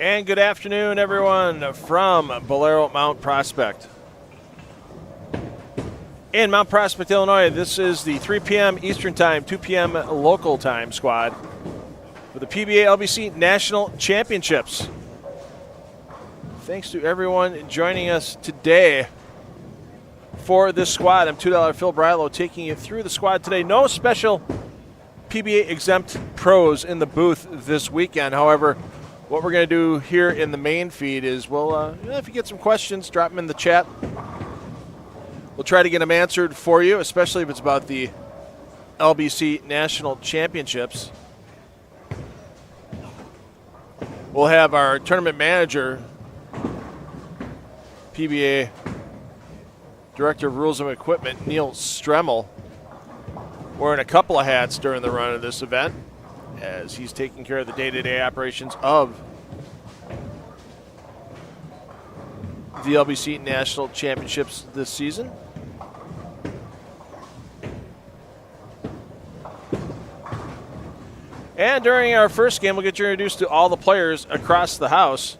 And good afternoon, everyone, from Bolero Mount Prospect. In Mount Prospect, Illinois, this is the 3 p.m. Eastern Time, 2 p.m. local time squad for the PBA LBC National Championships. Thanks to everyone joining us today for this squad. I'm $2 Phil Brylow taking you through the squad today. No special PBA exempt pros in the booth this weekend. However, what we're going to do here in the main feed is if you get some questions, drop them in the chat. We'll try to get them answered for you, especially if it's about the LBC National Championships. We'll have our tournament manager, PBA Director of Rules and Equipment, Neil Stremmel, wearing a couple of hats during the run of this event, as he's taking care of the day-to-day operations of the LBC National Championships this season. And during our first game, we'll get you introduced to all the players across the house.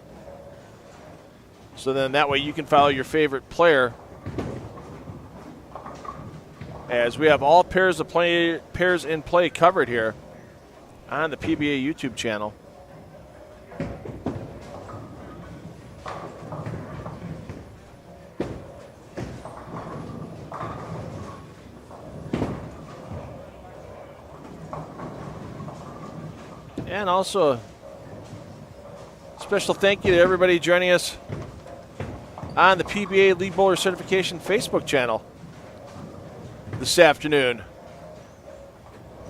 So then that way you can follow your favorite player, as we have all pairs in play covered here on the PBA YouTube channel. And also a special thank you to everybody joining us on the PBA Lead Bowler Certification Facebook channel this afternoon.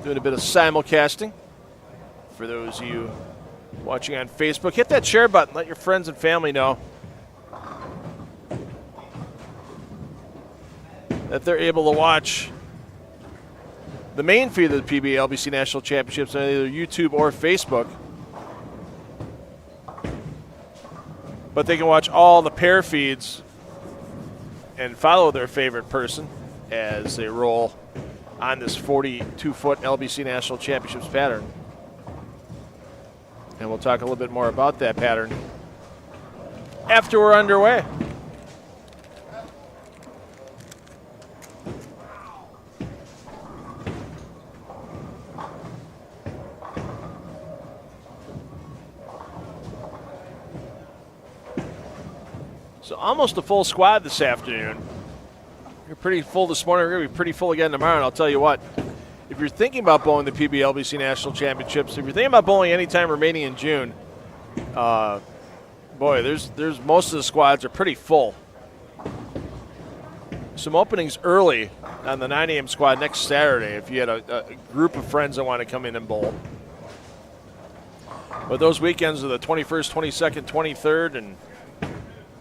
Doing a bit of simulcasting. For those of you watching on Facebook, hit that share button. Let your friends and family know that they're able to watch the main feed of the PBA LBC National Championships on either YouTube or Facebook. But they can watch all the pair feeds and follow their favorite person as they roll on this 42-foot LBC National Championships pattern. And we'll talk a little bit more about that pattern after we're underway. So almost a full squad this afternoon. We're pretty full this morning. We're going to be pretty full again tomorrow. And I'll tell you what, if you're thinking about bowling the PBA LBC National Championships, if you're thinking about bowling any time remaining in June, there's most of the squads are pretty full. Some openings early on the 9 a.m. squad next Saturday if you had a group of friends that want to come in and bowl. But those weekends are the 21st, 22nd, 23rd, and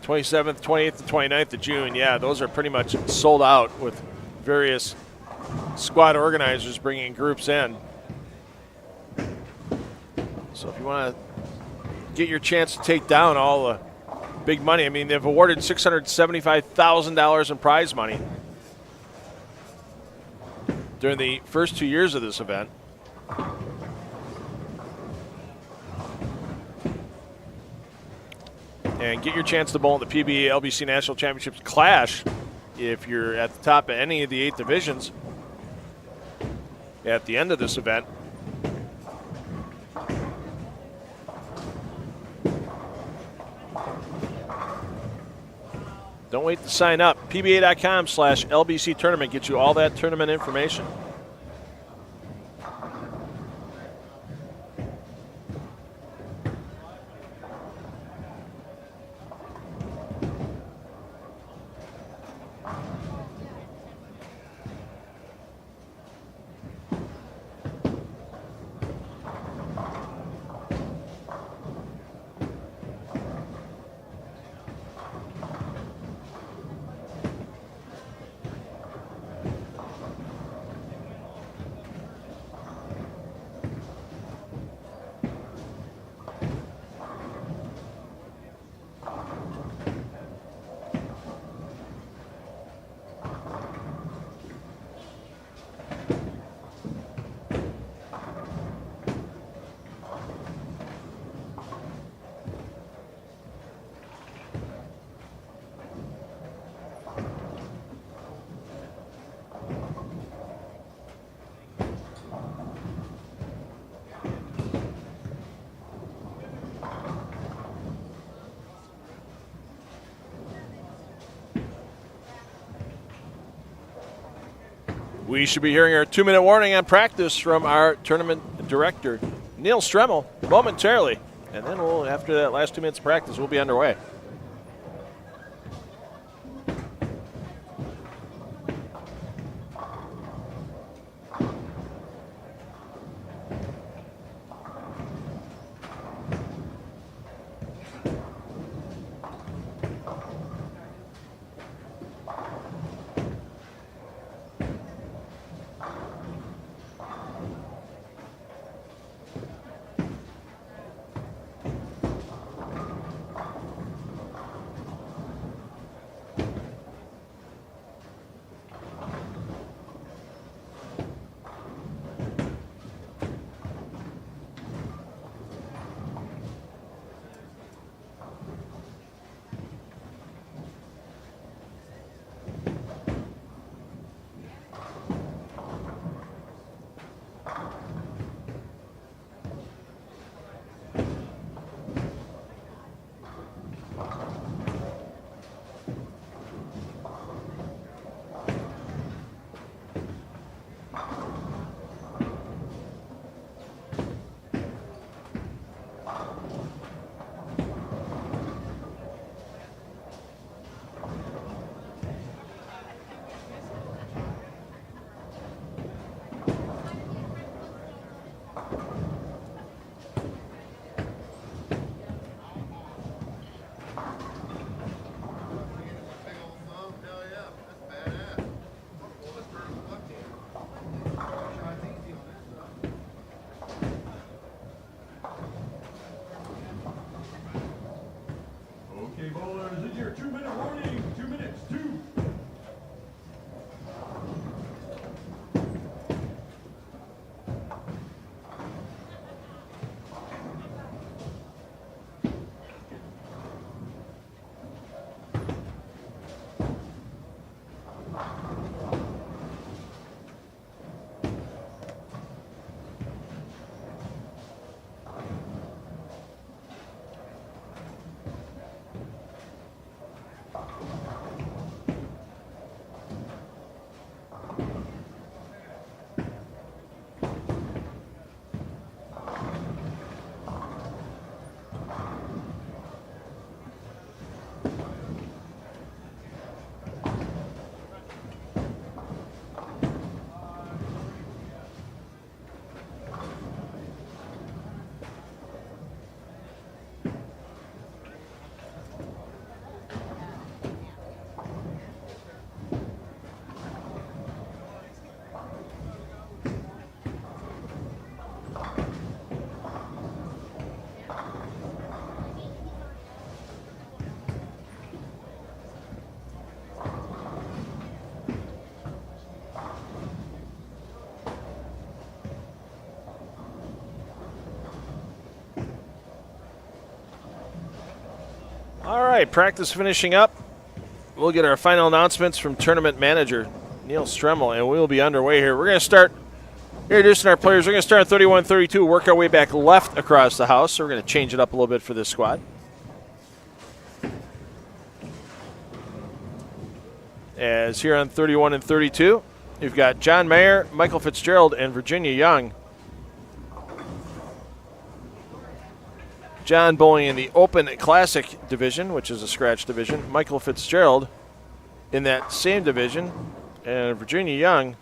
27th, 28th, and 29th of June. Yeah, those are pretty much sold out with various squad organizers bringing groups in. So if you want to get your chance to take down all the big money, I mean, they've awarded $675,000 in prize money during the first 2 years of this event. And get your chance to bowl in the PBA LBC National Championships Clash if you're at the top of any of the 8 divisions at the end of this event. Don't wait to sign up. PBA.com/LBC tournament gets you all that tournament information. We should be hearing our 2-minute warning on practice from our tournament director, Neil Stremmel, momentarily. And then after that last 2 minutes of practice, we'll be underway. All right, practice finishing up. We'll get our final announcements from tournament manager Neil Stremmel, and we'll be underway here. We're going to start introducing our players. We're going to start at 31-32, work our way back left across the house. So we're going to change it up a little bit for this squad. As here on 31 and 32, you've got John Mayer, Michael Fitzgerald, and Virginia Young. John bowling in the Open Classic division, which is a scratch division. Michael Fitzgerald in that same division. And Virginia Young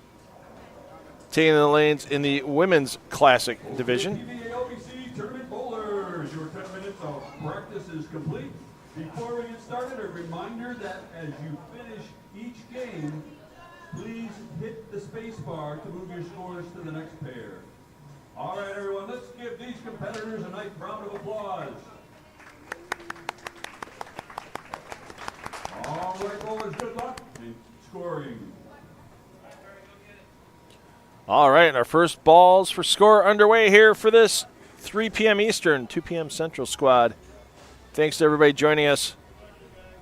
taking the lanes in the Women's Classic division. PBA LBC Tournament Bowlers, your 10 minutes of practice is complete. Before we get started, a reminder that as you finish each game, please hit the space bar to move your scores to the next pair. All right, everyone, let's give these competitors a nice round of applause. All right, bowlers, good luck in scoring. All right, our first balls for score underway here for this 3 p.m. Eastern, 2 p.m. Central squad. Thanks to everybody joining us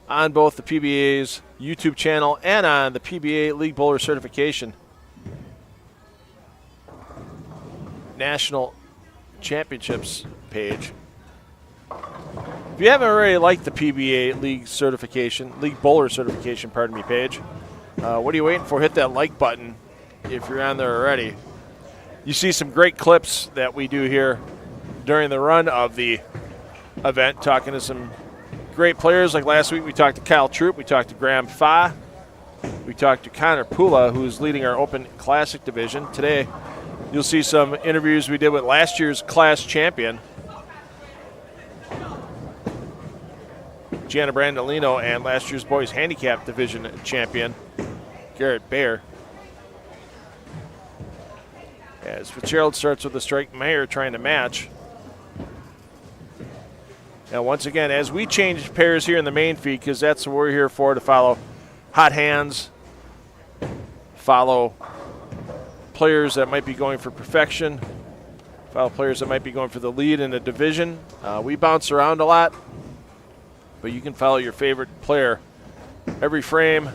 on both the PBA's YouTube channel and on the PBA League Bowler Certification National Championships page. If you haven't already liked the PBA League Bowler Certification page, what are you waiting for? Hit that like button if you're on there already. You see some great clips that we do here during the run of the event, talking to some great players. Like last week, we talked to Kyle Troop, we talked to Graham Fa, we talked to Connor Pula, who's leading our Open Classic division. Today, you'll see some interviews we did with last year's class champion, Gianna Brandolino, and last year's boys handicap division champion, Garrett Baer. As Fitzgerald starts with the strike, Mayer trying to match. Now, once again, as we change pairs here in the main feed, because that's what we're here for, to follow hot hands, follow players that might be going for perfection, follow players that might be going for the lead in a division. We bounce around a lot, but you can follow your favorite player every frame,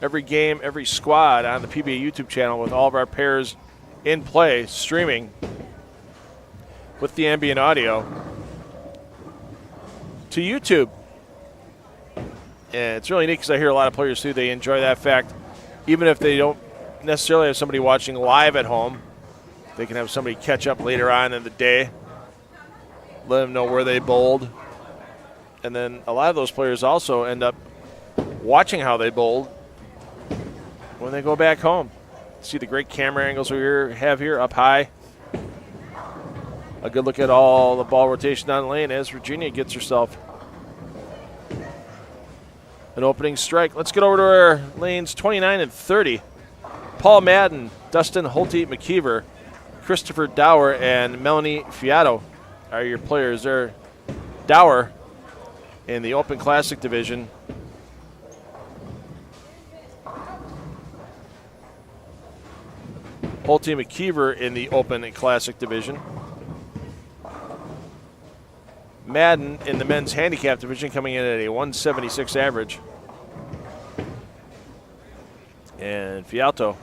every game, every squad on the PBA YouTube channel with all of our pairs in play, streaming with the ambient audio to YouTube. And it's really neat because I hear a lot of players too, they enjoy that fact. Even if they don't necessarily have somebody watching live at home, they can have somebody catch up later on in the day, let them know where they bowled. And then a lot of those players also end up watching how they bowled when they go back home. See the great camera angles we have here up high. A good look at all the ball rotation down the lane as Virginia gets herself an opening strike. Let's get over to our lanes 29 and 30. Paul Madden, Dustin Holte McKeever, Christopher Dower, and Melanie Fiato are your players there. Dower in the Open Classic division. Holte McKeever in the Open Classic division. Madden in the men's handicap division coming in at a 176 average. And Fiato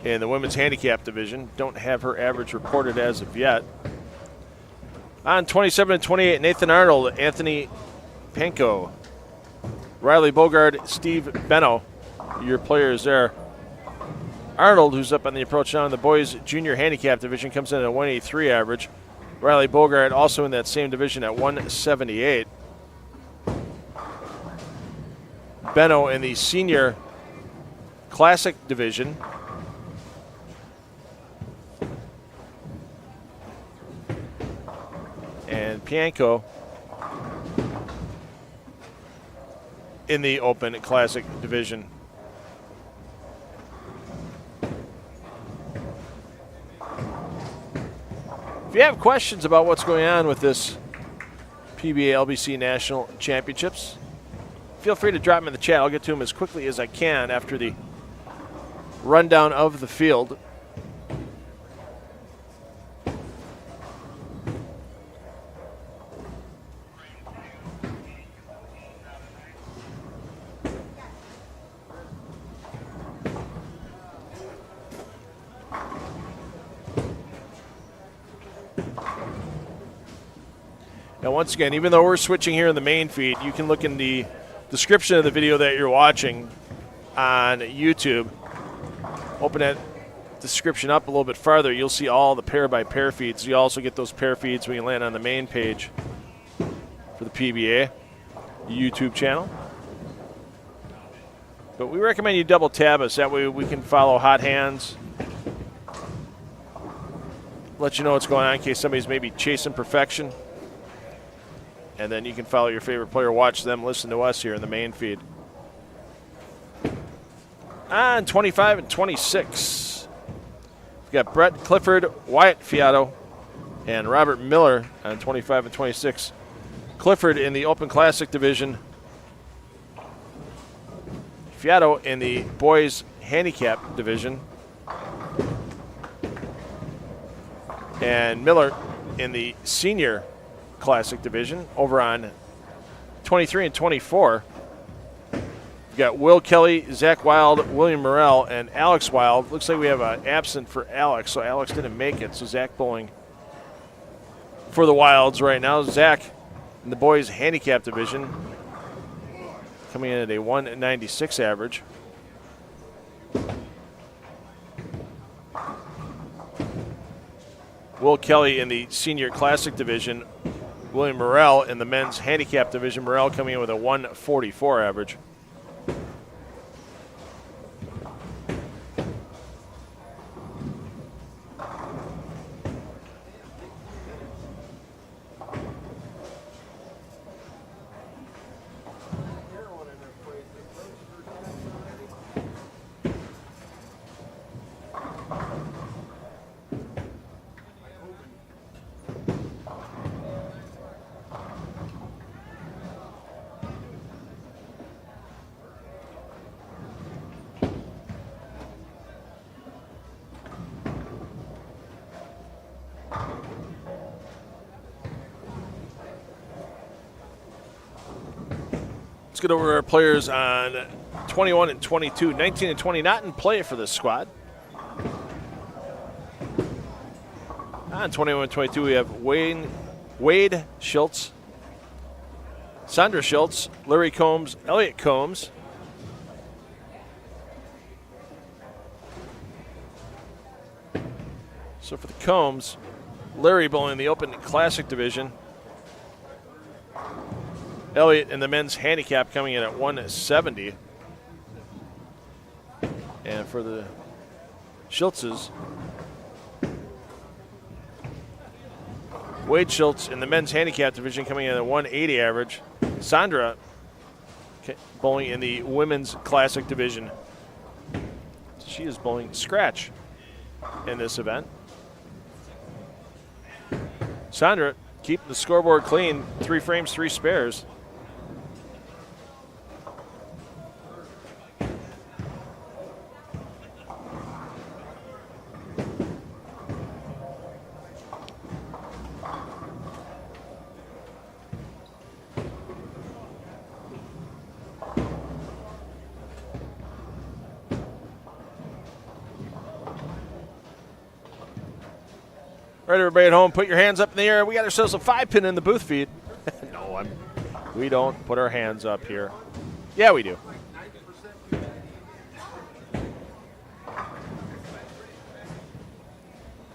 in the women's handicap division. Don't have her average reported as of yet. On 27 and 28, Nathan Arnold, Anthony Panko, Riley Bogard, Steve Benno, your players there. Arnold, who's up on the approach now in the boys junior handicap division, comes in at a 183 average. Riley Bogart also in that same division at 178. Benno in the senior classic division. And Pianco in the Open Classic division. If you have questions about what's going on with this PBA LBC National Championships, feel free to drop them in the chat. I'll get to them as quickly as I can after the rundown of the field. Now, once again, even though we're switching here in the main feed, you can look in the description of the video that you're watching on YouTube. Open that description up a little bit farther. You'll see all the pair-by-pair feeds. You also get those pair feeds when you land on the main page for the PBA YouTube channel. But we recommend you double tab us. That way we can follow hot hands, let you know what's going on in case somebody's maybe chasing perfection. And then you can follow your favorite player, watch them, listen to us here in the main feed. On 25 and 26, we've got Brett Clifford, Wyatt Fiato, and Robert Miller on 25 and 26. Clifford in the Open Classic division. Fiato in the boys handicap division. And Miller in the senior Classic division. Over on 23 and 24, we've got Will Kelly, Zach Wild, William Morrell, and Alex Wild. Looks like we have an absent for Alex, so Alex didn't make it. So Zach bowling for the Wilds right now. Zach in the boys handicap division coming in at a 196 average. Will Kelly in the Senior Classic Division. William Morrell in the Men's Handicap Division. Morrell coming in with a 144 average. Let's get over our players on 21 and 22. 19 and 20 not in play for this squad. On 21 and 22, we have Wade Schultz, Sandra Schultz, Larry Combs, Elliot Combs. So for the Combs, Larry bowling in the Open Classic Division. Elliott in the men's handicap coming in at 170. And for the Schultzes, Wade Schultz in the men's handicap division coming in at 180 average. Sandra bowling in the women's classic division. She is bowling scratch in this event. Sandra keeping the scoreboard clean, 3 frames, 3 spares. All right, everybody at home, put your hands up in the air. We got ourselves a 5-pin in the booth feed. No, we don't put our hands up here. Yeah, we do.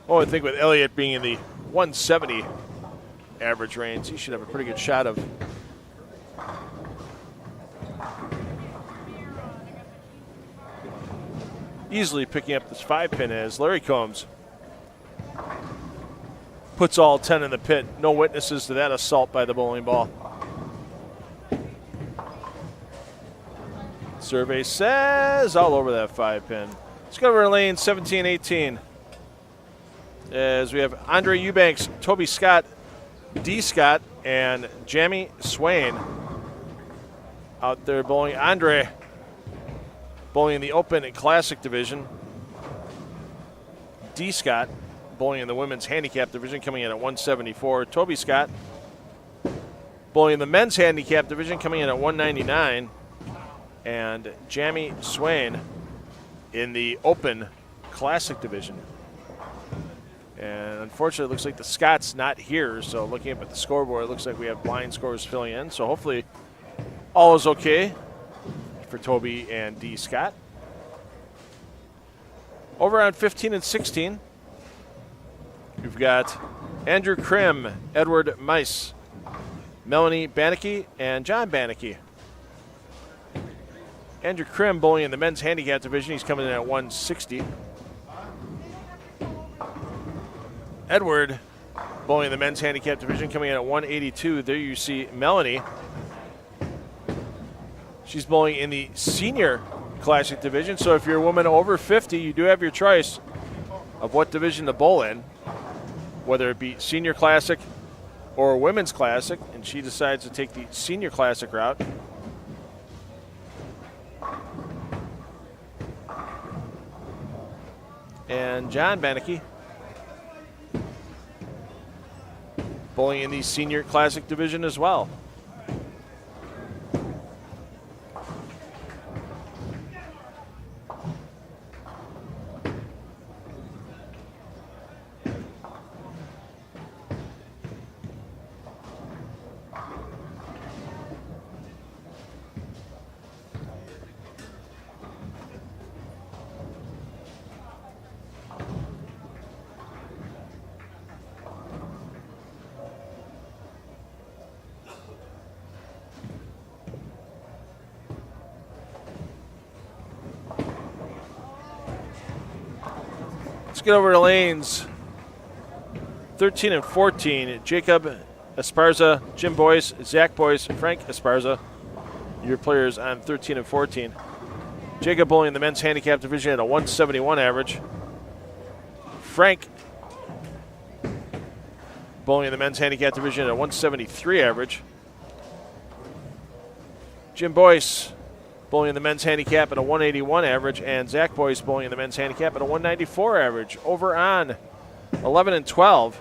Oh, I think with Elliott being in the 170 average range, he should have a pretty good shot of easily picking up this 5-pin as Larry Combs puts all 10 in the pit. No witnesses to that assault by the bowling ball. Survey says all over that 5-pin. Let's go over to lane 17-18. As we have Andre Eubanks, Toby Scott, D. Scott, and Jamie Swain out there bowling. Andre bowling in the Open and Classic division. D. Scott bowling in the women's handicap division coming in at 174. Toby Scott bowling in the men's handicap division coming in at 199. And Jamie Swain in the Open Classic division. And unfortunately, it looks like the Scott's not here. So looking up at the scoreboard, it looks like we have blind scores filling in. So hopefully all is okay for Toby and D. Scott. Over on 15 and 16, we've got Andrew Krim, Edward Mice, Melanie Bannicky, and John Bannicky. Andrew Krim bowling in the men's handicap division. He's coming in at 160. Edward bowling in the men's handicap division coming in at 182. There you see Melanie. She's bowling in the senior classic division. So if you're a woman over 50, you do have your choice of what division to bowl in, whether it be senior classic or women's classic, and she decides to take the senior classic route. And John Bannicky bowling in the senior classic division as well. Let's get over to lanes 13 and 14. Jacob Esparza, Jim Boyce, Zach Boyce, Frank Esparza, your players on 13 and 14. Jacob bowling in the men's handicap division at a 171 average. Frank bowling in the men's handicap division at a 173 average. Jim Boyce bowling in the men's handicap at a 181 average, and Zach Boyce bowling in the men's handicap at a 194 average. Over on 11 and 12,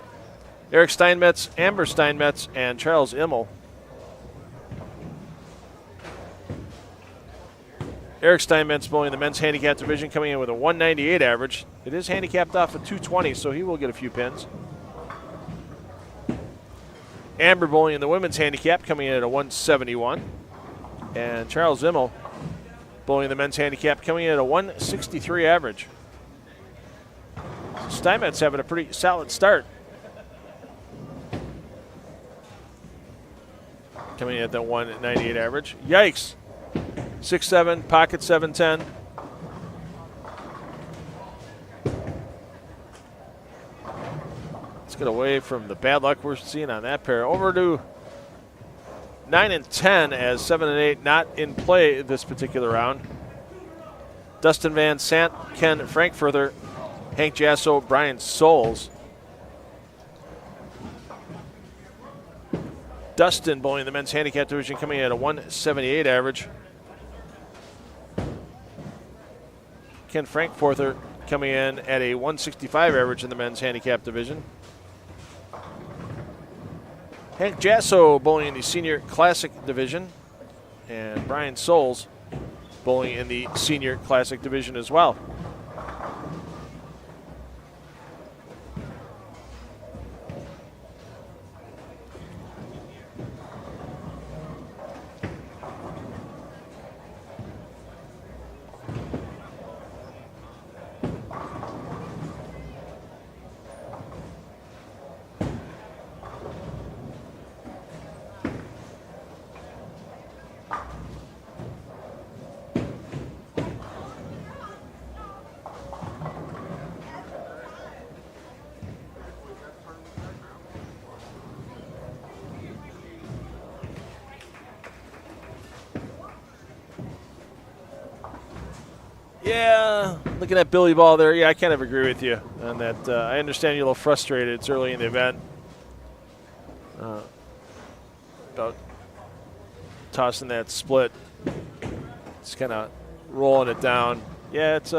Eric Steinmetz, Amber Steinmetz, and Charles Immel. Eric Steinmetz bowling in the men's handicap division coming in with a 198 average. It is handicapped off of 220, so he will get a few pins. Amber bowling in the women's handicap coming in at a 171. And Charles Immel bowling in the men's handicap coming in at a 163 average. Steinmetz having a pretty solid start. Coming in at that 198 average. Yikes. 6'7", pocket 7'10". Let's get away from the bad luck we're seeing on that pair. Over to 9 and 10 as 7 and 8 not in play this particular round. Dustin Van Sant, Ken Frankfurter, Hank Jasso, Brian Souls. Dustin bowling in the men's handicap division coming in at a 178 average. Ken Frankfurter coming in at a 165 average in the men's handicap division. Hank Jasso bowling in the senior classic division, and Brian Souls bowling in the senior classic division as well. Yeah, looking at Billy Ball there, yeah, I kind of agree with you on that. I understand you're a little frustrated. It's early in the event. About tossing that split. Just kind of rolling it down. Yeah, it's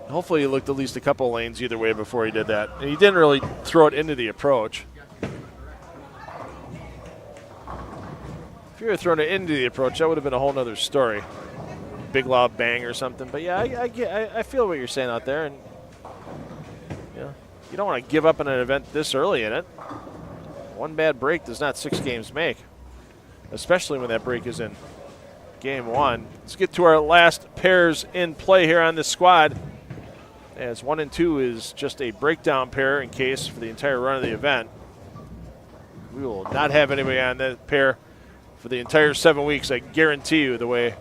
hopefully he looked at least a couple of lanes either way before he did that. And he didn't really throw it into the approach. If you would have thrown it into the approach, that would have been a whole other story. Big lob bang or something. But yeah, I feel what you're saying out there, and you don't want to give up on an event this early in it. One bad break does not 6 games make, especially when that break is in game 1. Let's get to our last pairs in play here on this squad, as 1 and 2 is just a breakdown pair in case for the entire run of the event. We will not have anybody on that pair for the entire 7 weeks, I guarantee you, the way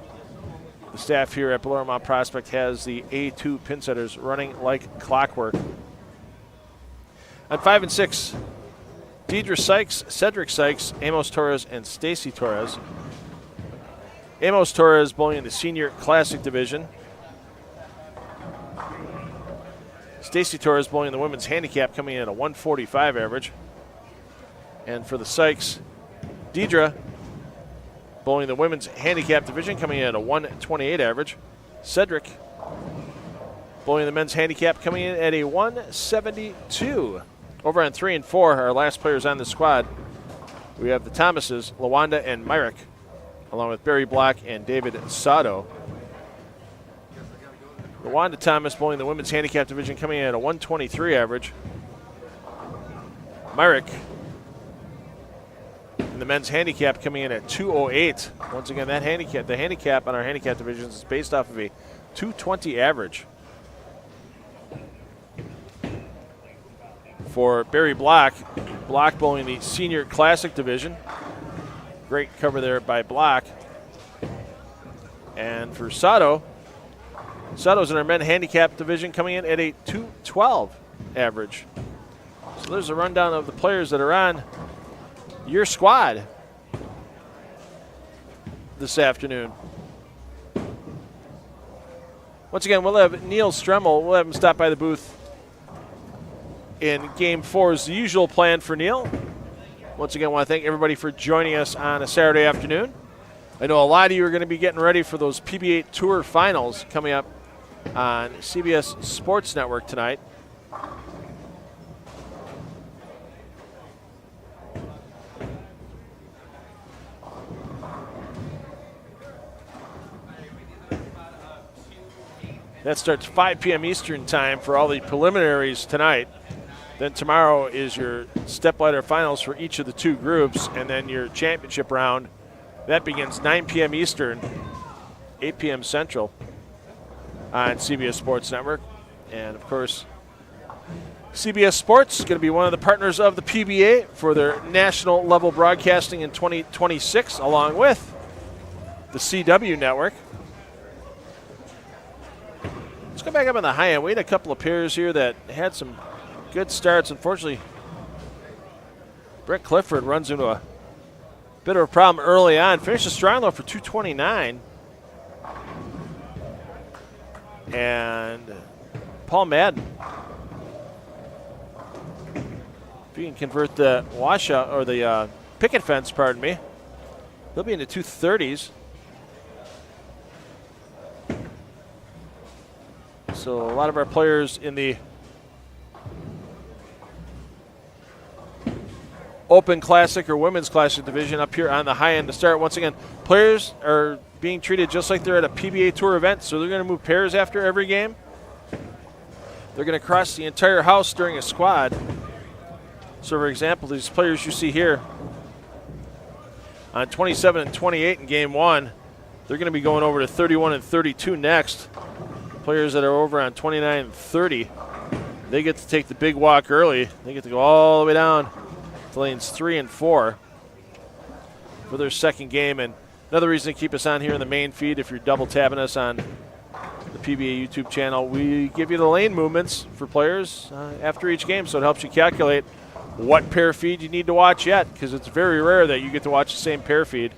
the staff here at Bellarmont Prospect has the A2 pin setters running like clockwork. On 5 and 6, Deidre Sykes, Cedric Sykes, Amos Torres, and Stacy Torres. Amos Torres bowling in the senior classic division. Stacy Torres bowling in the women's handicap coming in at a 145 average. And for the Sykes, Deidre bowling the women's handicap division coming in at a 128 average. Cedric bowling the men's handicap coming in at a 172. Over on 3 and 4, our last players on the squad, we have the Thomases, Lawanda and Myrick, along with Barry Block and David Sato. Lawanda Thomas bowling the women's handicap division coming in at a 123 average. Myrick the men's handicap coming in at 208. Once again, that handicap, the handicap on our handicap divisions is based off of a 220 average. For Barry Block, Block bowling the senior classic division. Great cover there by Block. And for Sato Sutto's in our men handicap division coming in at a 212 average. So there's a rundown of the players that are on your squad this afternoon. Once again, we'll have Neil Stremmel. We'll have him stop by the booth in Game 4 is the usual plan for Neil. Once again, I want to thank everybody for joining us on a Saturday afternoon. I know a lot of you are going to be getting ready for those PBA Tour Finals coming up on CBS Sports Network tonight. That starts 5 p.m. Eastern time for all the preliminaries tonight. Then tomorrow is your stepladder finals for each of the two groups, and then your championship round. That begins 9 p.m. Eastern, 8 p.m. Central on CBS Sports Network. And, of course, CBS Sports is going to be one of the partners of the PBA for their national level broadcasting in 2026, along with the CW network. Let's go back up on the high end. We had a couple of pairs here that had some good starts. Unfortunately, Brett Clifford runs into a bit of a problem early on. Finishes strong, though, for 229. And Paul Madden, if you can convert the washout or the picket fence, pardon me, he'll be in the 230s. So a lot of our players in the Open Classic or Women's Classic division up here on the high end to start. Once again, players are being treated just like they're at a PBA Tour event, so they're going to move pairs after every game. They're going to cross the entire house during a squad. So, for example, these players you see here on 27 and 28 in Game 1, they're going to be going over to 31 and 32 next. Players that are over on 29 and 30, they get to take the big walk early. They get to go all the way down to lanes 3 and 4 for their second game. And another reason to keep us on here in the main feed, if you're double tapping us on the PBA YouTube channel, we give you the lane movements for players after each game, so it helps you calculate what pair feed you need to watch yet, because it's very rare that you get to watch the same pair feed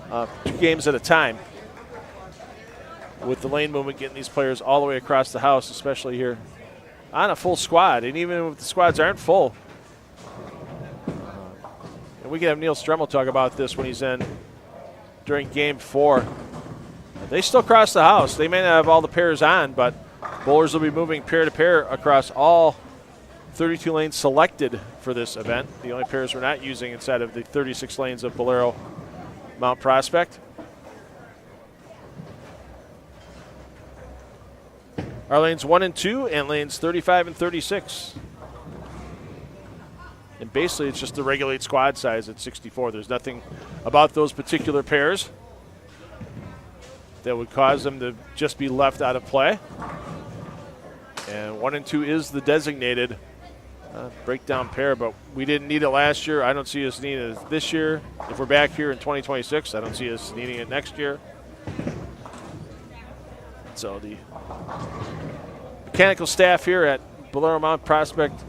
2 games at a time. With the lane movement getting these players all the way across the house, especially here on a full squad. And even if the squads aren't full, and we can have Neil Stremmel talk about this when he's in during Game 4. They still cross the house. They may not have all the pairs on, but bowlers will be moving pair to pair across all 32 lanes selected for this event. The only pairs we're not using inside of the 36 lanes of Bolero Mount Prospect. Our lanes 1 and 2 and lanes 35 and 36. And basically it's just the regulate squad size at 64. There's nothing about those particular pairs that would cause them to just be left out of play. And 1 and 2 is the designated breakdown pair, but we didn't need it last year. I don't see us needing it this year. If we're back here in 2026, I don't see us needing it next year. So the mechanical staff here at Bolero Mount Prospect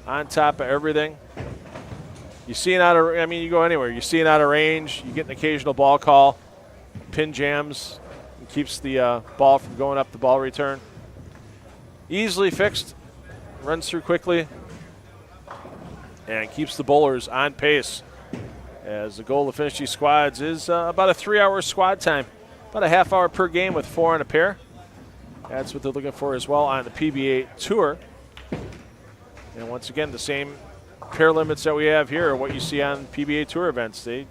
on top of everything. You see it out of, I mean, you go anywhere. You see it out of range. You get an occasional ball call. Pin jams and keeps the ball from going up the ball return. Easily fixed. Runs through quickly. And keeps the bowlers on pace. As the goal to finish these squads is about a 3-hour squad time. About a half hour per game with 4 on a pair. That's what they're looking for as well on the PBA Tour. And once again, the same pair limits that we have here are what you see on PBA Tour events. They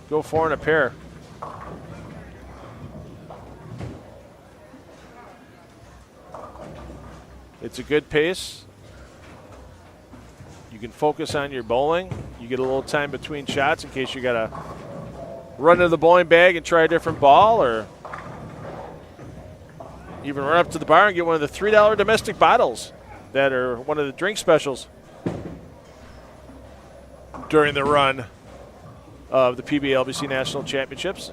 go 4 on a pair. It's a good pace. You can focus on your bowling. You get a little time between shots in case you got to run to the bowling bag and try a different ball, or even run up to the bar and get one of the $3 domestic bottles that are one of the drink specials during the run of the PBA LBC National Championships.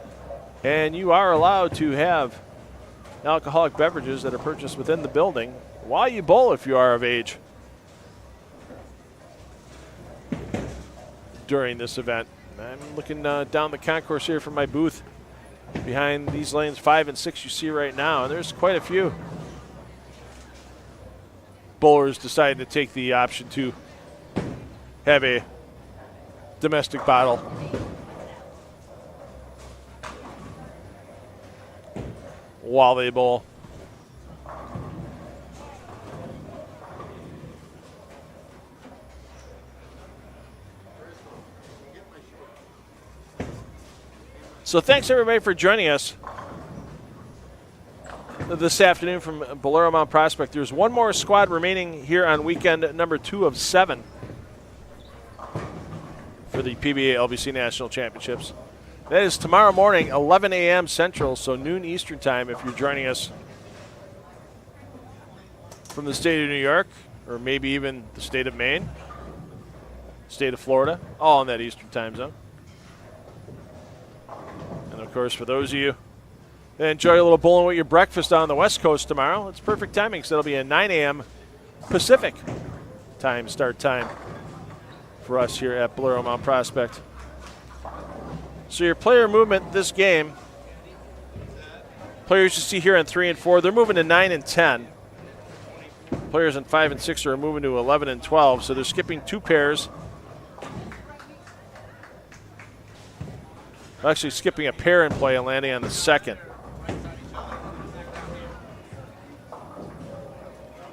And you are allowed to have alcoholic beverages that are purchased within the building while you bowl if you are of age during this event. I'm looking down the concourse here from my booth behind these lanes 5 and 6 you see right now, and there's quite a few bowlers deciding to take the option to have a domestic bottle while they bowl. So thanks everybody for joining us this afternoon from Bolero Mount Prospect. There's one more squad remaining here on weekend number 2 of 7 for the PBA LBC National Championships. That is tomorrow morning, 11 a.m. Central, so noon Eastern time if you're joining us from the state of New York, or maybe even the state of Maine, state of Florida, all in that Eastern time zone. And of course, for those of you that enjoy a little bowling with your breakfast on the West Coast tomorrow, it's perfect timing because it'll be a 9 a.m. Pacific time start time for us here at Bolero Mount Prospect. So your player movement this game, players you see here in 3 and 4, they're moving to 9 and 10. Players in 5 and 6 are moving to 11 and 12, so they're skipping 2 pairs. Actually skipping a pair in play and landing on the second.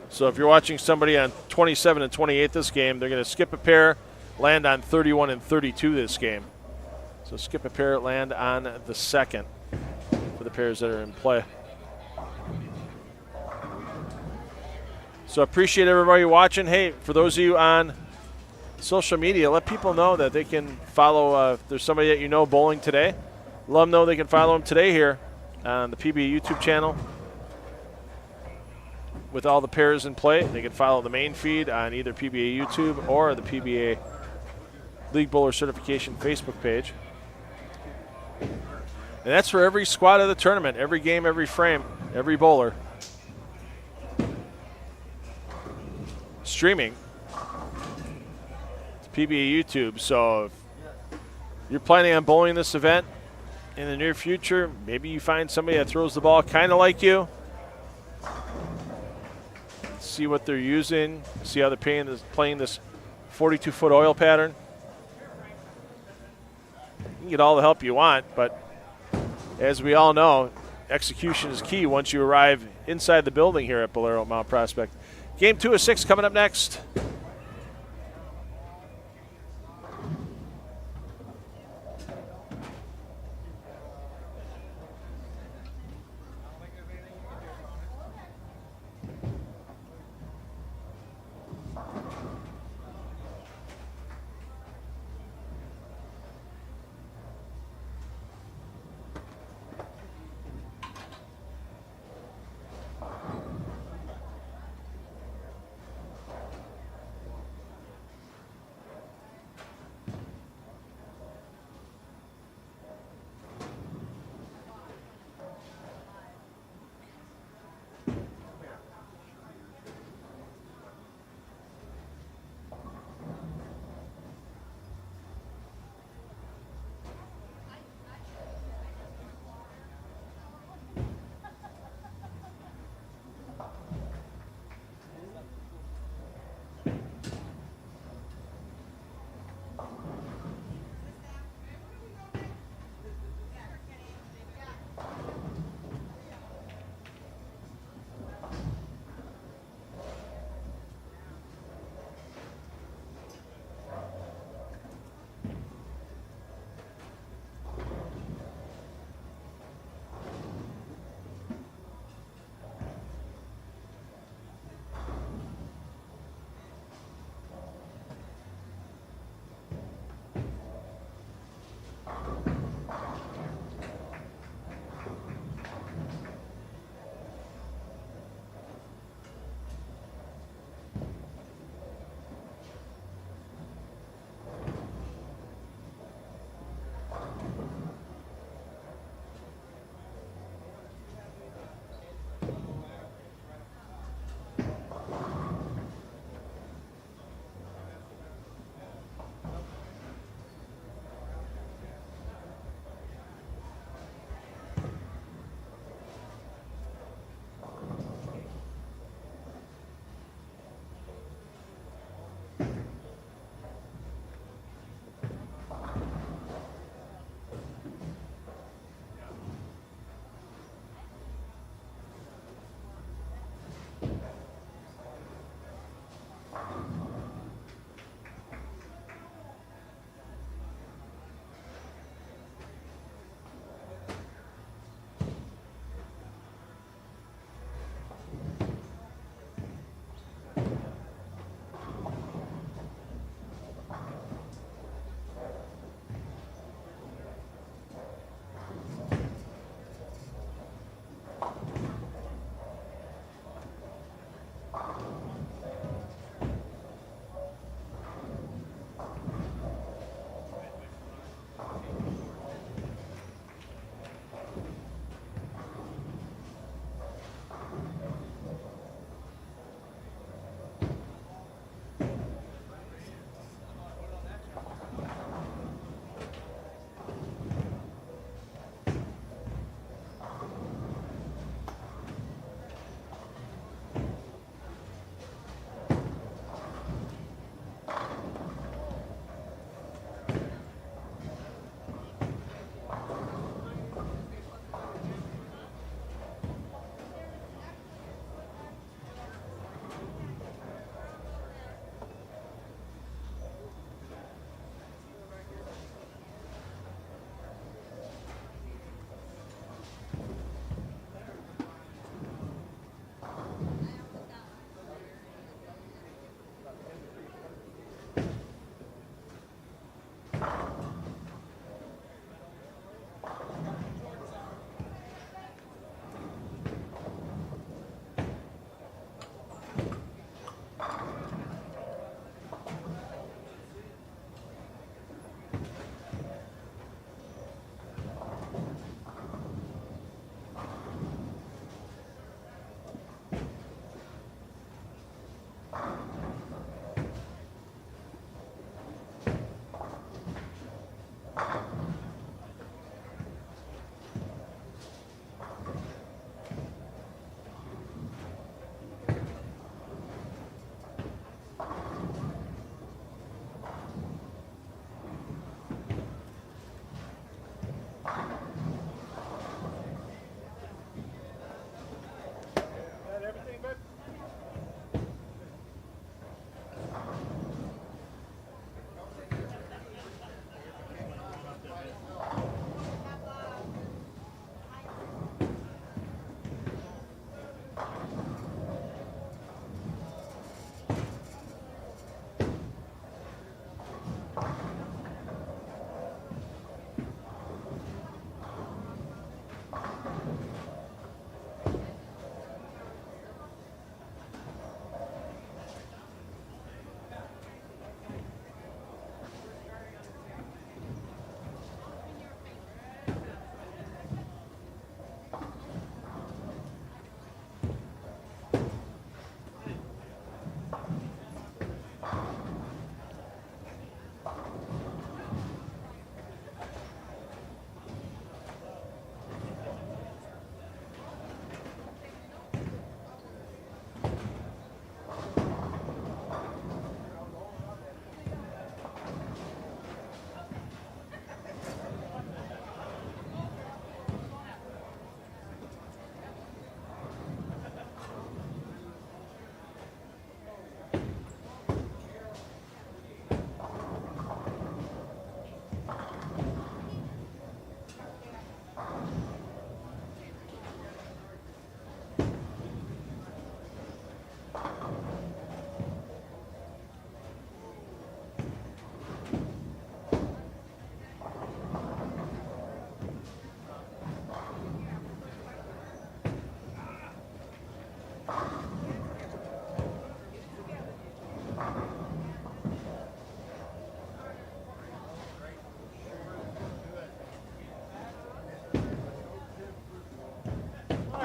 So if you're watching somebody on 27 and 28 this game, they're going to skip a pair, land on 31 and 32 this game. So skip a pair, land on the second for the pairs that are in play. So appreciate everybody watching. Hey, for those of you on social media, let people know that they can follow, if there's somebody that you know bowling today, let them know they can follow them today here on the PBA YouTube channel with all the pairs in play. They can follow the main feed on either PBA YouTube or the PBA League Bowler Certification Facebook page. And that's for every squad of the tournament, every game, every frame, every bowler. Streaming to PBA YouTube. So if you're planning on bowling this event in the near future, maybe you find somebody that throws the ball kind of like you. See what they're using, see how they're playing this 42-foot oil pattern. You can get all the help you want, but as we all know, execution is key once you arrive inside the building here at Bolero Mount Prospect. Game 2 of 6 coming up next.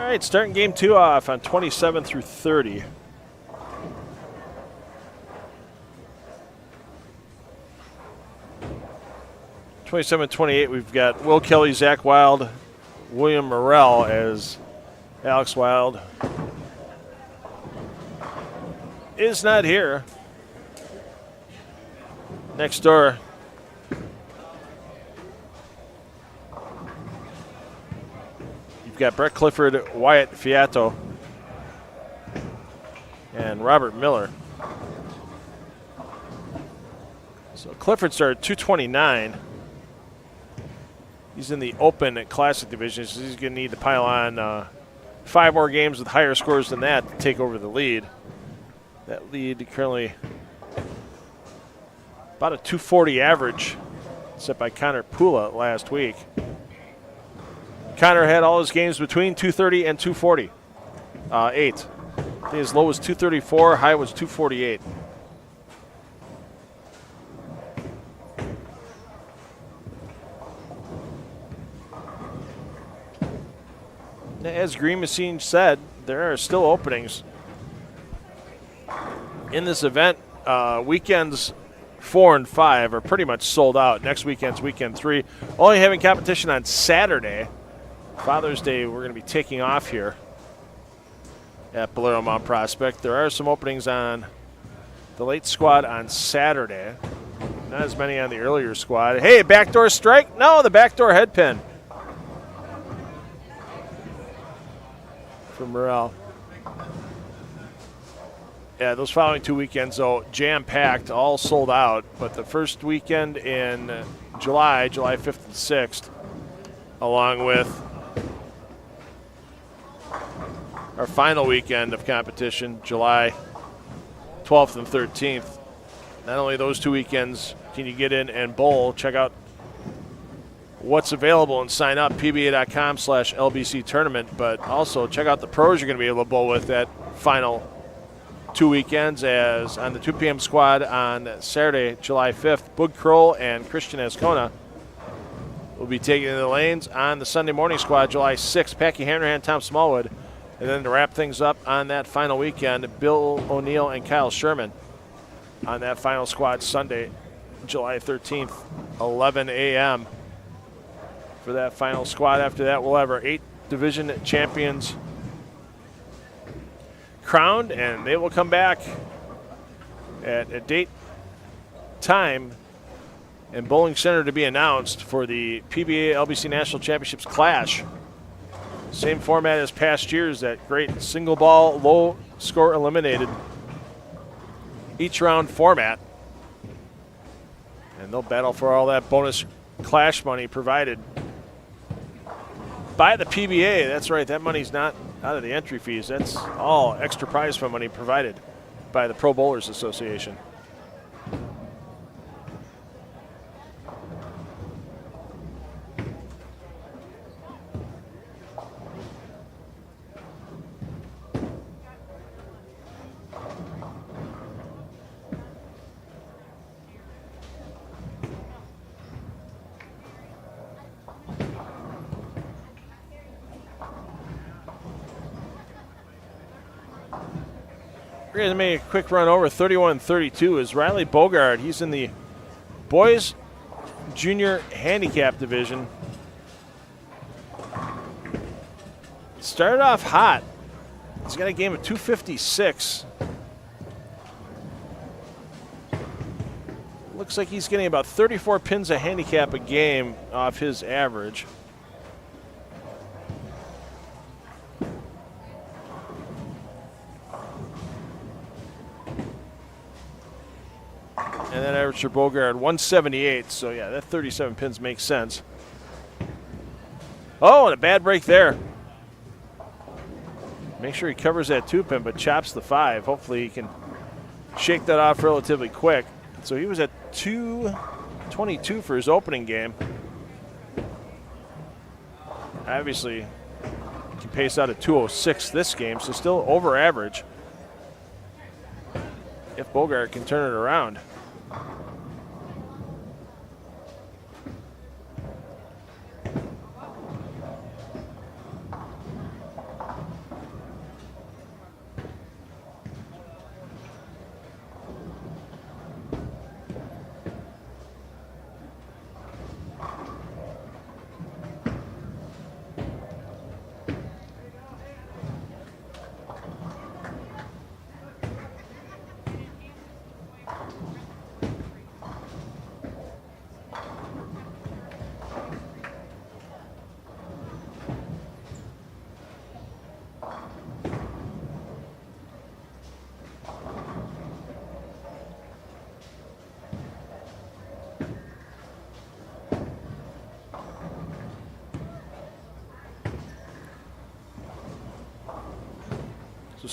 right, starting game 2 off on 27 through 30. (27-28), we've got Will Kelly, Zach Wild, William Morrell as Alex Wild is not here. Next door, you've got Brett Clifford, Wyatt Fiato, and Robert Miller. So Clifford started 229. He's in the Open Classic division, so he's going to need to pile on 5 more games with higher scores than that to take over the lead. That lead currently about a 240 average set by Connor Pula last week. Connor had all his games between 230 and 240. 8. I think his low was 234, high was 248. As Green Machine said, there are still openings in this event. Weekends 4 and 5 are pretty much sold out. Next weekend's weekend 3. Only having competition on Saturday. Father's Day, we're going to be taking off here at Bolero Mount Prospect. There are some openings on the late squad on Saturday. Not as many on the earlier squad. Hey, backdoor strike? No, the backdoor head pin for Morrell. Yeah, those following 2 weekends, though, jam-packed, all sold out. But the first weekend in July 5th and 6th, along with our final weekend of competition, July 12th and 13th. Not only those 2 weekends can you get in and bowl, check out what's available and sign up, pba.com/LBC tournament, but also check out the pros you're going to be able to bowl with that final 2 weekends, as on the 2 p.m. squad on Saturday, July 5th, Boog Kroll and Christian Ascona will be taking the lanes. On the Sunday morning squad, July 6th, Packy Hanrahan, Tom Smallwood. And then to wrap things up on that final weekend, Bill O'Neill and Kyle Sherman on that final squad Sunday, July 13th, 11 a.m. for that final squad. After that, we'll have our 8 division champions crowned, and they will come back at a date, time, and Bowling Center to be announced for the PBA LBC National Championships Clash. Same format as past years, that great single ball, low score eliminated each round format. And they'll battle for all that bonus clash money provided by the PBA. That's right, that money's not out of the entry fees. That's all extra prize fund money provided by the Pro Bowlers Association. We're going to make a quick run over 31-32 is Riley Bogard. He's in the boys junior handicap division. Started off hot. He's got a game of 256. Looks like he's getting about 34 pins a handicap a game off his average. And that average for Bogard, 178. So, yeah, that 37 pins makes sense. Oh, and a bad break there. Make sure he covers that 2-pin, but chops the 5. Hopefully he can shake that off relatively quick. So he was at 222 for his opening game. Obviously, he can pace out at 206 this game, so still over average if Bogard can turn it around.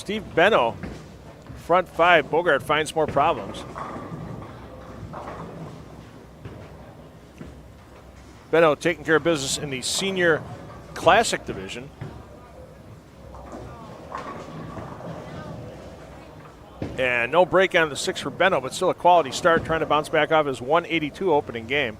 Steve Benno, front five. Bogart finds more problems. Benno taking care of business in the senior classic division. And no break on the 6 for Benno, but still a quality start, trying to bounce back off his 182 opening game.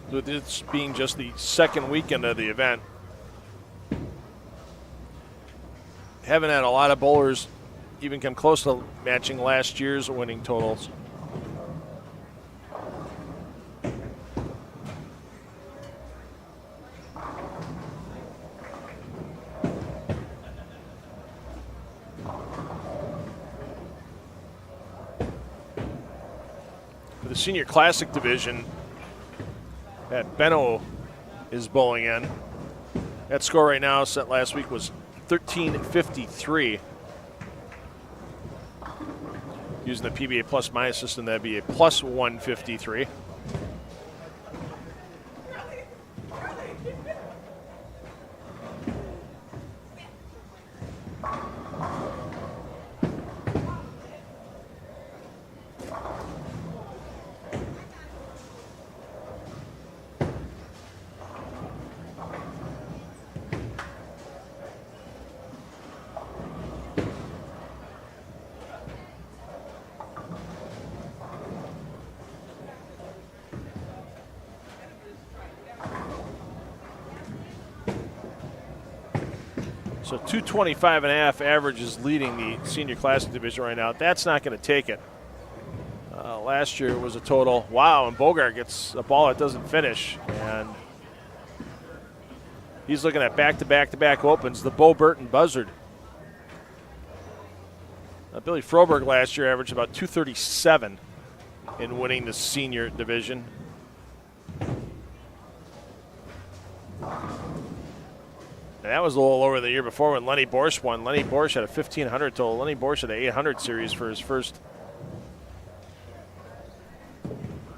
With this being just the second weekend of the event, haven't had a lot of bowlers even come close to matching last year's winning totals. For the senior classic division, that Benno is bowling in. That score right now set last week was 1353. Using the PBA plus minus system, that'd be a plus 153. So 225.5 average is leading the senior classic division right now. That's not going to take it. Last year it was a total. Wow, and Bogart gets a ball that doesn't finish. And he's looking at back-to-back-to-back opens, the Bo Burton buzzard. Billy Froberg last year averaged about 237 in winning the senior division. And that was a little lower than the year before when Lenny Borsch won. Lenny Borsch had a 1,500 total. Lenny Borsch had an 800 series for his first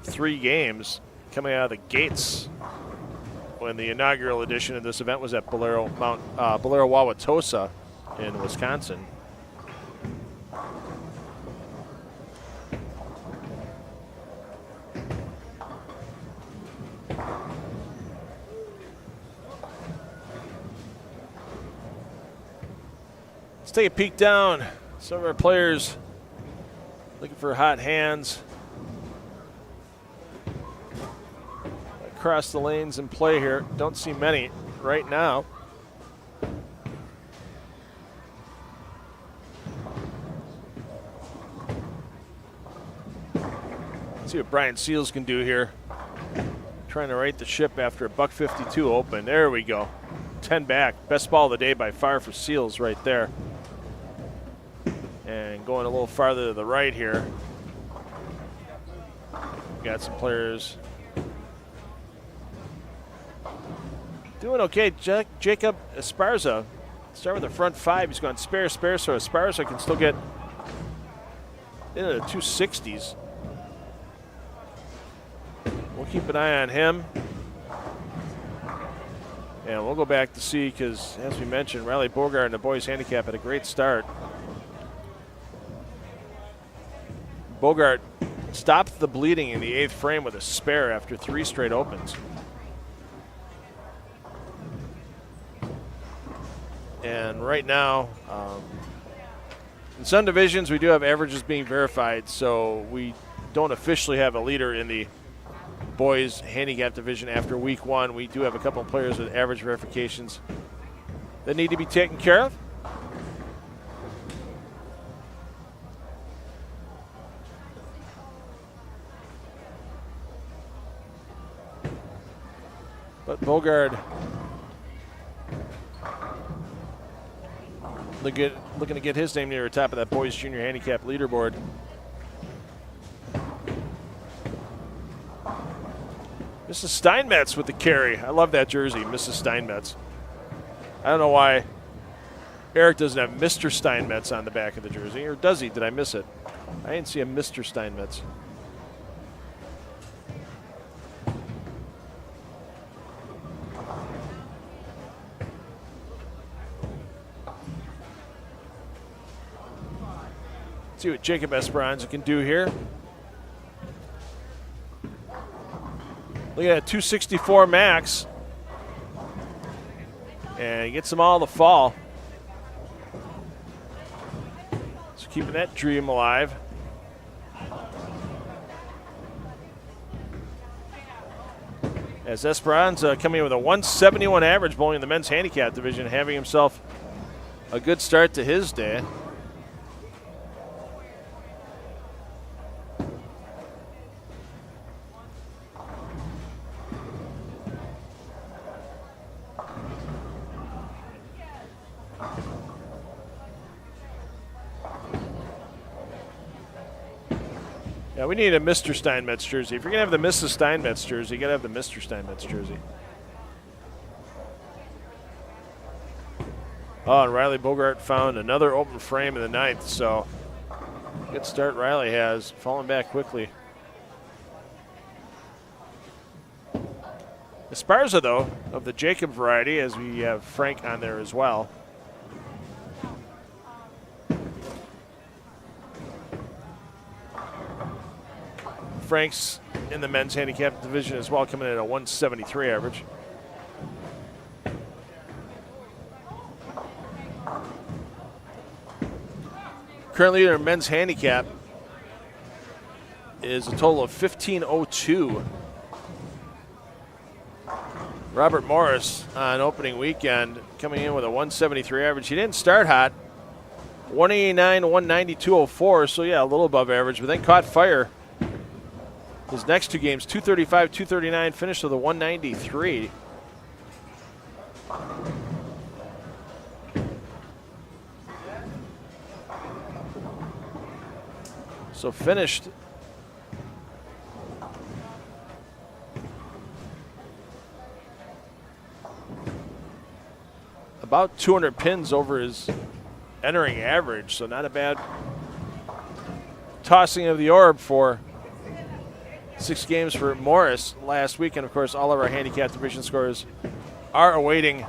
3 games coming out of the gates when the inaugural edition of this event was at Bolero Wauwatosa in Wisconsin. Let's take a peek down. Some of our players looking for hot hands. Across the lanes in play here. Don't see many right now. Let's see what Brian Seals can do here. Trying to right the ship after a $152 open. There we go. 10 back. Best ball of the day by far for Seals right there. And going a little farther to the right here. Got some players doing okay. Jacob Esparza. Start with the front 5. He's gone spare, so Esparza can still get into the 260s. We'll keep an eye on him. And we'll go back to see, because as we mentioned, Riley Bogart and the boys handicap had a great start. Bogart stopped the bleeding in the 8th frame with a spare after 3 straight opens. And right now, in some divisions, we do have averages being verified, so we don't officially have a leader in the boys handicap division after week 1. We do have a couple of players with average verifications that need to be taken care of. But Bogard looking to get his name near the top of that boys junior handicap leaderboard. Mrs. Steinmetz with the carry. I love that jersey, Mrs. Steinmetz. I don't know why Eric doesn't have Mr. Steinmetz on the back of the jersey, or does he? Did I miss it? I didn't see a Mr. Steinmetz. Let's see what Jacob Esperanza can do here. Look at that 264 max. And he gets them all to fall. So keeping that dream alive. As Esperanza coming in with a 171 average bowling in the men's handicap division, having himself a good start to his day. Yeah, we need a Mr. Steinmetz jersey. If you're going to have the Mrs. Steinmetz jersey, you got to have the Mr. Steinmetz jersey. Oh, and Riley Bogart found another open frame in the ninth, so good start Riley has. Falling back quickly. Esparza, though, of the Jacob variety, as we have Frank on there as well. Frank's in the men's handicap division as well, coming in at a 173 average. Currently, their men's handicap is a total of 1502. Robert Morris on opening weekend coming in with a 173 average. He didn't start hot. 189, 190, 204, so yeah, a little above average, but then caught fire. His next two games, 235, 239, finished with a 193. So finished about 200 pins over his entering average, so not a bad tossing of the orb for 6 games for Morris last week. And of course, all of our handicap division scores are awaiting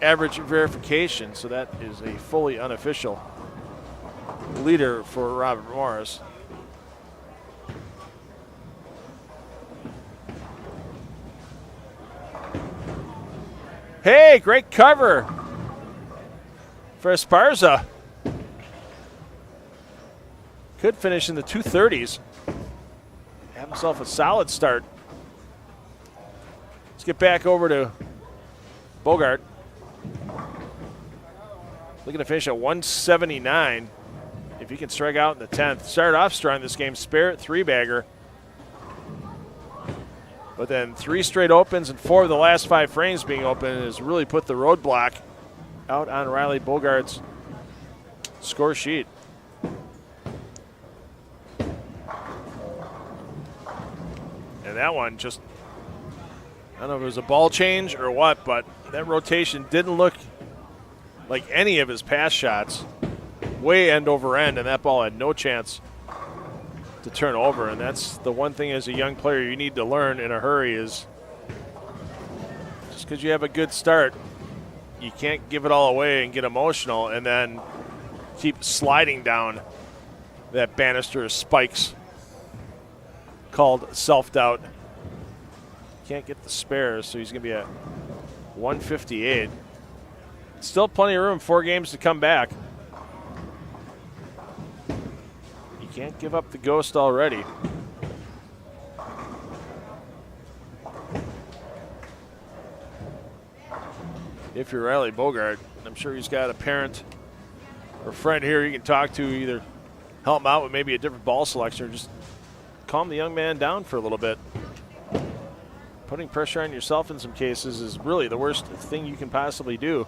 average verification, so that is a fully unofficial leader for Robert Morris. Hey, great cover for Esparza. Could finish in the 230s. Have himself a solid start. Let's get back over to Bogart. Looking to finish at 179. If he can strike out in the 10th. Started off strong this game. Spare 3-bagger. But then 3 straight opens and 4 of the last 5 frames being open has really put the roadblock out on Riley Bogart's score sheet. And that one just, I don't know if it was a ball change or what, but that rotation didn't look like any of his past shots. Way end over end, and that ball had no chance to turn over. And that's the one thing as a young player you need to learn in a hurry is just because you have a good start, you can't give it all away and get emotional and then keep sliding down that banister of spikes called self-doubt. Can't get the spares, so he's going to be at 158. Still plenty of room, 4 games to come back. You can't give up the ghost already. If you're Riley Bogart, I'm sure he's got a parent or friend here you can talk to, either help him out with maybe a different ball selection or just calm the young man down for a little bit. putting pressure on yourself in some cases is really the worst thing you can possibly do,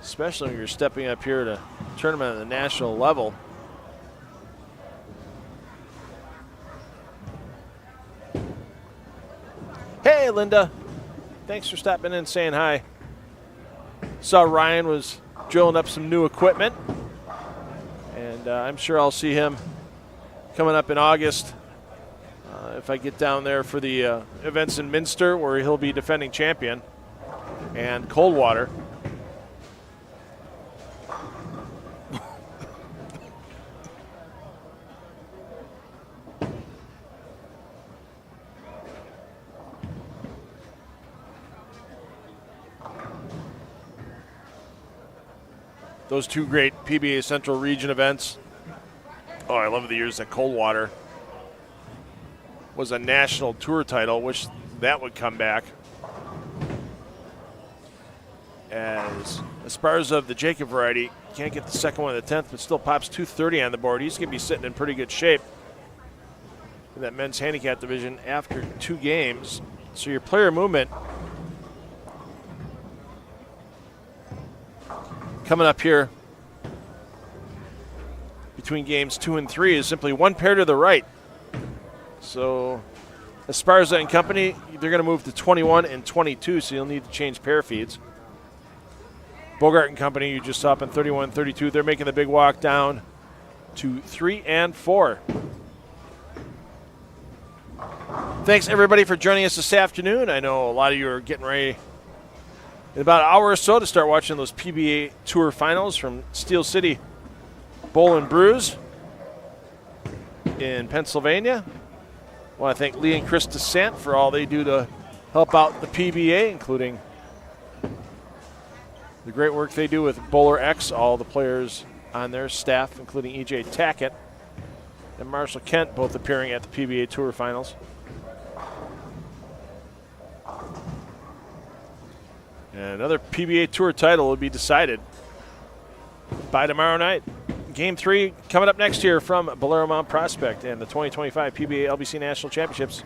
especially when you're stepping up here to a tournament at the national level. Hey, Linda. Thanks for stopping in and saying hi. Saw Ryan was drilling up some new equipment, and I'm sure I'll see him coming up in August if I get down there for the events in Minster, where he'll be defending champion, and Coldwater. Those two great PBA Central Region events. Oh, I love the years that Coldwater was a national tour title. Wish that would come back. As Esparza of the Jacob variety can't get the second one of the 10th, but still pops 230 on the board. He's going to be sitting in pretty good shape in that men's handicap division after 2 games. So your player movement coming up here between games 2 and 3 is simply 1 pair to the right. So Esparza and company, they're going to move to 21 and 22, so you'll need to change pair feeds. Bogart and company, you just saw up in 31 and 32. They're making the big walk down to 3 and 4. Thanks, everybody, for joining us this afternoon. I know a lot of you are getting ready in about an hour or so to start watching those PBA Tour finals from Steel City Bowl and Brews in Pennsylvania. I want to thank Lee and Chris DeSant for all they do to help out the PBA, including the great work they do with Bowler X, all the players on their staff, including E.J. Tackett and Marshall Kent, both appearing at the PBA Tour finals. And another PBA Tour title will be decided by tomorrow night. Game 3 coming up next year from Bolero Mount Prospect and the 2025 PBA LBC National Championships.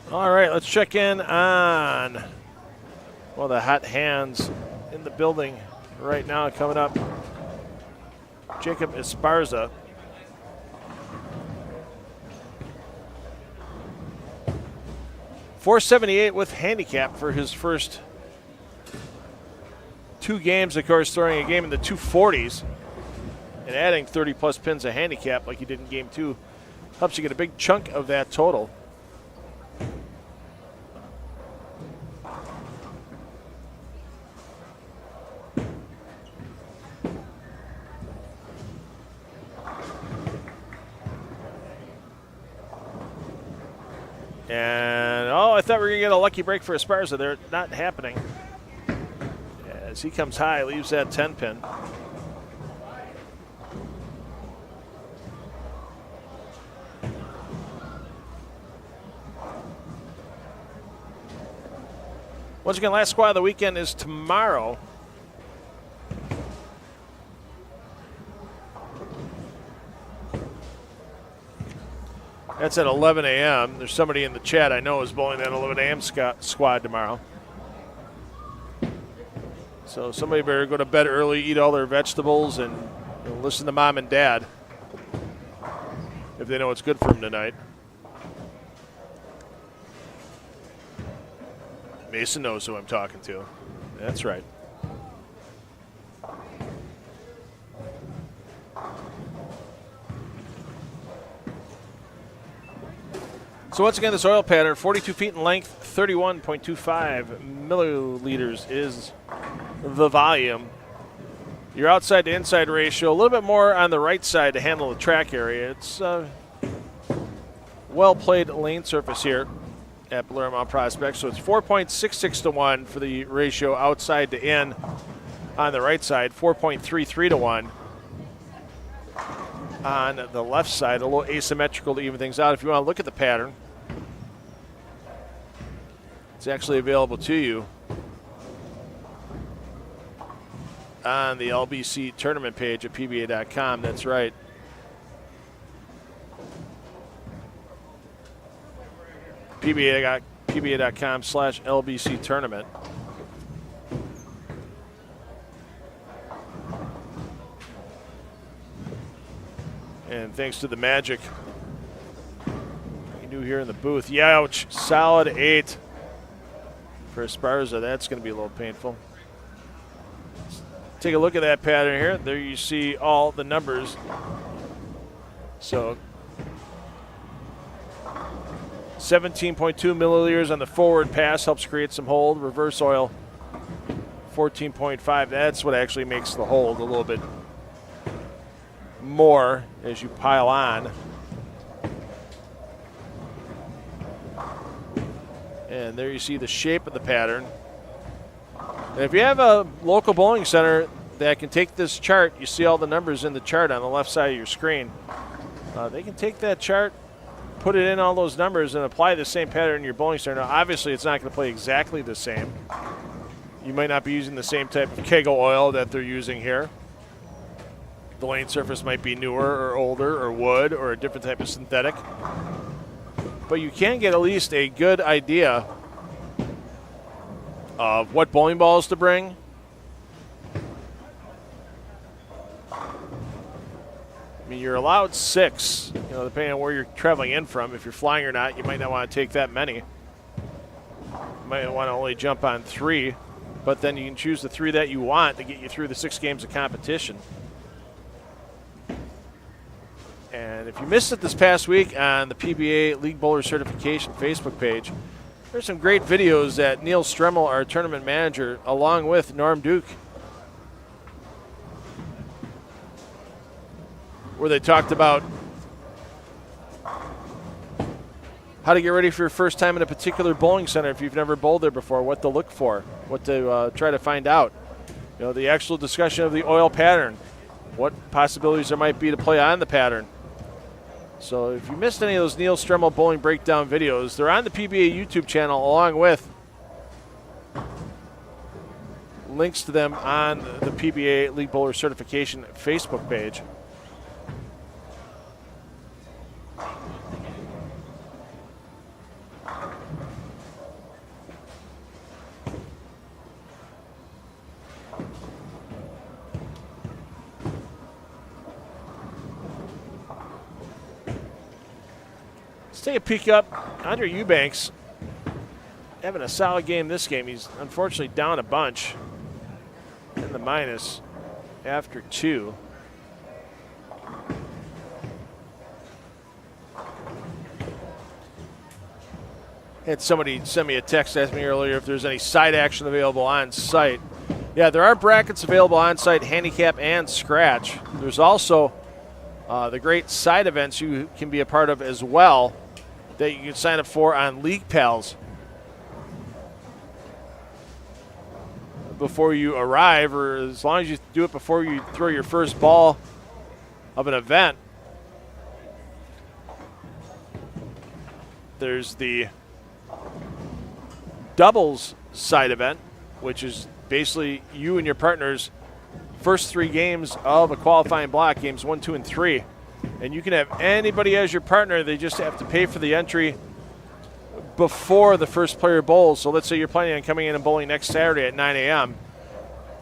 All right, let's check in on the hot hands in the building right now coming up. Jacob Esparza. .478 with handicap for his first 2 games, of course, throwing a game in the 240s and adding 30-plus pins of handicap like he did in Game 2 helps you get a big chunk of that total. And, I thought we were going to get a lucky break for Esparza there. Not happening. As he comes high, leaves that 10 pin. Once again, last squad of the weekend is tomorrow. That's at 11 a.m. There's somebody in the chat I know is bowling that 11 a.m. squad tomorrow. So somebody better go to bed early, eat all their vegetables, and listen to mom and dad if they know what's good for them tonight. Mason knows who I'm talking to. That's right. So once again, this oil pattern, 42 feet in length, 31.25 milliliters is the volume. Your outside to inside ratio, a little bit more on the right side to handle the track area. It's well-played lane surface here at Blair Mount Prospect. So it's 4.66 to 1 for the ratio outside to in on the right side, 4.33 to 1 on the left side, a little asymmetrical to even things out. If you want to look at the pattern, it's actually available to you on the LBC tournament page at PBA.com. That's right. PBA.com/LBC tournament. And thanks to the magic you do here in the booth. Youch, solid 8 for Esparza. That's going to be a little painful. Take a look at that pattern here. There you see all the numbers. So 17.2 milliliters on the forward pass helps create some hold. Reverse oil, 14.5. That's what actually makes the hold a little bit more as you pile on. And there you see the shape of the pattern. And if you have a local bowling center that can take this chart, you see all the numbers in the chart on the left side of your screen. They can take that chart, put it in all those numbers, and apply the same pattern in your bowling center. Now, obviously, it's not going to play exactly the same. You might not be using the same type of Kegel oil that they're using here. The lane surface might be newer or older or wood or a different type of synthetic. But you can get at least a good idea of what bowling balls to bring. I mean, you're allowed 6, depending on where you're traveling in from. If you're flying or not, you might not want to take that many. You might want to only jump on 3, but then you can choose the 3 that you want to get you through the 6 games of competition. And if you missed it this past week on the PBA League Bowler Certification Facebook page, there's some great videos that Neil Stremmel, our tournament manager, along with Norm Duke, where they talked about how to get ready for your first time in a particular bowling center if you've never bowled there before, what to look for, what to try to find out. The actual discussion of the oil pattern, what possibilities there might be to play on the pattern. So if you missed any of those Neil Stremmel bowling breakdown videos, they're on the PBA YouTube channel along with links to them on the PBA League Bowler Certification Facebook page. Take a peek up. Andre Eubanks having a solid game this game. He's unfortunately down a bunch in the minus after 2. Had somebody send me a text, ask me earlier if there's any side action available on site. Yeah, there are brackets available on site, handicap and scratch. There's also the great side events you can be a part of as well that you can sign up for on League Pals before you arrive, or as long as you do it before you throw your first ball of an event. There's the doubles side event, which is basically you and your partner's first 3 games of a qualifying block, games 1, 2, and 3. And you can have anybody as your partner. They just have to pay for the entry before the first player bowls. So let's say you're planning on coming in and bowling next Saturday at 9 a.m.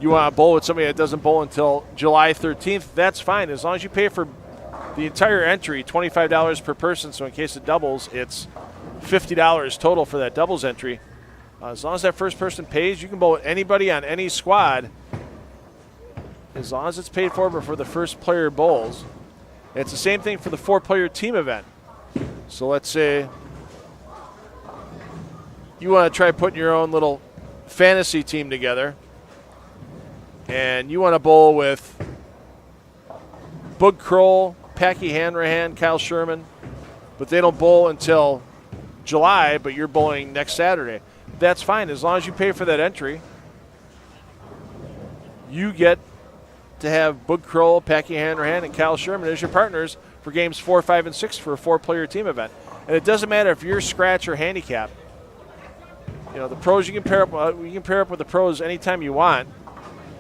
You want to bowl with somebody that doesn't bowl until July 13th. That's fine. As long as you pay for the entire entry, $25 per person. So in case of doubles, it's $50 total for that doubles entry. As long as that first person pays, you can bowl with anybody on any squad as long as it's paid for before the first player bowls. It's the same thing for the 4-player team event. So let's say you want to try putting your own little fantasy team together, and you want to bowl with Boog Kroll, Packy Hanrahan, Kyle Sherman, but they don't bowl until July, but you're bowling next Saturday. That's fine. As long as you pay for that entry, you get to have Boog Kroll, Packy Hanrahan, and Kyle Sherman as your partners for games 4, 5, and 6 for a 4-player team event. And it doesn't matter if you're scratch or handicap. The pros you can pair up with the pros anytime you want.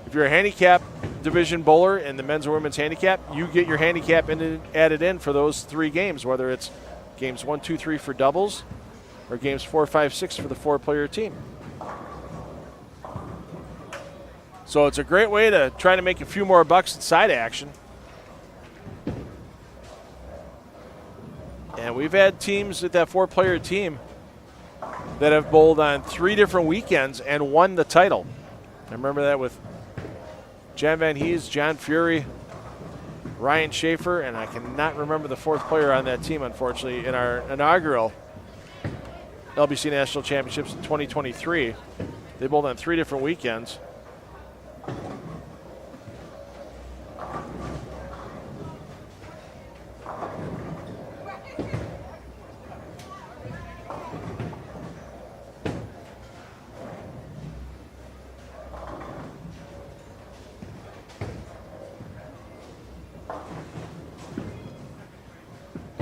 If you're a handicap division bowler in the men's or women's handicap, you get your handicap added in for those 3 games, whether it's games 1, 2, 3 for doubles or games 4, 5, 6 for the 4-player team. So it's a great way to try to make a few more bucks in side action. And we've had teams with that 4-player team that have bowled on 3 different weekends and won the title. I remember that with Jan Van Hees, John Fury, Ryan Schaefer, and I cannot remember the 4th player on that team, unfortunately, in our inaugural LBC National Championships in 2023. They bowled on 3 different weekends.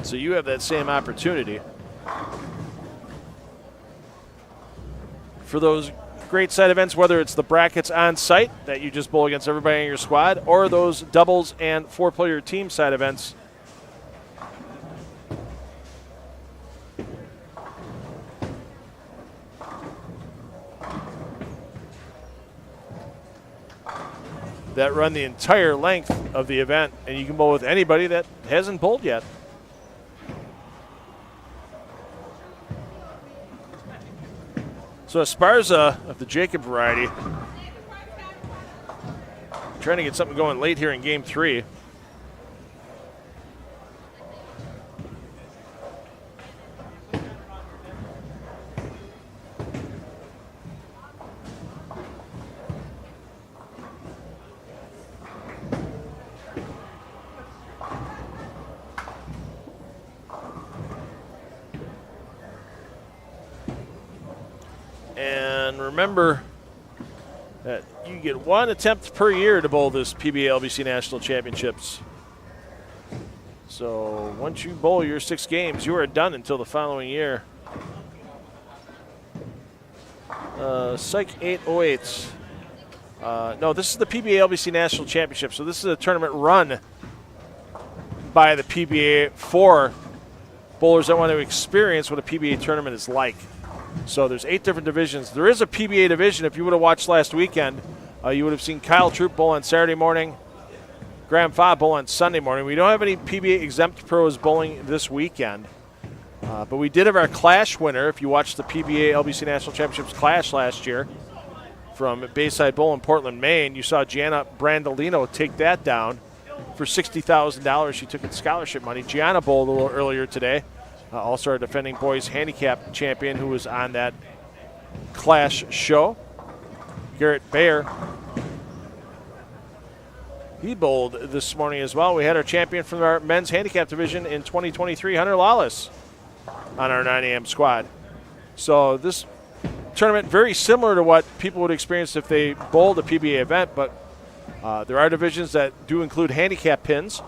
So you have that same opportunity for those great side events, whether it's the brackets on site that you just bowl against everybody in your squad, or those doubles and 4-player team side events. That run the entire length of the event, and you can bowl with anybody that hasn't bowled yet. So Esparza of the Jacob variety, trying to get something going late here in game 3. And remember that you get 1 attempt per year to bowl this PBA LBC National Championships. So once you bowl your 6 games, you are done until the following year. Psych 808. No, this is the PBA LBC National Championship. So this is a tournament run by the PBA for bowlers that want to experience what a PBA tournament is like. So there's 8 different divisions. There is a PBA division. If you would have watched last weekend, you would have seen Kyle Troop bowl on Saturday morning, Graham Fobb bowl on Sunday morning. We don't have any PBA exempt pros bowling this weekend, but we did have our Clash winner. If you watched the PBA LBC National Championships Clash last year from Bayside Bowl in Portland, Maine, you saw Gianna Brandolino take that down for $60,000 she took in scholarship money. Gianna bowled a little earlier today. Also our defending boys handicap champion who was on that Clash show. Garrett Bayer. He bowled this morning as well. We had our champion from our men's handicap division in 2023, Hunter Lawless, on our 9 a.m. squad. So this tournament very similar to what people would experience if they bowled a PBA event, but there are divisions that do include handicap pins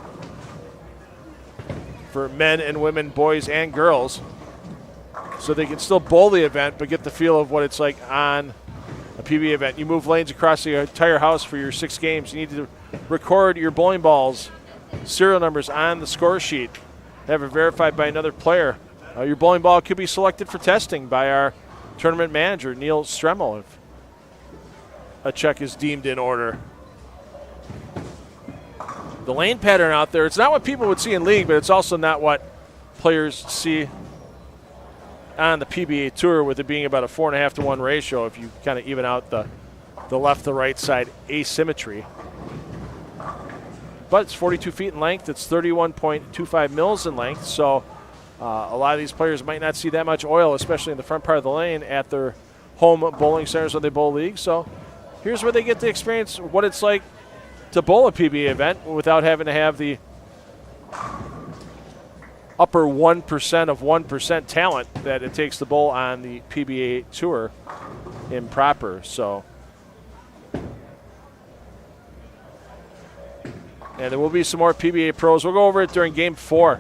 for men and women, boys and girls, so they can still bowl the event but get the feel of what it's like on a PBA event. You move lanes across the entire house for your 6 games. You need to record your bowling balls, serial numbers on the score sheet, have it verified by another player. Your bowling ball could be selected for testing by our tournament manager, Neil Stremmel, if a check is deemed in order. The lane pattern out there, it's not what people would see in league, but it's also not what players see on the PBA Tour, with it being about a 4.5 to 1 ratio if you kind of even out the left to right side asymmetry. But it's 42 feet in length. It's 31.25 mils in length. So a lot of these players might not see that much oil, especially in the front part of the lane at their home bowling centers when they bowl league. So here's where they get to experience what it's like to bowl a PBA event without having to have the upper 1% of 1% talent that it takes to bowl on the PBA Tour improper. So, and there will be some more PBA pros. We'll go over it during Game 4.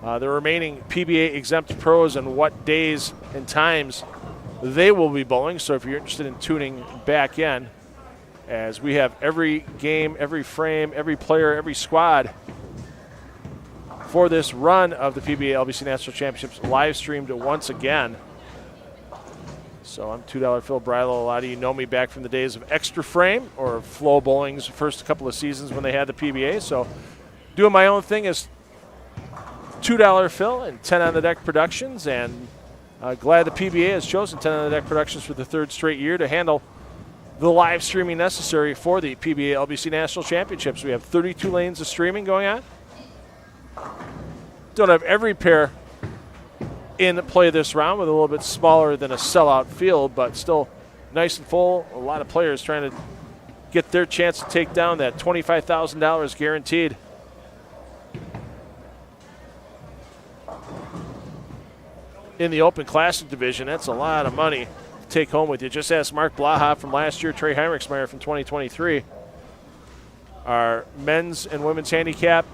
The remaining PBA exempt pros and what days and times they will be bowling. So if you're interested in tuning back in, as we have every game, every frame, every player, every squad for this run of the PBA LBC National Championships live streamed once again. So I'm $2 Phil Brylow. A lot of you know me back from the days of Extra Frame or Flow Bowling's first couple of seasons when they had the PBA. So doing my own thing as $2 Phil and 10 on the Deck Productions, and glad the PBA has chosen 10 on the Deck Productions for the third straight year to handle the live streaming necessary for the PBA LBC National Championships. We have 32 lanes of streaming going on. Don't have every pair in play this round, with a little bit smaller than a sellout field, but still nice and full. A lot of players trying to get their chance to take down that $25,000 guaranteed. In the Open Classic division, that's a lot of money to take home with you. Just ask Mark Blaha from last year, Trey Heinrichsmeyer from 2023. Our men's and women's handicap,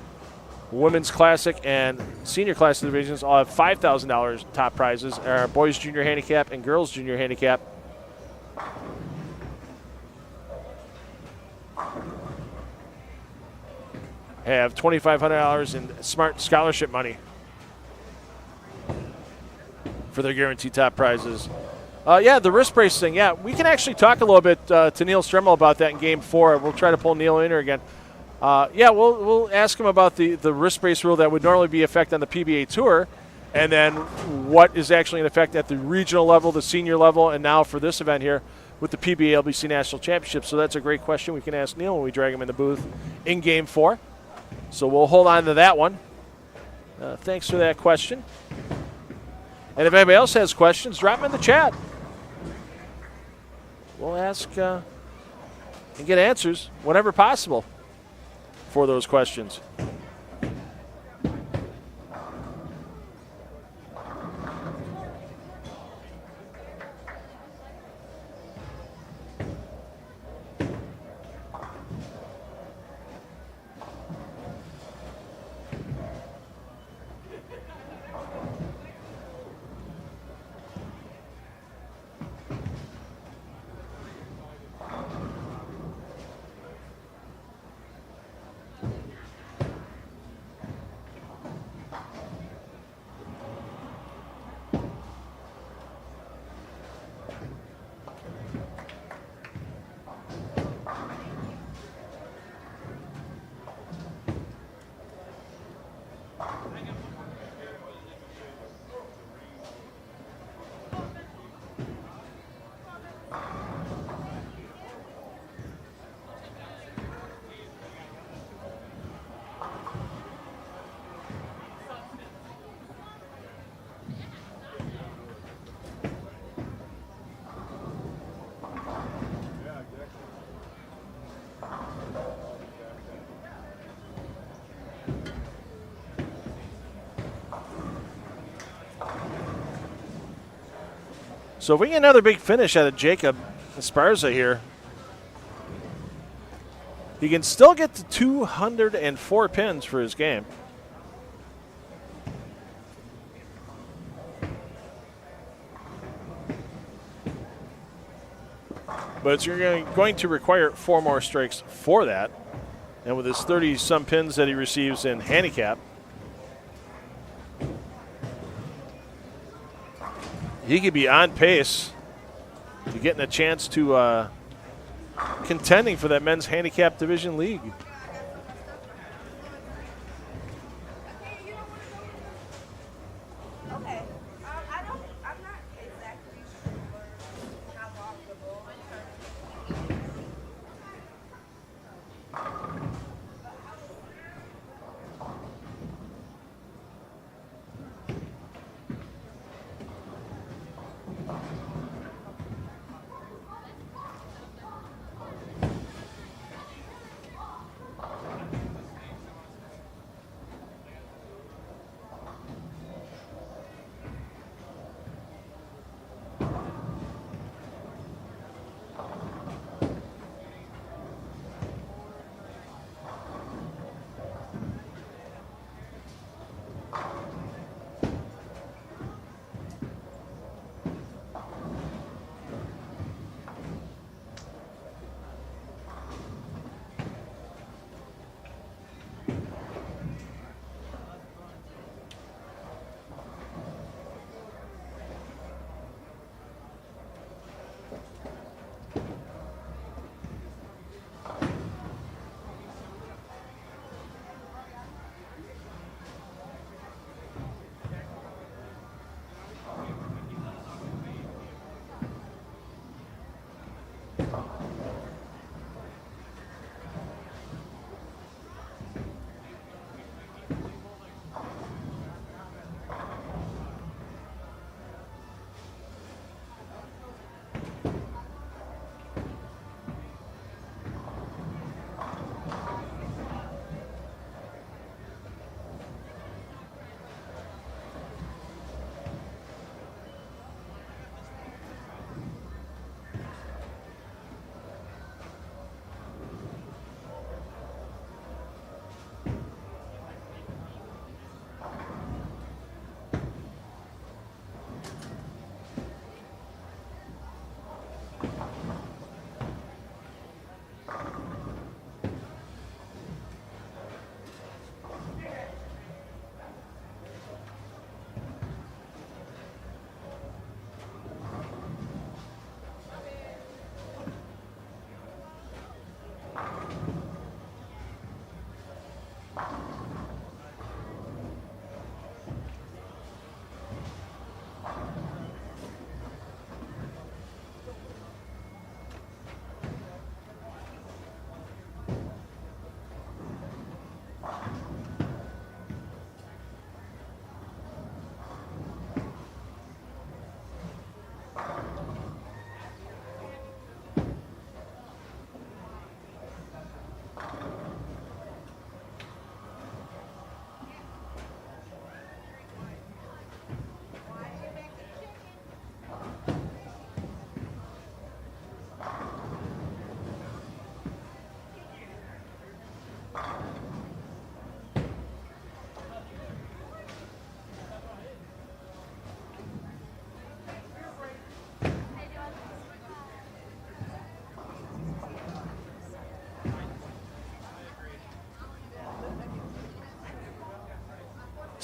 women's classic, and senior classic divisions all have $5,000 top prizes. Our boys junior handicap and girls junior handicap have $2,500 in smart scholarship money for their guaranteed top prizes. The wrist brace thing, we can actually talk a little bit to Neil Stremmel about that in Game 4. We'll try to pull Neil in here again. We'll ask him about the wrist brace rule that would normally be in effect on the PBA Tour, and then what is actually in effect at the regional level, the senior level, and now for this event here with the PBA LBC National Championships. So that's a great question we can ask Neil when we drag him in the booth in Game 4. So we'll hold on to that one. Thanks for that question. And if anybody else has questions, drop them in the chat. We'll ask and get answers whenever possible for those questions. So if we get another big finish out of Jacob Esparza here, he can still get to 204 pins for his game. But it's going to require 4 more strikes for that. And with his 30-some pins that he receives in handicap, he could be on pace to getting a chance to contending for that men's handicap division league.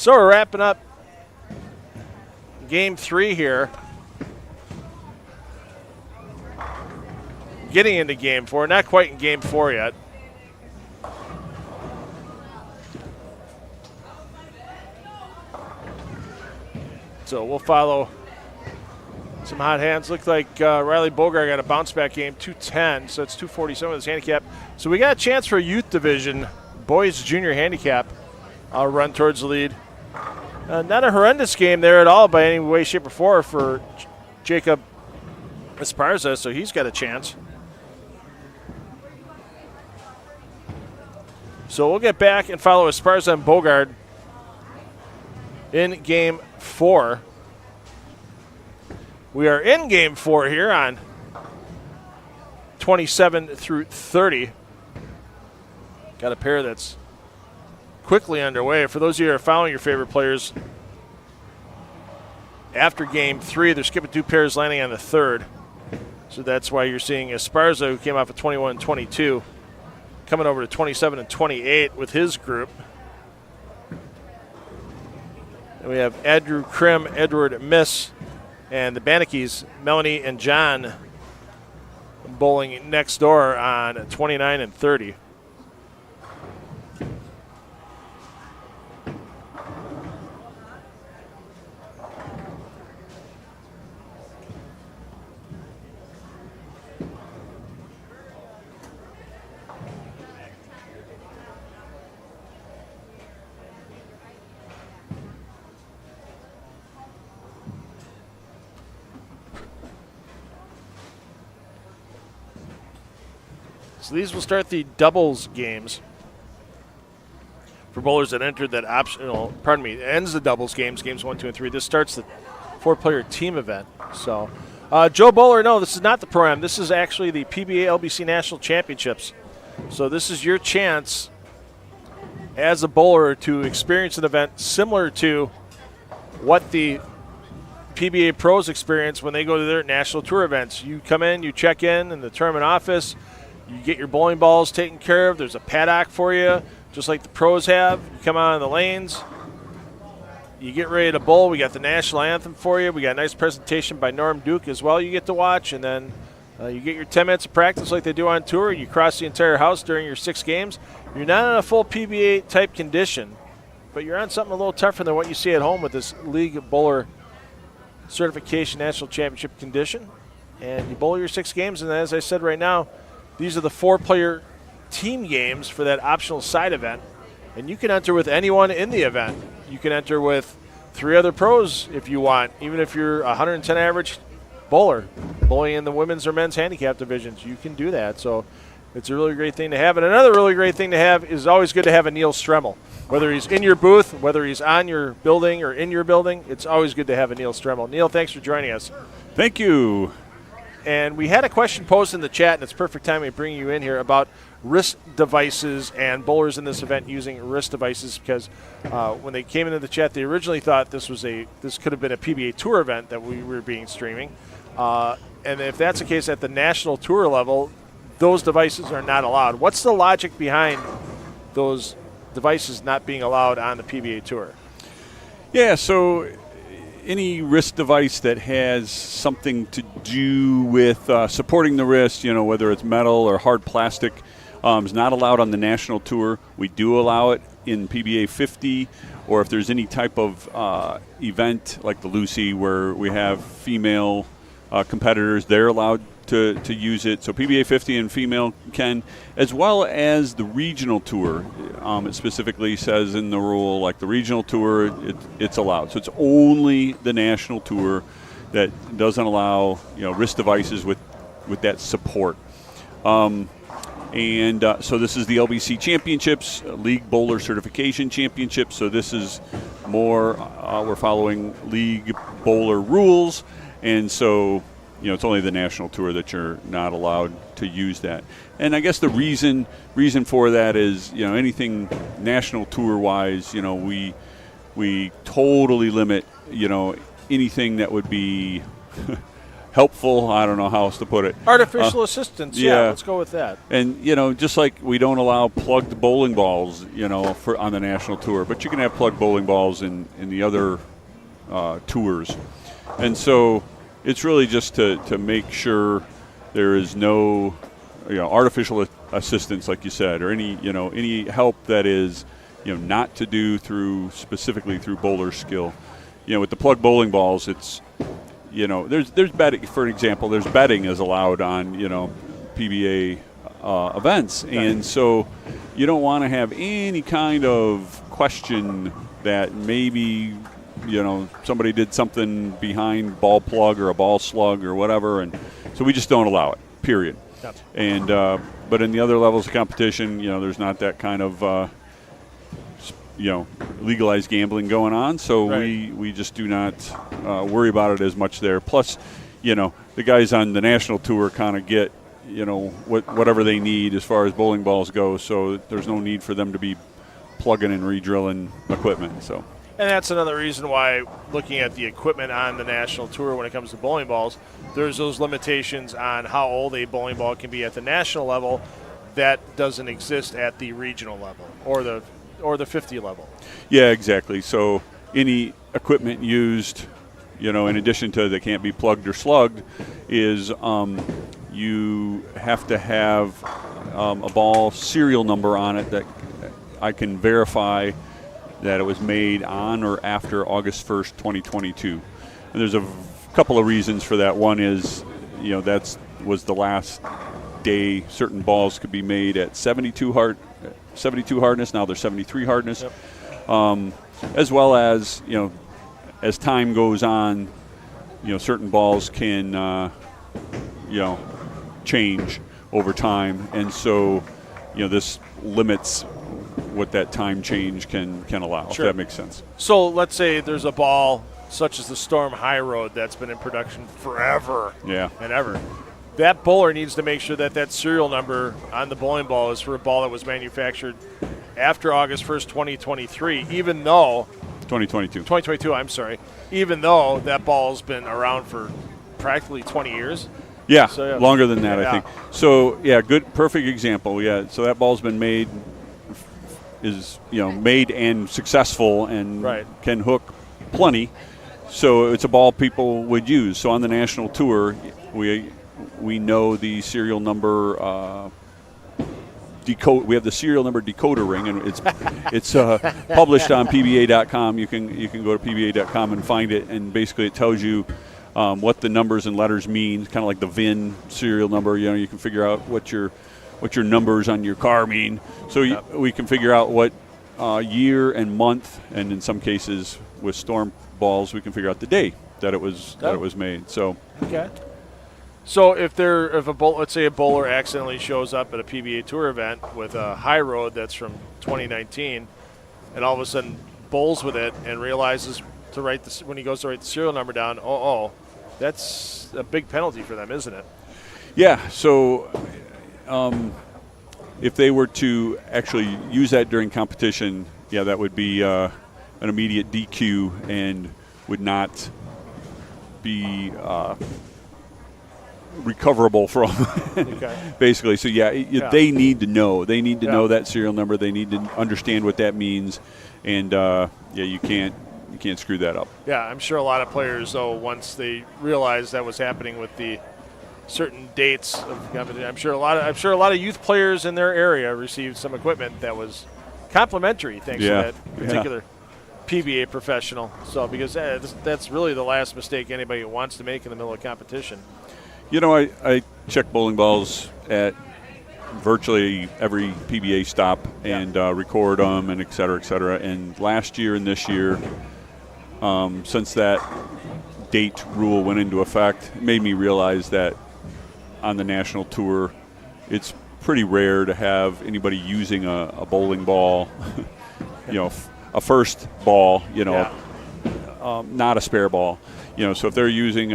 So we're wrapping up Game 3 here. Getting into Game 4. Not quite in Game 4 yet. So we'll follow some hot hands. Looked like Riley Bogart got a bounce back game, 210, so it's 247 with his handicap. So we got a chance for a youth division, boys junior handicap, run towards the lead. Not a horrendous game there at all by any way, shape, or form for Jacob Esparza, so he's got a chance. So we'll get back and follow Esparza and Bogart in Game 4. We are in Game 4 here on 27 through 30. Got a pair that's quickly underway. For those of you who are following your favorite players, after Game 3, they're skipping 2 pairs, landing on the third. So that's why you're seeing Esparza, who came off of 21 and 22, coming over to 27 and 28 with his group. And we have Andrew Krim, Edward Miss, and the Banekes, Melanie and John, bowling next door on 29 and 30. So these will start the doubles games for bowlers that entered that optional, it ends the doubles games 1, 2, and 3. This starts the 4-player team event. So, Joe Bowler, no, this is not the Pro-Am. This is actually the PBA LBC National Championships. So this is your chance as a bowler to experience an event similar to what the PBA pros experience when they go to their national tour events. You come in, you check in the tournament office, you get your bowling balls taken care of. There's a paddock for you, just like the pros have. You come out on the lanes. You get ready to bowl. We got the national anthem for you. We got a nice presentation by Norm Duke as well you get to watch. And then you get your 10 minutes of practice like they do on tour. You cross the entire house during your 6 games. You're not in a full PBA-type condition, but you're on something a little tougher than what you see at home with this League Bowler Certification National Championship condition. And you bowl your 6 games, and as I said right now, these are the 4-player team games for that optional side event. And you can enter with anyone in the event. You can enter with 3 other pros if you want, even if you're a 110 average bowler, bowling in the women's or men's handicap divisions. You can do that. So it's a really great thing to have. And another really great thing to have is always good to have a Neil Stremmel. Whether he's in your booth, whether he's on your building or in your building, it's always good to have a Neil Stremmel. Neil, thanks for joining us. Thank you. And we had a question posted in the chat, and it's perfect timing to bring you in here about wrist devices and bowlers in this event using wrist devices, because when they came into the chat, they originally thought this could have been a PBA Tour event that we were being streaming. And if that's the case at the national tour level, those devices are not allowed. What's the logic behind those devices not being allowed on the PBA Tour? Yeah, so any wrist device that has something to do with supporting the wrist, whether it's metal or hard plastic, is not allowed on the national tour. We do allow it in PBA 50, or if there's any type of event like the Lucy where we have female competitors, they're allowed to use it. So PBA 50 and female can, as well as the regional tour. It specifically says in the rule, like the regional tour, it's allowed. So it's only the national tour that doesn't allow wrist devices with that support. So this is the LBC Championships, League Bowler Certification Championships. So this is more, we're following League Bowler rules, and so it's only the national tour that you're not allowed to use that. And I guess the reason for that is, anything national tour wise, we totally limit, anything that would be helpful. I don't know how else to put it. Artificial assistance. Yeah, let's go with that. And just like we don't allow plugged bowling balls, for on the national tour, but you can have plugged bowling balls in the other tours, and so it's really just to make sure there is no artificial assistance, like you said, or any help that is not to do specifically through bowler skill. With the plugged bowling balls, it's there's betting, for example, there's betting is allowed on PBA events, and so you don't want to have any kind of question that maybe somebody did something behind ball plug or a ball slug or whatever, and so we just don't allow it, period. Yep. And but in the other levels of competition, there's not that kind of legalized gambling going on, so right. we just do not worry about it as much there. Plus, the guys on the national tour kind of get whatever they need as far as bowling balls go, so there's no need for them to be plugging and re-drilling equipment. So. And that's another reason why, looking at the equipment on the national tour when it comes to bowling balls, there's those limitations on how old a bowling ball can be at the national level that doesn't exist at the regional level or the 50 level. Yeah, exactly. So any equipment used, in addition to they can't be plugged or slugged, is you have to have a ball serial number on it that I can verify that it was made on or after August 1st, 2022. And there's a couple of reasons for that. One is, that was the last day certain balls could be made at 72 hardness. Now they're 73 hardness. Yep. As well as, as time goes on, certain balls can, change over time. And so, this limits what that time change can allow, sure. If that makes sense. So let's say there's a ball such as the Storm High Road that's been in production forever and ever. That bowler needs to make sure that serial number on the bowling ball is for a ball that was manufactured after August 1st, 2023, even though 2022, I'm sorry, even though that ball's been around for practically 20 years. Yeah, so, yeah. Longer than that, I think. So, perfect example. Yeah, so that ball's been made made and successful and right. can hook plenty. So it's a ball people would use. So on the national tour, we know the serial number we have the serial number decoder ring, and it's published on PBA.com. You can go to PBA.com and find it, and basically it tells you what the numbers and letters mean, kind of like the VIN serial number. You can figure out what your numbers on your car mean. So we can figure out what year and month, and in some cases with storm balls, we can figure out the day that it was made. So okay. So if let's say a bowler accidentally shows up at a PBA Tour event with a high road that's from 2019, and all of a sudden bowls with it and realizes to write when he goes to write the serial number down, that's a big penalty for them, isn't it? Yeah. So if they were to actually use that during competition, that would be an immediate DQ and would not be recoverable from basically. So they need to know. They need to know that serial number. They need to understand what that means, and you can't screw that up. Yeah, I'm sure a lot of players, though, once they realized that was happening with the certain dates of competition, I'm sure a lot of youth players in their area received some equipment that was complimentary thanks to that particular PBA professional. So because that's really the last mistake anybody wants to make in the middle of competition. I check bowling balls at virtually every PBA stop and record them and et cetera. And last year and this year, since that date rule went into effect, it made me realize that on the national tour, it's pretty rare to have anybody using a bowling ball, a first ball, not a spare ball. So if they're using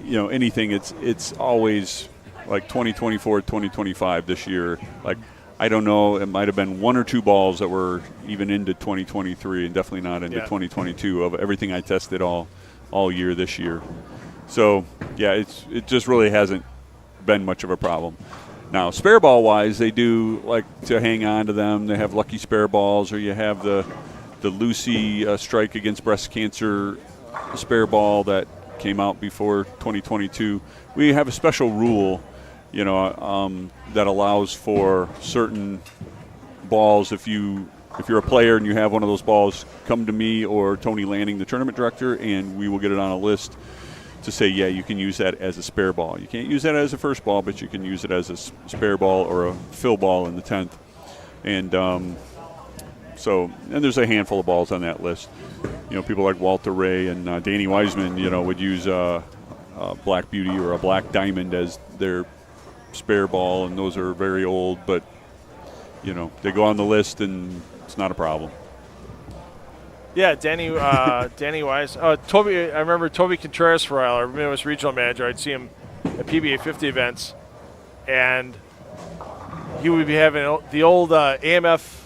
anything, it's always like 2024, 2025 this year. Like, I don't know, it might have been one or two balls that were even into 2023 and definitely not into 2022 of everything I tested all year this year. So, yeah, it just really hasn't been much of a problem. Now, spare ball wise, they do like to hang on to them. They have lucky spare balls, or you have the Lucy Strike Against Breast Cancer spare ball that came out before 2022. We have a special rule, that allows for certain balls. If you're a player and you have one of those balls, come to me or Tony Lanning, the tournament director, and we will get it on a list to say, yeah, you can use that as a spare ball. You can't use that as a first ball, but you can use it as a spare ball or a fill ball in the 10th. And and there's a handful of balls on that list. People like Walter Ray and Danny Wiseman, would use a Black Beauty or a Black Diamond as their spare ball, and those are very old, but, they go on the list and it's not a problem. Yeah, Danny Wise. Toby, I remember Toby Contreras for a while, our Midwest regional manager. I'd see him at PBA 50 events, and he would be having the old AMF,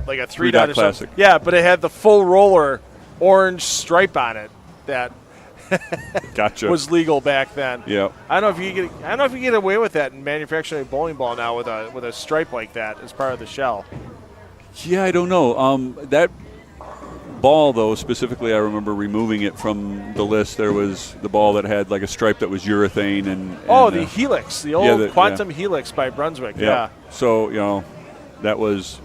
like a 3-dot or Classic. something. Yeah, but it had the full roller orange stripe on it that Gotcha. was legal back then. Yeah. I don't know if you get away with that in manufacturing a bowling ball now with a stripe like that as part of the shell. Yeah, I don't know. That ball, though, specifically, I remember removing it from the list. There was the ball that had like a stripe that was urethane and the Helix, the old Quantum Helix by Brunswick. Yeah. So that was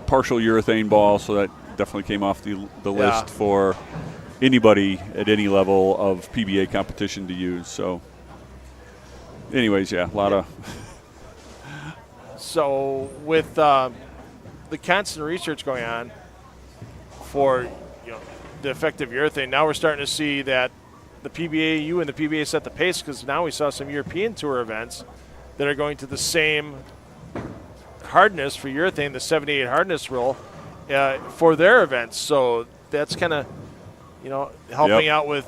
partial urethane ball, so that definitely came off the list for anybody at any level of PBA competition to use. So, anyways, a lot of. So with the constant research going on for the effective urethane, now we're starting to see that the PBAU and the PBA set the pace, because now we saw some European Tour events that are going to the same hardness for urethane, the 78 hardness rule, for their events. So that's kind of helping out with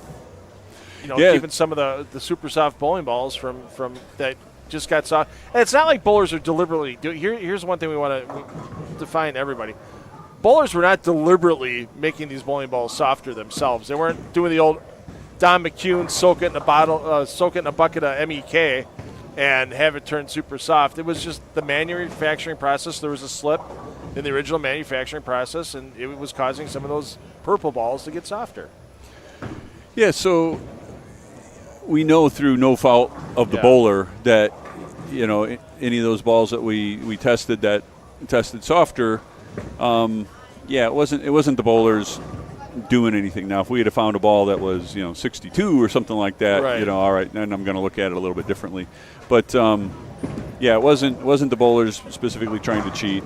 keeping some of the super soft bowling balls from that just got soft. And it's not like bowlers are deliberately here's one thing we want to define everybody. Bowlers were not deliberately making these bowling balls softer themselves. They weren't doing the old Don McCune soak it in a bucket of MEK and have it turn super soft. It was just the manufacturing process. There was a slip in the original manufacturing process, and it was causing some of those purple balls to get softer. Yeah, so we know through no fault of the bowler that any of those balls that we tested that tested softer. It wasn't the bowlers doing anything. Now, if we had found a ball that was 62 or something like that, right. All right, then I'm going to look at it a little bit differently. But it wasn't the bowlers specifically trying to cheat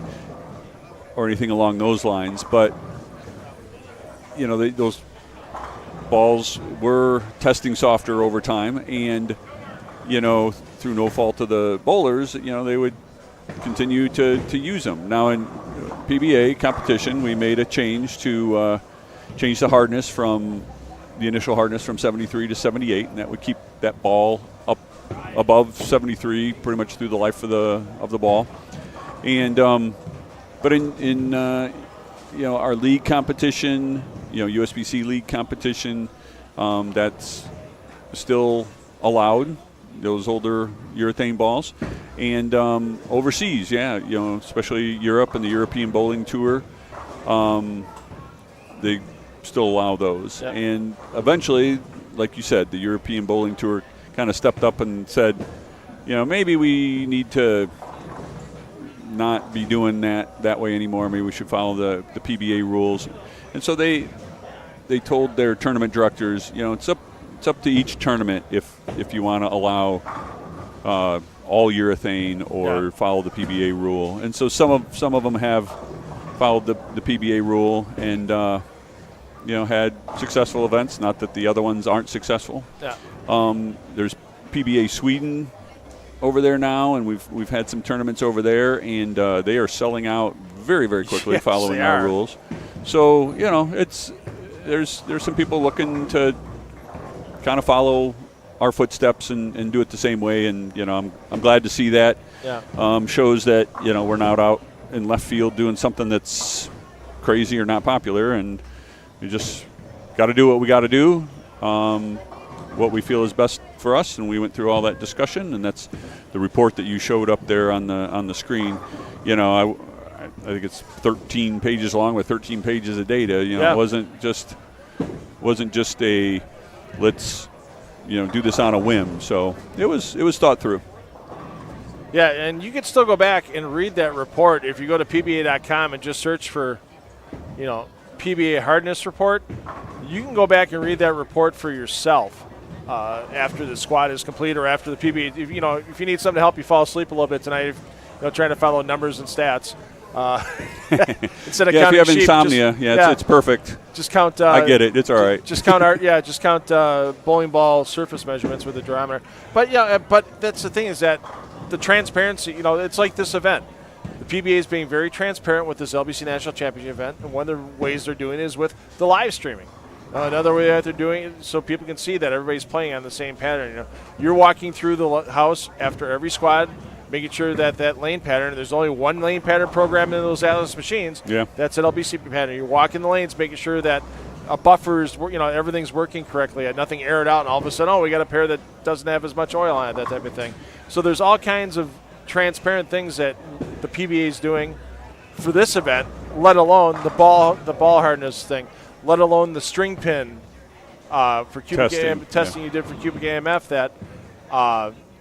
or anything along those lines. But those balls were testing softer over time, and through no fault of the bowlers, they would continue to use them. Now in PBA competition, we made a change to change the hardness from the initial hardness from 73 to 78, and that would keep that ball up above 73 pretty much through the life of the ball. And but in our league competition, USBC league competition, that's still allowed, those older urethane balls. And overseas, especially Europe and the European Bowling Tour, they still allow those. Yep. And eventually, like you said, the European Bowling Tour kind of stepped up and said, maybe we need to not be doing that way anymore. Maybe we should follow the PBA rules. And so they told their tournament directors, it's up to each tournament if you want to allow all urethane or follow the PBA rule. And so some of them have followed the PBA rule and had successful events. Not that the other ones aren't successful. Yeah. There's PBA Sweden over there now, and we've had some tournaments over there, and they are selling out very, very quickly, yes, following our rules. So there's some people looking to kind of follow our footsteps and do it the same way, and I'm glad to see that. Yeah. Shows that we're not out in left field doing something that's crazy or not popular, and we just got to do what we got to do. what we feel is best for us, and we went through all that discussion, and that's the report that you showed up there on the screen. You know, I think it's 13 pages long with 13 pages of data. You know, it wasn't just a let's do this on a whim. So it was thought through. Yeah, and you can still go back and read that report if you go to PBA.com and just search for, PBA hardness report. You can go back and read that report for yourself after the squad is complete or after the PBA. If you need something to help you fall asleep a little bit tonight, trying to follow numbers and stats. Instead of if you have sheep, insomnia, it's perfect. Just count. I get it. It's all right. Just count just count bowling ball surface measurements with a durometer. But that's the thing is that the transparency. It's like this event. The PBA is being very transparent with this LBC National Championship event, and one of the ways they're doing is with the live streaming. Another way that they're doing it so people can see that everybody's playing on the same pattern. You're walking through the house after every squad, making sure that lane pattern, there's only one lane pattern programmed in those Atlas machines. Yeah. That's an LBC pattern. You're walking the lanes, making sure that a buffer's, everything's working correctly, nothing aired out, and all of a sudden, we got a pair that doesn't have as much oil on it, that type of thing. So there's all kinds of transparent things that the PBA is doing for this event, let alone the ball hardness thing, let alone the string pin for cubic testing you did for cubic AMF that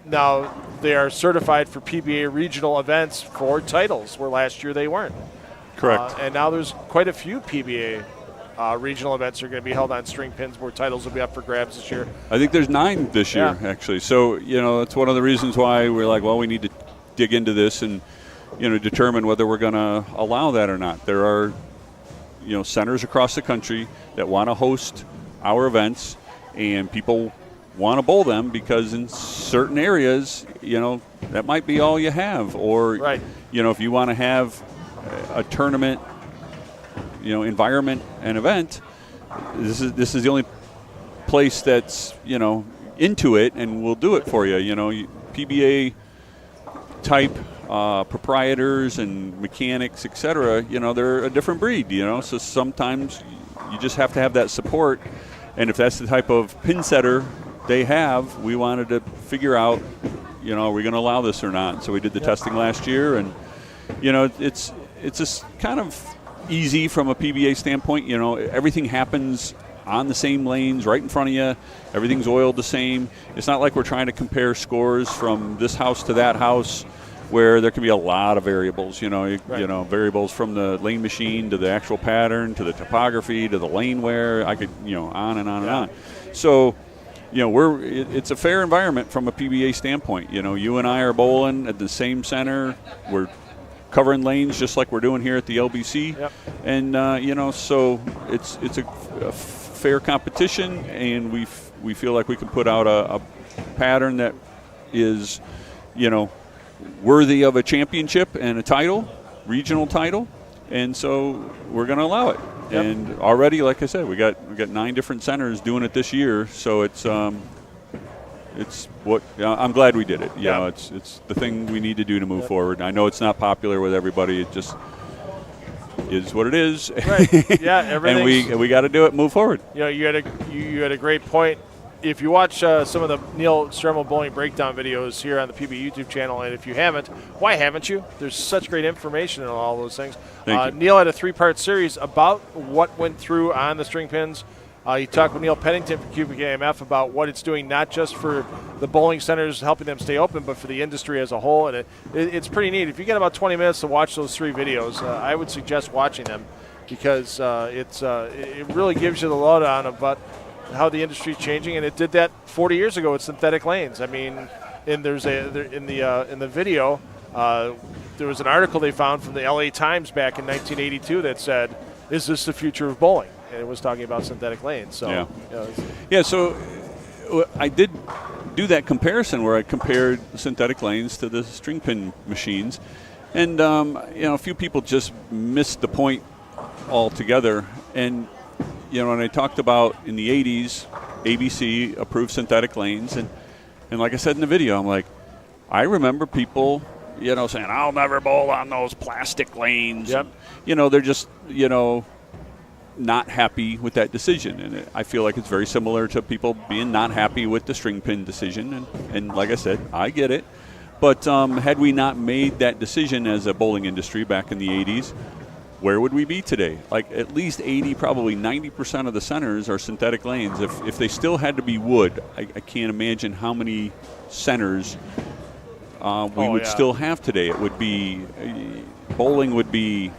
now they are certified for PBA regional events for titles, where last year they weren't. Correct. And now there's quite a few PBA regional events are going to be held on string pins where titles will be up for grabs this year. I think there's 9 this year, actually. So, that's one of the reasons why we're like, well, we need to dig into this and, determine whether we're going to allow that or not. There are, centers across the country that want to host our events, and people want to bowl them because in certain areas, that might be all you have. Or, if you want to have a tournament, environment and event, this is the only place that's, into it and will do it for you. PBA type proprietors and mechanics, etc. They're a different breed. So sometimes you just have to have that support. And if that's the type of pin setter they have, we wanted to figure out, are we going to allow this or not? So we did the testing last year, and it's just kind of easy from a PBA standpoint. Everything happens on the same lanes right in front of you. Everything's oiled the same. It's not like we're trying to compare scores from this house to that house, where there can be a lot of variables. Variables from the lane machine to the actual pattern to the topography to the lane wear. I could on and on and on. So it's a fair environment from a PBA standpoint. You and I are bowling at the same center. We're covering lanes just like we're doing here at the LBC. Yep. And so it's a fair competition, and we feel like we can put out a pattern that is worthy of a championship and a title, regional title, and so we're going to allow it. Yep. And already, like I said, we got 9 different centers doing it this year, so it's what I'm glad we did it. It's the thing we need to do to move forward. I know it's not popular with everybody. It just is what it is. Right. Yeah. And we got to do it. Move forward. You had a great point. If you watch some of the Neil Stremmel bowling breakdown videos here on the PB YouTube channel, and if you haven't, why haven't you? There's such great information in all those things. Neil had a 3-part series about what went through on the string pins. He talked with Neil Pennington from Cubic AMF about what it's doing, not just for the bowling centers, helping them stay open, but for the industry as a whole. And it's pretty neat. If you get about 20 minutes to watch those 3 videos, I would suggest watching them, because it really gives you the lowdown about how the industry is changing, and it did that 40 years ago with synthetic lanes. I mean, in the video, there was an article they found from the LA Times back in 1982 that said, "Is this the future of bowling?" And it was talking about synthetic lanes. So So I did do that comparison where I compared synthetic lanes to the string pin machines, and a few people just missed the point altogether. And when I talked about in the 80s, ABC approved synthetic lanes, and like I said in the video, I'm like, I remember people, saying, "I'll never bowl on those plastic lanes." Yep. They're just, not happy with that decision. And I feel like it's very similar to people being not happy with the string pin decision. And like I said, I get it. But had we not made that decision as a bowling industry back in the 80s, where would we be today? Like at least 80, probably 90% of the centers are synthetic lanes. If they still had to be wood, I can't imagine how many centers we would still have today. It would be, bowling would be,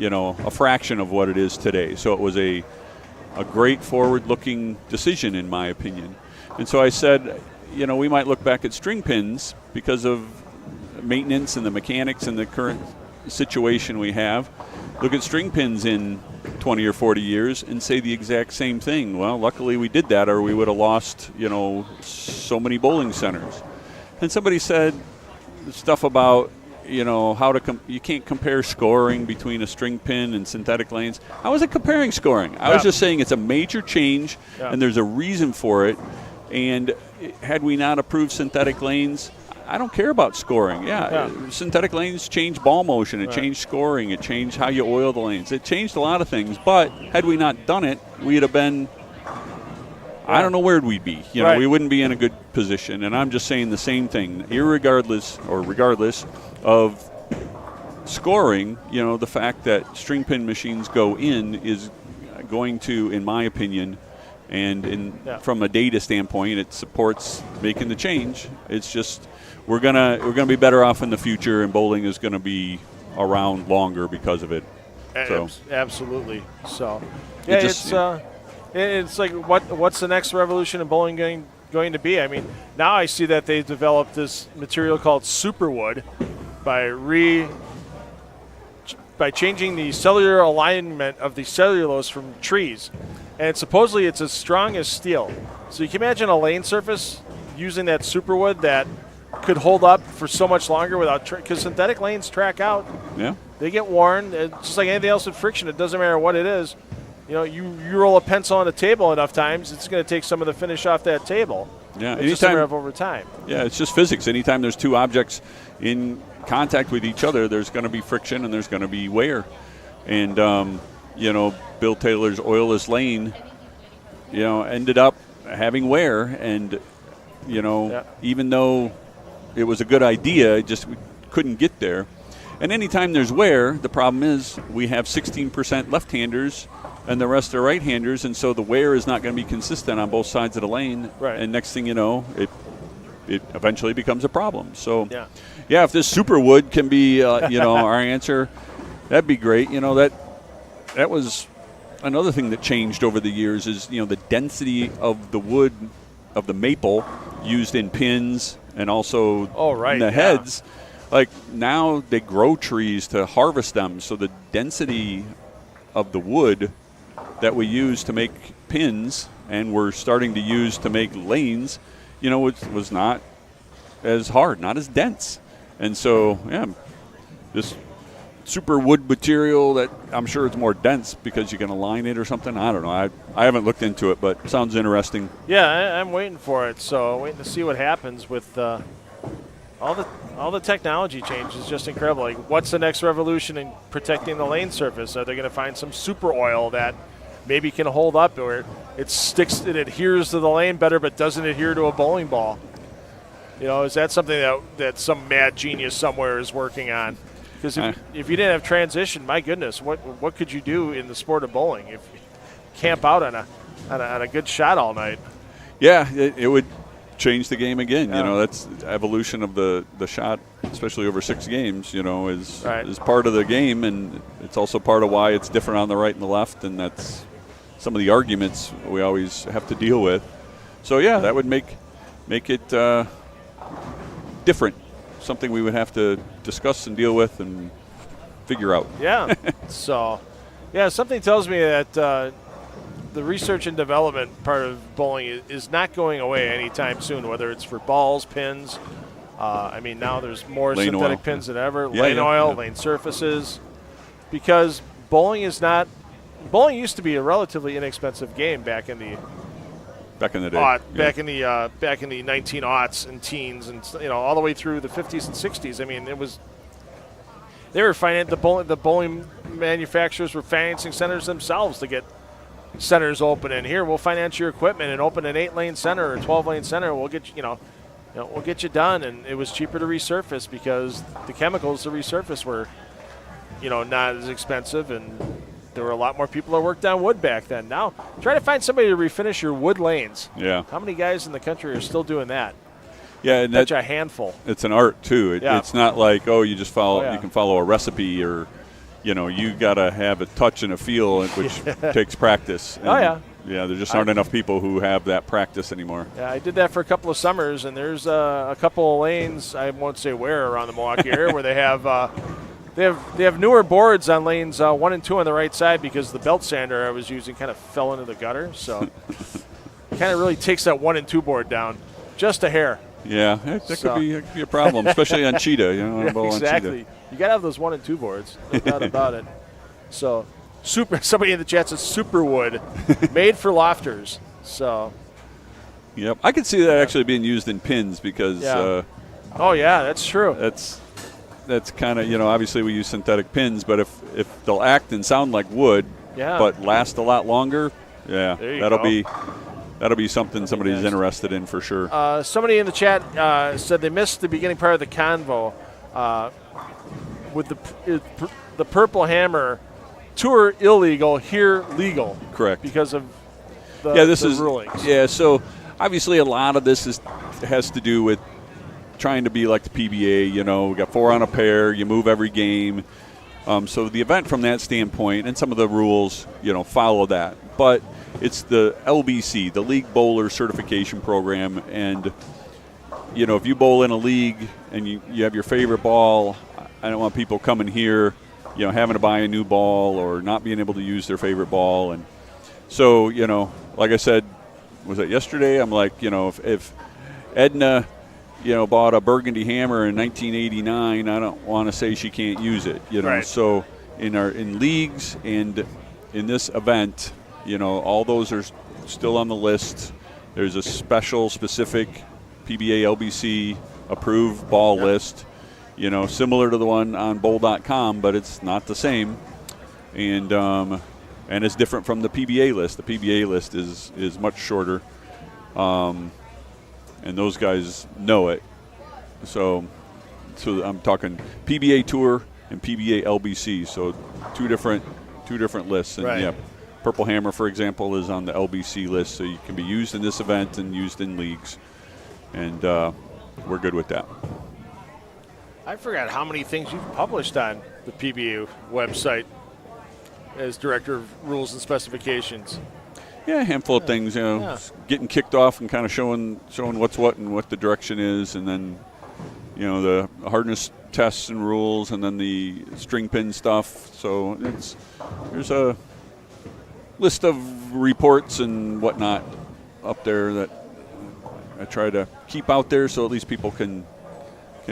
a fraction of what it is today. So it was a great forward-looking decision, in my opinion. And so I said, we might look back at string pins because of maintenance and the mechanics and the current situation we have. Look at string pins in 20 or 40 years and say the exact same thing. Well, luckily we did that, or we would have lost, so many bowling centers. And somebody said stuff about, you can't compare scoring between a string pin and synthetic lanes. I wasn't comparing scoring. I was just saying it's a major change, and there's a reason for it. And had we not approved synthetic lanes, I don't care about scoring. Synthetic lanes changed ball motion. It changed scoring. It changed how you oil the lanes. It changed a lot of things. But had we not done it, we'd have been, I don't know where we'd be. We wouldn't be in a good position. And I'm just saying the same thing, regardless of scoring. The fact that string pin machines go in is going to, in my opinion, and from a data standpoint, it supports making the change. It's just we're gonna be better off in the future, and bowling is going to be around longer because of it. So. Absolutely. So, it's like what's the next revolution in bowling going to be? I mean, now I see that they've developed this material called superwood by changing the cellular alignment of the cellulose from trees. And supposedly it's as strong as steel. So you can imagine a lane surface using that superwood that could hold up for so much longer without because synthetic lanes track out. Yeah. They get worn. It's just like anything else with friction. It doesn't matter what it is. You roll a pencil on a table enough times, it's going to take some of the finish off that table. Yeah. It's just a matter of over time. Yeah, it's just physics. Anytime there's two objects in contact with each other, there's going to be friction and there's going to be wear. And Bill Taylor's oilless lane, ended up having wear, and even though it was a good idea, we couldn't get there. And anytime there's wear, the problem is we have 16% left-handers and the rest are right-handers, and so the wear is not going to be consistent on both sides of the lane. Right. And next thing you know, it eventually becomes a problem. So, if this superwood can be, our answer, that'd be great. That was another thing that changed over the years is, the density of the wood, of the maple used in pins and also in the heads. Like now they grow trees to harvest them, so the density of the wood that we use to make pins and we're starting to use to make lanes, was not as hard, not as dense. And so, this super wood material that I'm sure it's more dense because you can align it or something. I don't know. I haven't looked into it, but it sounds interesting. Yeah, I'm waiting for it. So waiting to see what happens with all the technology change is just incredible. Like, what's the next revolution in protecting the lane surface? Are they going to find some super oil that maybe can hold up, or it adheres to the lane better but doesn't adhere to a bowling ball? Is that something that some mad genius somewhere is working on? Because if you didn't have transition, my goodness, what could you do in the sport of bowling if you camp out on a good shot all night? Yeah, it would change the game again. That's evolution of the shot, especially over 6 games. Is part of the game, and it's also part of why it's different on the right and the left, and that's some of the arguments we always have to deal with. So that would make it different. Something we would have to discuss and deal with and figure out. Yeah. So, something tells me that the research and development part of bowling is not going away anytime soon, whether it's for balls, pins. Now there's more lane synthetic oil. pins than ever. Lane oil, lane surfaces. Because bowling used to be a relatively inexpensive game back in the day. Back in the 1900s and teens, and all the way through the 50s and 60s. I mean, they were the bowling manufacturers were financing centers themselves to get centers open. And here, we'll finance your equipment and open an 8-lane center or 12-lane center. We'll get we'll get you done. And it was cheaper to resurface because the chemicals to resurface were, not as expensive, and there were a lot more people that worked on wood back then. Now, try to find somebody to refinish your wood lanes. Yeah. How many guys in the country are still doing that? Yeah, and that's a handful. It's an art too. It's not like you just follow. Yeah. You can follow a recipe, or you got to have a touch and a feel, which takes practice. And yeah, there just aren't enough people who have that practice anymore. Yeah, I did that for a couple of summers, and there's a couple of lanes, I won't say where, around the Milwaukee area where they have newer boards on lanes 1 and 2 on the right side because the belt sander I was using kind of fell into the gutter. So it kind of really takes that 1 and 2 board down just a hair. Yeah, that could be a problem, especially on Cheetah. Exactly. On Cheetah. You got to have those 1 and 2 boards, no doubt about it. So somebody in the chat says super wood, made for lofters. So. Yep, I could see that actually being used in pins because. That's true. That's kind of obviously we use synthetic pins, but if they'll act and sound like wood, but last a lot longer, that'll be something somebody's interested in for sure. Somebody in the chat said they missed the beginning part of the convo with the Purple Hammer tour illegal, here legal. Correct. Because of the rulings. Yeah, so obviously a lot of this has to do with trying to be like the PBA. We got 4 on a pair, you move every game. So the event from that standpoint and some of the rules, follow that. But it's the LBC, the League Bowler Certification Program, and if you bowl in a league and you have your favorite ball, I don't want people coming here, having to buy a new ball or not being able to use their favorite ball. And so, like I said, was it yesterday? I'm like, if Edna, bought a burgundy hammer in 1989, I don't want to say she can't use it, Right. So in leagues and in this event, all those are still on the list. There's a specific PBA LBC approved ball list, similar to the one on bowl.com, but it's not the same. And it's different from the PBA list. The PBA list is much shorter. And those guys know it. So I'm talking PBA Tour and PBA LBC. So two different lists. And Purple Hammer, for example, is on the LBC list, so you can be used in this event and used in leagues. And we're good with that. I forgot how many things you've published on the PBA website as Director of Rules and Specifications. Yeah, a handful of things, getting kicked off and kind of showing what's what and what the direction is, and then, the hardness tests and rules, and then the string pin stuff. So there's a list of reports and whatnot up there that I try to keep out there so at least people can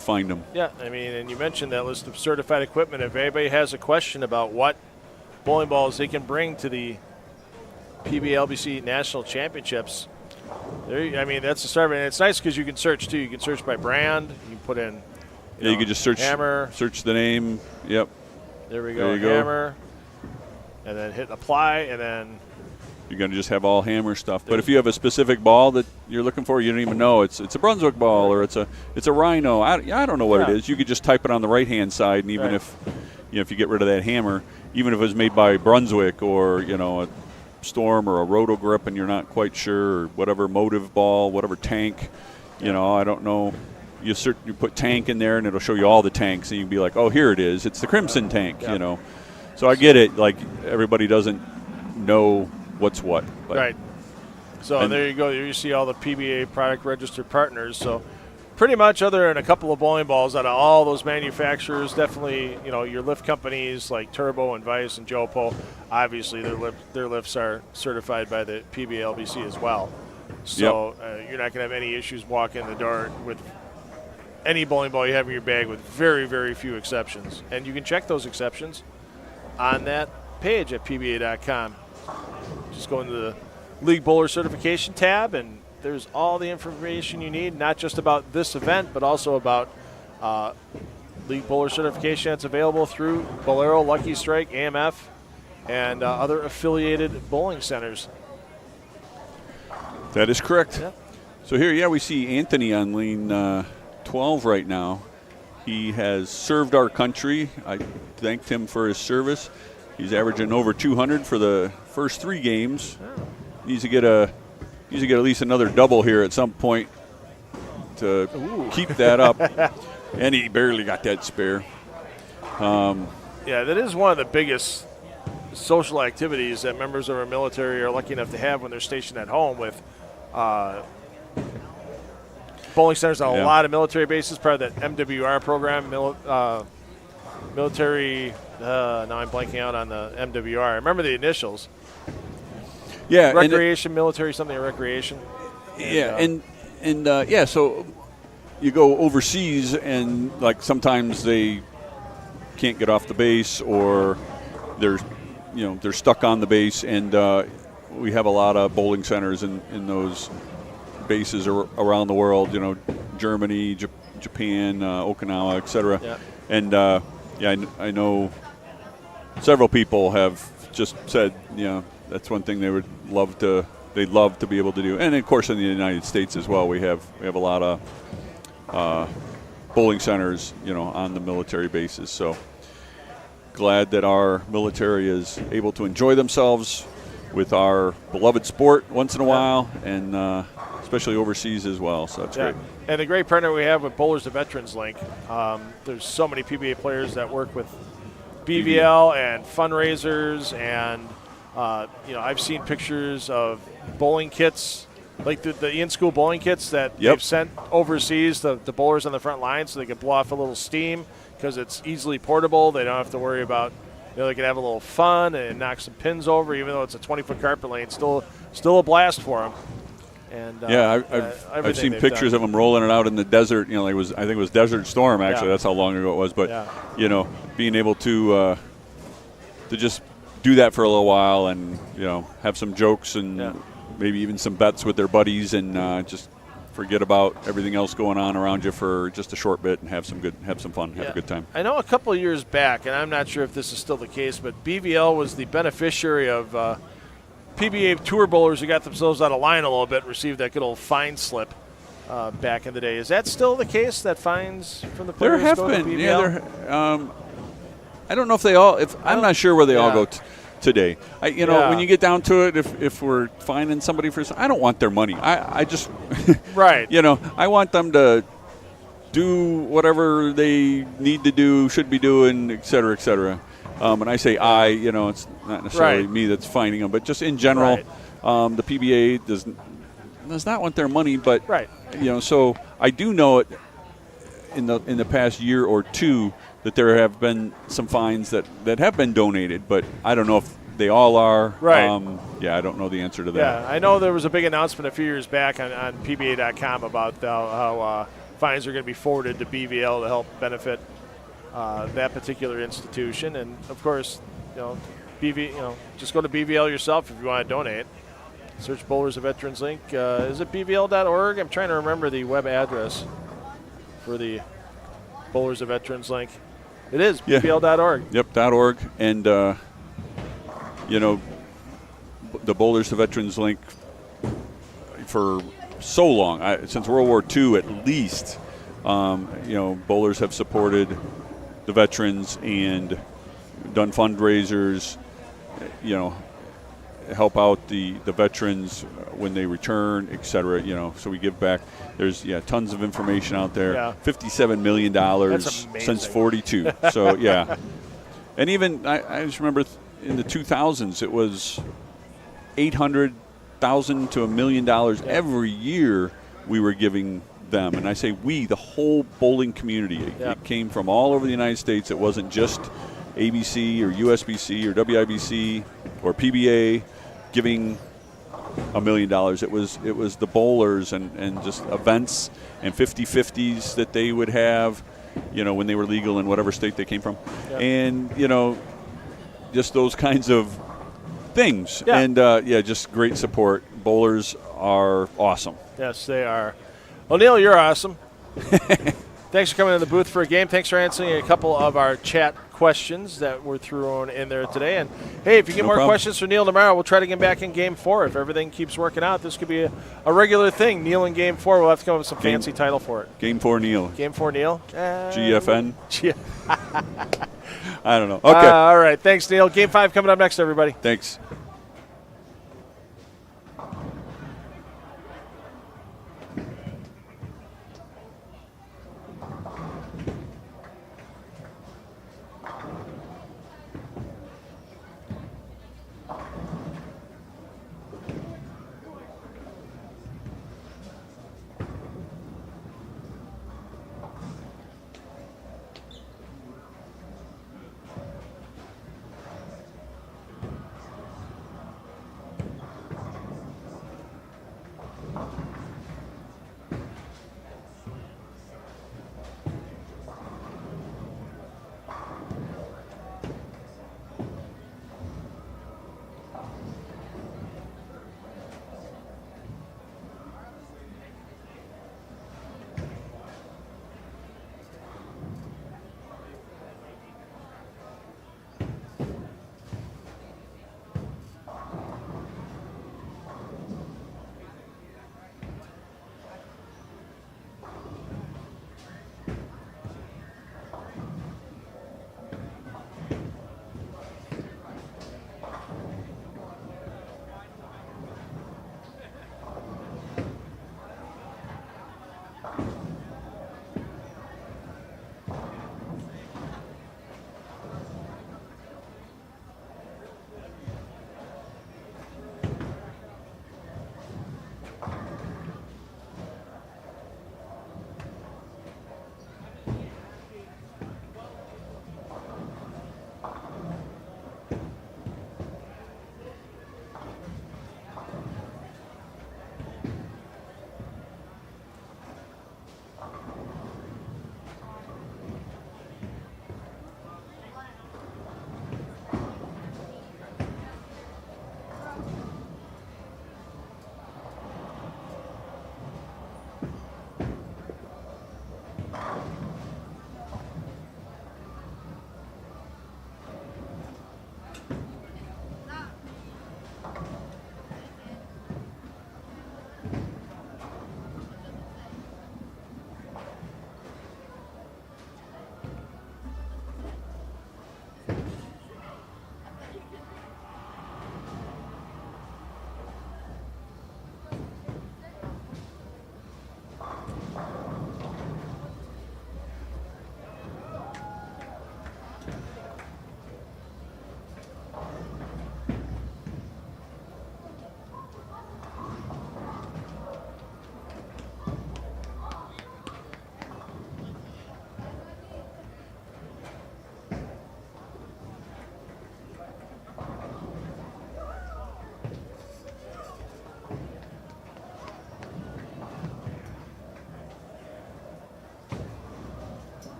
find them. Yeah, and you mentioned that list of certified equipment. If anybody has a question about what bowling balls they can bring to the PBA LBC National Championships, that's the start of it. And it's nice because you can search too. You can search by brand. You can put in you can just search hammer. Search the name. Yep. There we go. Hammer. And then hit apply, and then you're going to just have all hammer stuff. But if you have a specific ball that you're looking for, you don't even know it's a Brunswick ball or it's a Rhino. I don't know what it is. You could just type it on the right-hand side, and even if you get rid of that hammer, even if it was made by Brunswick or a Storm or a Roto Grip and you're not quite sure, or whatever motive ball, whatever tank, I don't know. You put tank in there and it'll show you all the tanks, and you can be like, oh, here it is. It's the Crimson tank, So I get it. Like, everybody doesn't know what's what. Right. So there you go. You see all the PBA product registered partners. So pretty much, other than a couple of bowling balls out of all those manufacturers, definitely, your lift companies like Turbo and Vice and Jopo, obviously their lifts are certified by the PBA LBC as well. So you're not going to have any issues walking in the door with any bowling ball you have in your bag, with very, very few exceptions. And you can check those exceptions on that page at PBA.com. Just go into the League Bowler Certification tab, and there's all the information you need, not just about this event, but also about league bowler certification that's available through Bolero, Lucky Strike, AMF, and other affiliated bowling centers. That is correct. Yep. So here, we see Anthony on lane 12 right now. He has served our country. I thanked him for his service. He's averaging over 200 for the first 3 games. Needs to get at least another double here at some point to keep that up. And he barely got that spare. Yeah, that is one of the biggest social activities that members of our military are lucky enough to have when they're stationed at home, with bowling centers on a lot of military bases, part of that MWR program, military. Now I'm blanking out on the MWR. I remember the initials. Yeah, recreation, military, something of recreation. So you go overseas and like sometimes they can't get off the base, or they're stuck on the base, and we have a lot of bowling centers in those bases around the world. Germany, Japan, Okinawa, etc. Yeah. And I know several people have just said, that's one thing they'd love to be able to do. And of course in the United States as well, we have a lot of bowling centers, on the military bases. So glad that our military is able to enjoy themselves with our beloved sport once in a while, and especially overseas as well. So that's great. And the great partner we have with Bowlers to Veterans Link. There's so many PBA players that work with BVL and fundraisers, and I've seen pictures of bowling kits, like the in-school bowling kits that they've sent overseas to the bowlers on the front line so they can blow off a little steam because it's easily portable. They don't have to worry about, they can have a little fun and knock some pins over, even though it's a 20-foot carpet lane. Still a blast for them. And I've seen pictures of them rolling it out in the desert. I think it was Desert Storm. Actually, that's how long ago it was. But being able to just do that for a little while, and have some jokes and maybe even some bets with their buddies, and just forget about everything else going on around you for just a short bit and have some fun, have a good time. I know a couple of years back, and I'm not sure if this is still the case, but BVL was the beneficiary of PBA tour bowlers who got themselves out of line a little bit received that good old fine slip back in the day. Is that still the case, that fines from the players there have go been, to BVL? I don't know if they all. I'm not sure where they all go today. When you get down to it, if we're fining somebody for, I don't want their money. I just right. I want them to do whatever they need to do, should be doing, et cetera, et cetera. And I say it's not necessarily me that's fining them, but just in general, the PBA does not want their money. But so I do know it in the past year or two that there have been some fines that have been donated, but I don't know if they all are. Right. I don't know the answer to that. Yeah, I know there was a big announcement a few years back on PBA.com about how fines are going to be forwarded to BVL to help benefit that particular institution. And of course, just go to BVL yourself if you want to donate. Search Bowlers of Veterans Link. Is it bvl.org? I'm trying to remember the web address for the Bowlers of Veterans Link. It is bvl.org. Yep, .org. And the Bowlers of Veterans Link for so long, since World War II at least, bowlers have supported the veterans and done fundraisers, help out the veterans when they return, et cetera, so we give back. There's tons of information out there. $57 million since 42. So and even I just remember in the 2000s it was $800,000 to $1 million every year we were giving them. And I say we, the whole bowling community. It came from all over the United States. It wasn't just ABC or USBC or WIBC or PBA giving $1 million. It was the bowlers and just events and 50-50s that they would have, when they were legal in whatever state they came from. And, just those kinds of things. And, just great support. Bowlers are awesome. Yes, they are. Well, Neil, you're awesome. Thanks for coming in the booth for a game. Thanks for answering a couple of our chat questions that were thrown in there today. And, hey, if you get more questions for Neil tomorrow, we'll try to get back in Game 4. If everything keeps working out, this could be a regular thing. Neil in Game 4. We'll have to come up with some fancy title for it. Game 4 Neil. Game 4 Neil. GFN. I don't know. Okay. All right. Thanks, Neil. Game 5 coming up next, everybody. Thanks.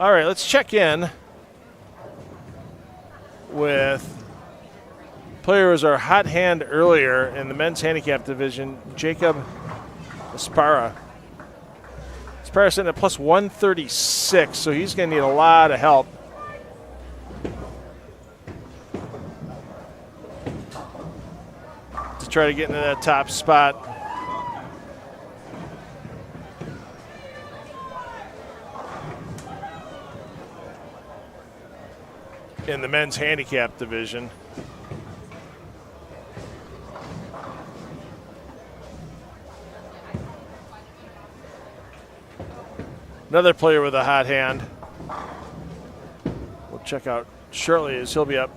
All right, let's check in with player who was our hot hand earlier in the men's handicap division, Jacob Aspara. Aspara sitting at plus 136, so he's going to need a lot of help. To try to get into that top spot. In the men's handicap division. Another player with a hot hand. We'll check out shortly as he'll be up.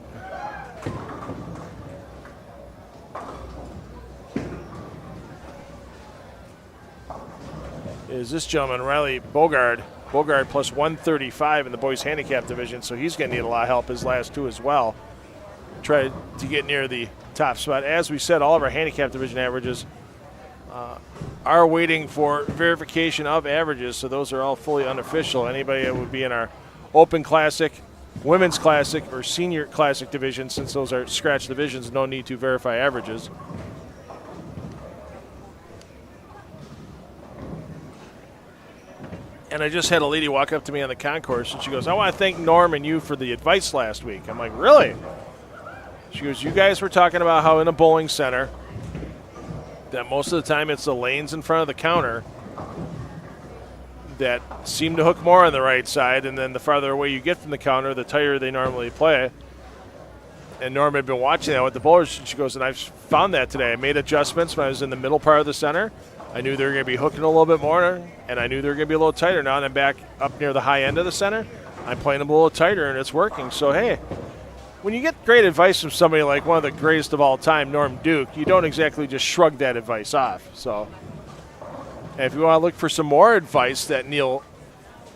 Is this gentleman, Riley Bogard. Bogard plus 135 in the boys handicap division, so he's going to need a lot of help his last two as well. Try to get near the top spot. As we said, all of our handicap division averages are waiting for verification of averages, so those are all fully unofficial. Anybody that would be in our Open Classic, Women's Classic, or Senior Classic division, since those are scratch divisions, no need to verify averages. And I just had a lady walk up to me on the concourse, and she goes, I want to thank Norm and you for the advice last week. I'm like, really? She goes, you guys were talking about how in a bowling center that most of the time it's the lanes in front of the counter that seem to hook more on the right side, and then the farther away you get from the counter, the tighter they normally play. And Norm had been watching that with the bowlers. She goes, and I've found that today. I made adjustments when I was in the middle part of the center. I knew they were going to be hooking a little bit more, and I knew they were going to be a little tighter. Now I'm back up near the high end of the center. I'm playing them a little tighter, and it's working. So, hey, when you get great advice from somebody like one of the greatest of all time, Norm Duke, you don't exactly just shrug that advice off. So, and if you want to look for some more advice that Neil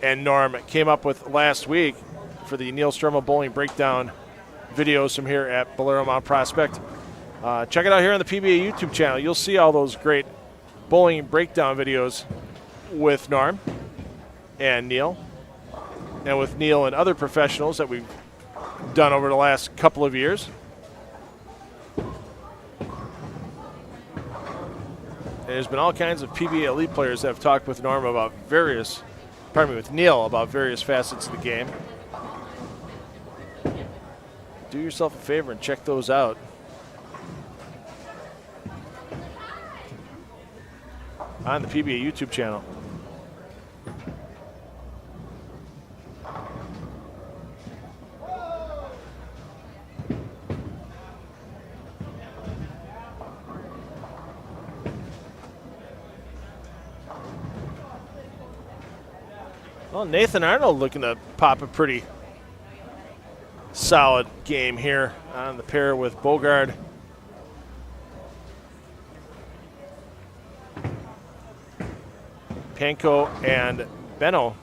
and Norm came up with last week for the Neil Sturma Bowling Breakdown videos from here at Bolero Mount Prospect, check it out here on the PBA YouTube channel. You'll see all those great bowling breakdown videos with Norm and Neil, and with Neil and other professionals that we've done over the last couple of years. And there's been all kinds of PBA elite players that have talked with Norm about with Neil about various facets of the game. Do yourself a favor and check those out. On the PBA YouTube channel. Well, Nathan Arnold looking to pop a pretty solid game here on the pair with Bogard. Panko and Benno.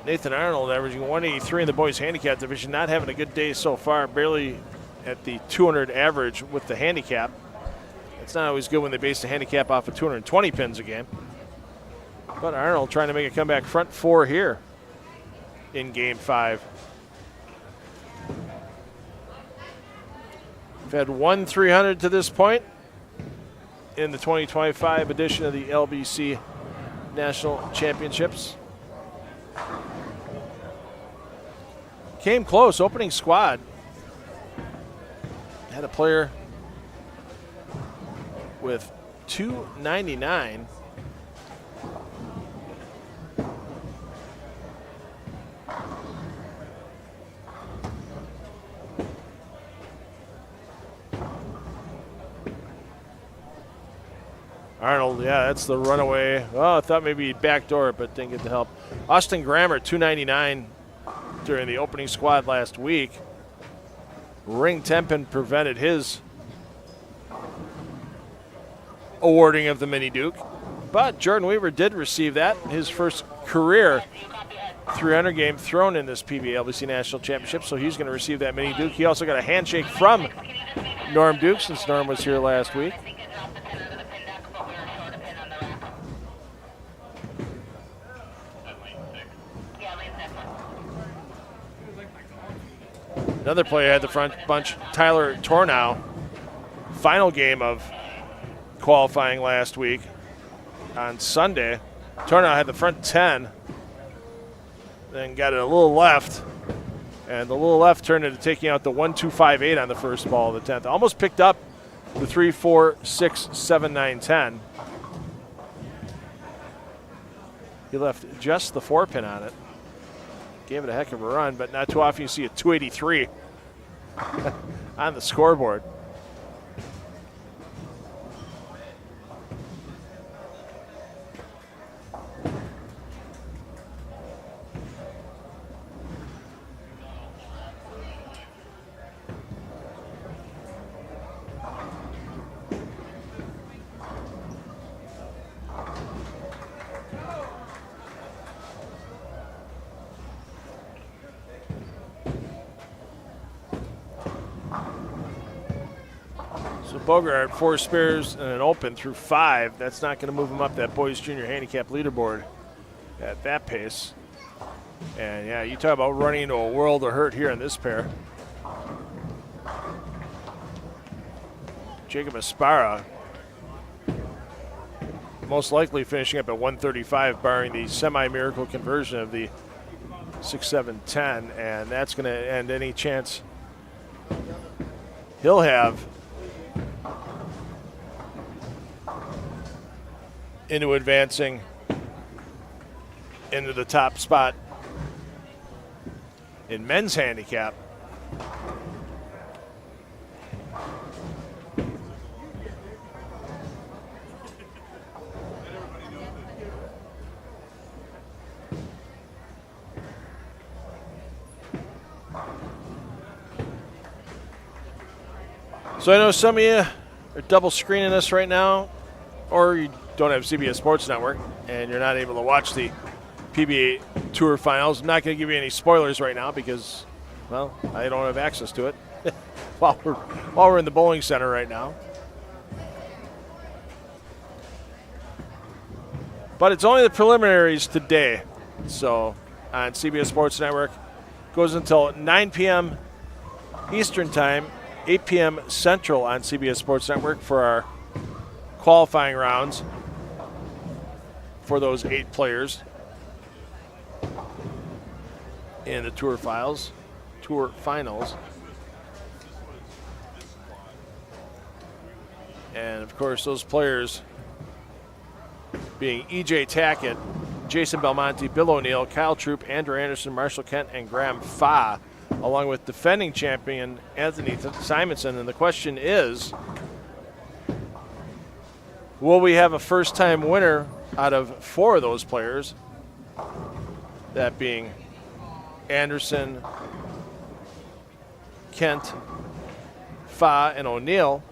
Nathan Arnold averaging 183 in the boys handicap division, not having a good day so far, barely at the 200 average with the handicap. It's not always good when they base the handicap off of 220 pins a game. But Arnold trying to make a comeback front four here in game 5. We've had one 300 to this point in the 2025 edition of the LBC National Championships. Came close, opening squad. Had a player with 299. Arnold, yeah, that's the runaway. Well, I thought maybe he'd backdoor it, but didn't get the help. Austin Grammer, 299 during the opening squad last week. Ring Tempen prevented his awarding of the Mini Duke, but Jordan Weaver did receive that, his first career 300 game thrown in this PBA LBC National Championship, so he's going to receive that Mini Duke. He also got a handshake from Norm Duke, since Norm was here last week. Another player had the front bunch, Tyler Tornow. Final game of qualifying last week on Sunday. Tornow had the front 10, then got it a little left, and the little left turned into taking out the 1-2-5-8 on the first ball of the 10th. Almost picked up the 3, 4, 6, 7, 9, 10. He left just the 4-pin on it. Gave it a heck of a run, but not too often you see a 283 on the scoreboard. Bogart, 4 spares and an open through 5. That's not going to move him up that boys junior handicap leaderboard at that pace. And yeah, you talk about running into a world of hurt here in this pair. Jacob Aspara most likely finishing up at 135, barring the semi-miracle conversion of the 6-7-10, and that's going to end any chance he'll have into advancing into the top spot in men's handicap. So I know some of you are double screening us right now, or you don't have CBS Sports Network and you're not able to watch the PBA Tour Finals. I'm not going to give you any spoilers right now because, well, I don't have access to it while we're in the bowling center right now. But it's only the preliminaries today. So on CBS Sports Network, goes until 9 p.m. Eastern Time, 8 p.m. Central on CBS Sports Network for our qualifying rounds for those 8 players in the Tour Finals. And of course, those players being E.J. Tackett, Jason Belmonte, Bill O'Neill, Kyle Troop, Andrew Anderson, Marshall Kent, and Graham Fa, along with defending champion Anthony Simonson. And the question is, will we have a first-time winner out of 4 of those players? That being Anderson, Kent, Fa, and O'Neill.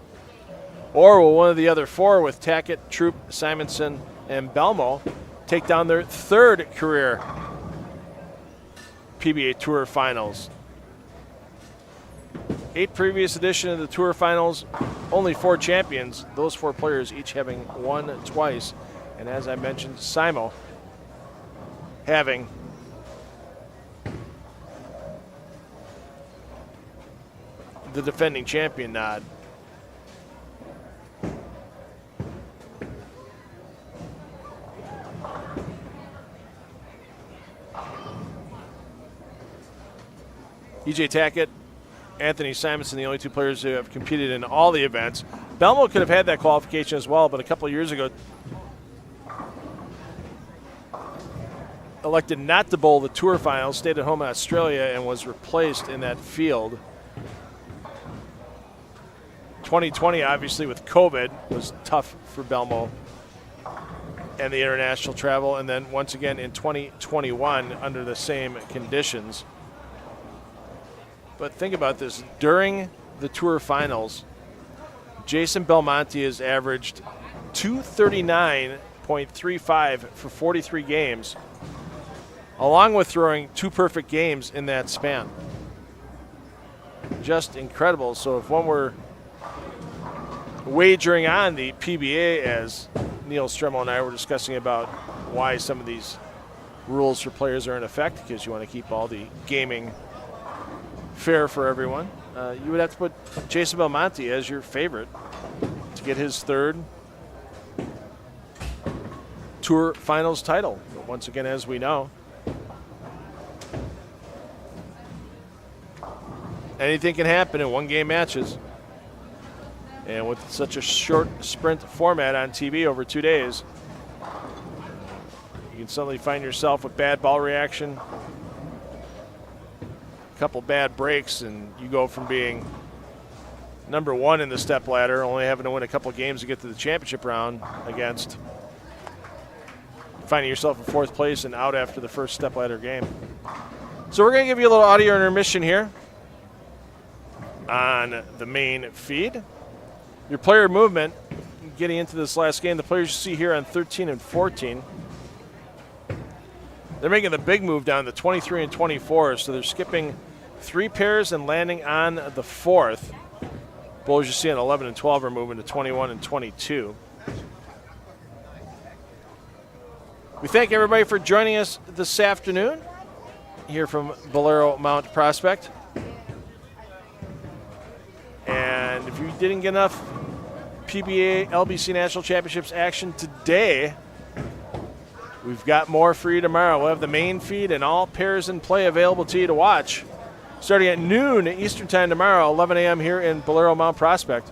Or will one of the other 4 with Tackett, Troop, Simonson, and Belmo take down their 3rd career PBA Tour Finals? 8 previous edition of the Tour Finals, only 4 champions, those 4 players each having won twice. And as I mentioned, Simo having the defending champion nod. E.J. Tackett, Anthony Simonson, the only 2 players who have competed in all the events. Belmo could have had that qualification as well, but a couple of years ago elected not to bowl the Tour Finals, stayed at home in Australia, and was replaced in that field. 2020, obviously, with COVID, was tough for Belmo and the international travel, and then once again in 2021 under the same conditions. But think about this. During the Tour Finals, Jason Belmonte has averaged 239.35 for 43 games, along with throwing 2 perfect games in that span. Just incredible. So if one were wagering on the PBA, as Neil Stremmel and I were discussing about why some of these rules for players are in effect, because you want to keep all the gaming fair for everyone. You would have to put Jason Belmonte as your favorite to get his third Tour Finals title. But once again, as we know, anything can happen in one-game matches. And with such a short sprint format on TV over 2 days, you can suddenly find yourself with bad ball reaction, a couple bad breaks, and you go from being number one in the stepladder, only having to win a couple games to get to the championship round, against finding yourself in fourth place and out after the first stepladder game. So we're going to give you a little audio intermission here on the main feed. Your player movement, getting into this last game, the players you see here on 13 and 14, they're making the big move down to 23 and 24, so they're skipping 3 pairs and landing on the 4th. Bowlers you see on 11 and 12 are moving to 21 and 22. We thank everybody for joining us this afternoon here from Bolero Mount Prospect. And if you didn't get enough PBA LBC National Championships action today, we've got more for you tomorrow. We'll have the main feed and all pairs in play available to you to watch, starting at noon Eastern Time tomorrow, 11 a.m. here in Bolero Mount Prospect,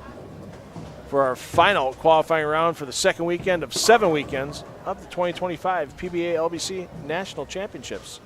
for our final qualifying round for the second weekend of 7 weekends of the 2025 PBA LBC National Championships.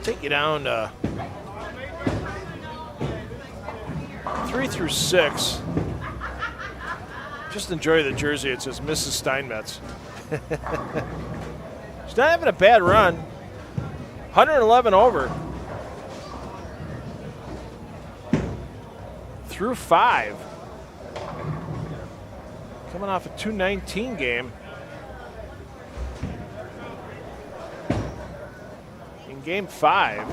take you down to 3 through 6. Just enjoy the jersey. It says Mrs. Steinmetz. She's not having a bad run. 111 over. Through 5. Coming off a 219 game. In game 5.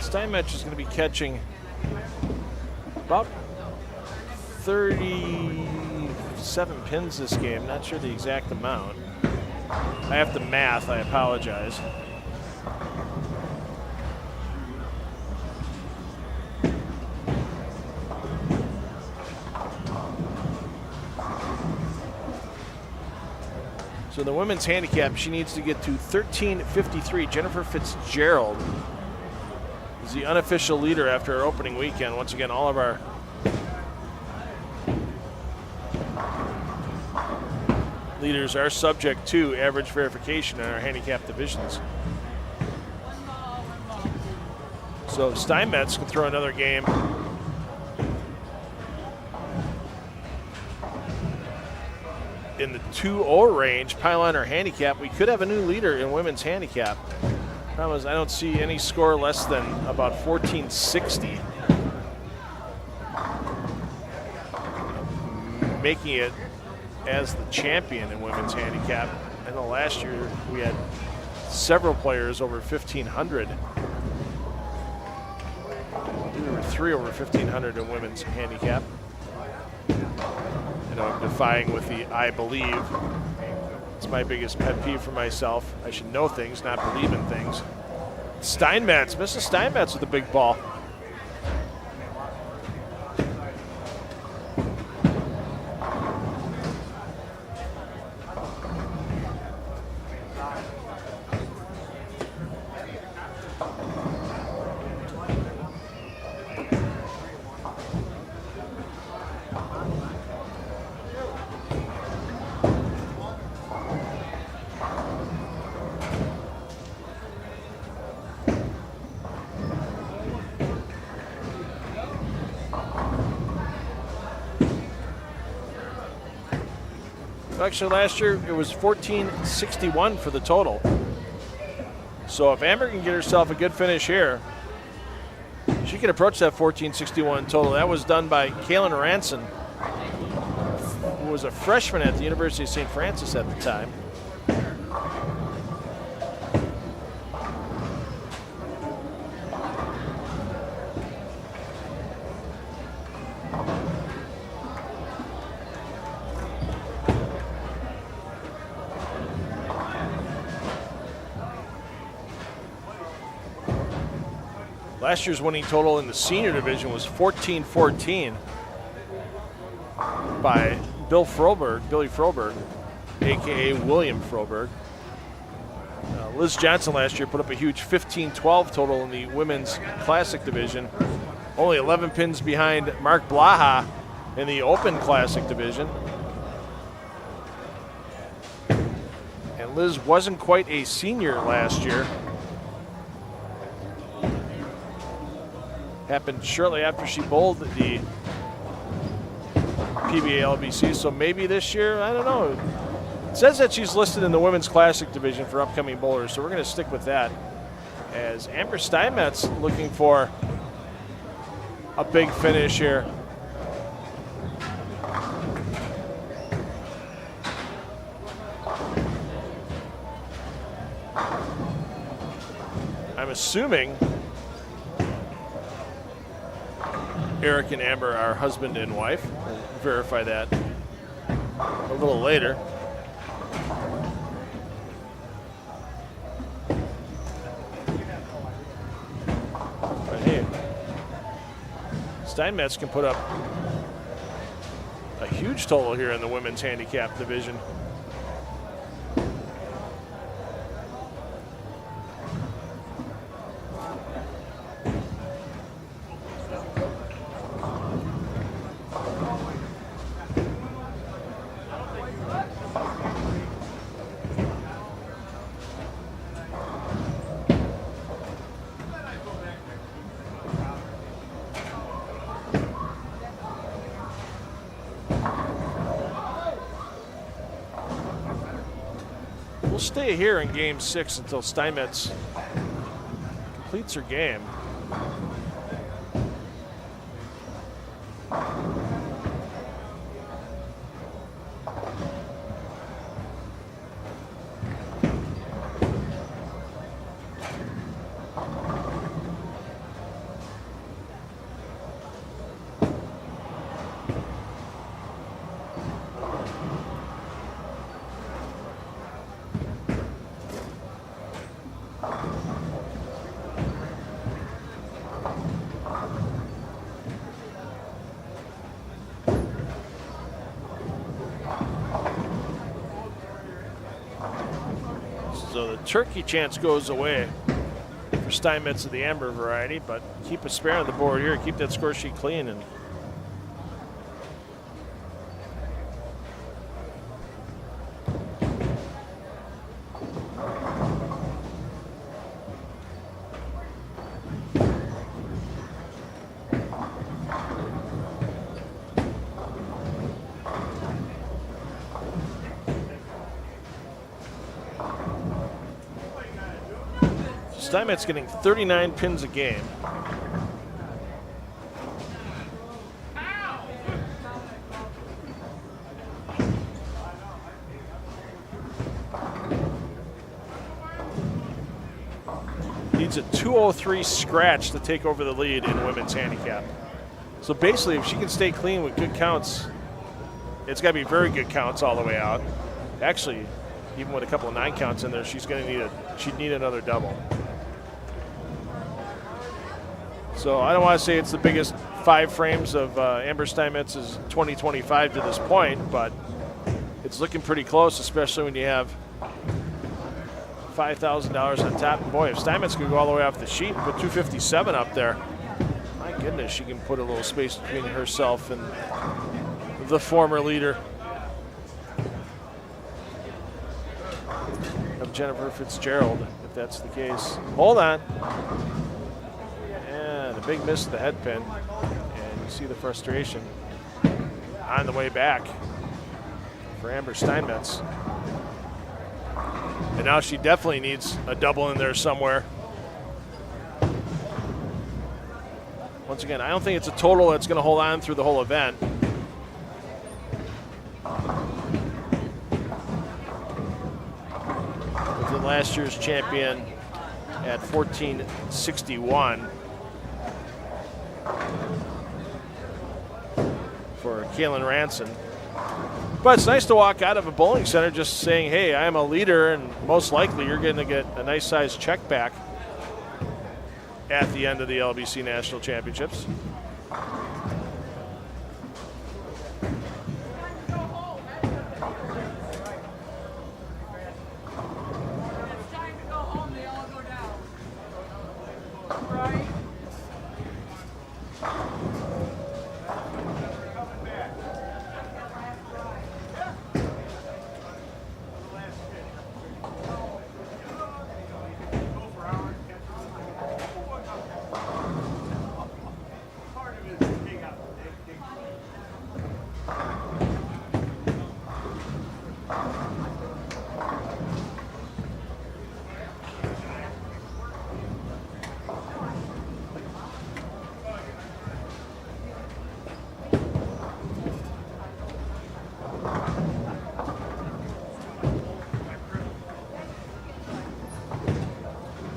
Steinmetz is going to be catching about 37 pins this game. Not sure the exact amount. I have to math. I apologize. So the women's handicap, she needs to get to 13:53. Jennifer Fitzgerald is the unofficial leader after our opening weekend. Once again, all of our leaders are subject to average verification in our handicap divisions. So Steinmetz can throw another game. In the 2-0 range, pile on our handicap. We could have a new leader in women's handicap. Problem is, I don't see any score less than about 1460. Making it as the champion in women's handicap. I know last year we had several players over 1,500. There were 3 over 1,500 in women's handicap. I know I'm defying with the I believe. It's my biggest pet peeve for myself. I should know things, not believe in things. Steinmetz, Mrs. Steinmetz with the big ball. Actually, last year it was 1461 for the total. So if Amber can get herself a good finish here, she can approach that 1461 total. That was done by Kaylin Ranson, who was a freshman at the University of St. Francis at the time. Last year's winning total in the senior division was 1414 by Billy Froberg, a.k.a. William Froberg. Liz Johnson last year put up a huge 1512 total in the women's classic division. Only 11 pins behind Mark Blaha in the open classic division. And Liz wasn't quite a senior last year. Happened shortly after she bowled the PBA LBC, so maybe this year, I don't know. It says that she's listed in the women's classic division for upcoming bowlers, so we're going to stick with that. As Amber Steinmetz looking for a big finish here. I'm assuming Eric and Amber are husband and wife. We'll verify that a little later. Steinmetz can put up a huge total here in the women's handicap division. We'll stay here in game 6 until Steinmetz completes her game. So the turkey chance goes away for Steinmetz of the amber variety, but keep a spare on the board here, keep that score sheet clean. And Steinmetz getting 39 pins a game. Needs a 203 scratch to take over the lead in women's handicap. So basically, if she can stay clean with good counts, it's got to be very good counts all the way out. Actually, even with a couple of 9 counts in there, she's going to she'd need another double. So I don't want to say it's the biggest 5 frames of Amber Steinmetz's 2025 to this point, but it's looking pretty close, especially when you have $5,000 on top. And boy, if Steinmetz could go all the way off the sheet and put 257 up there, my goodness, she can put a little space between herself and the former leader of Jennifer Fitzgerald, if that's the case. Hold on. And a big miss to the head pin. And you see the frustration on the way back for Amber Steinmetz. And now she definitely needs a double in there somewhere. Once again, I don't think it's a total that's going to hold on through the whole event. With last year's champion at 1461 for Kaylin Ranson. But it's nice to walk out of a bowling center just saying, hey, I am a leader, and most likely you're going to get a nice sized check back at the end of the LBC National Championships.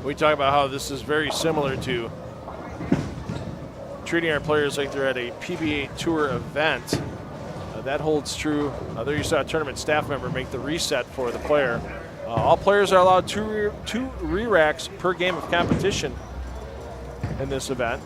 We talk about how this is very similar to treating our players like they're at a PBA Tour event. That holds true. There you saw a tournament staff member make the reset for the player. All players are allowed two re-racks per game of competition in this event.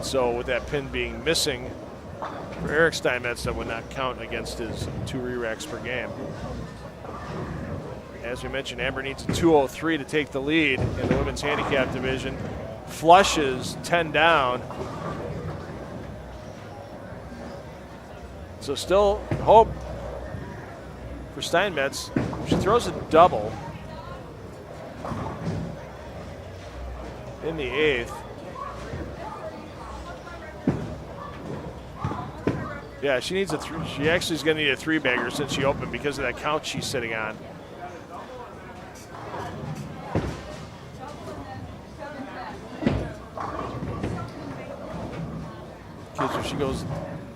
And so with that pin being missing for Eric Steinmetz, that would not count against his 2 re-racks per game. As we mentioned, Amber needs a 203 to take the lead in the women's handicap division. Flushes 10 down. So still hope for Steinmetz. She throws a double in the 8th. Yeah, she needs a she actually is going to need a 3-bagger since she opened because of that couch she's sitting on. Okay, so she goes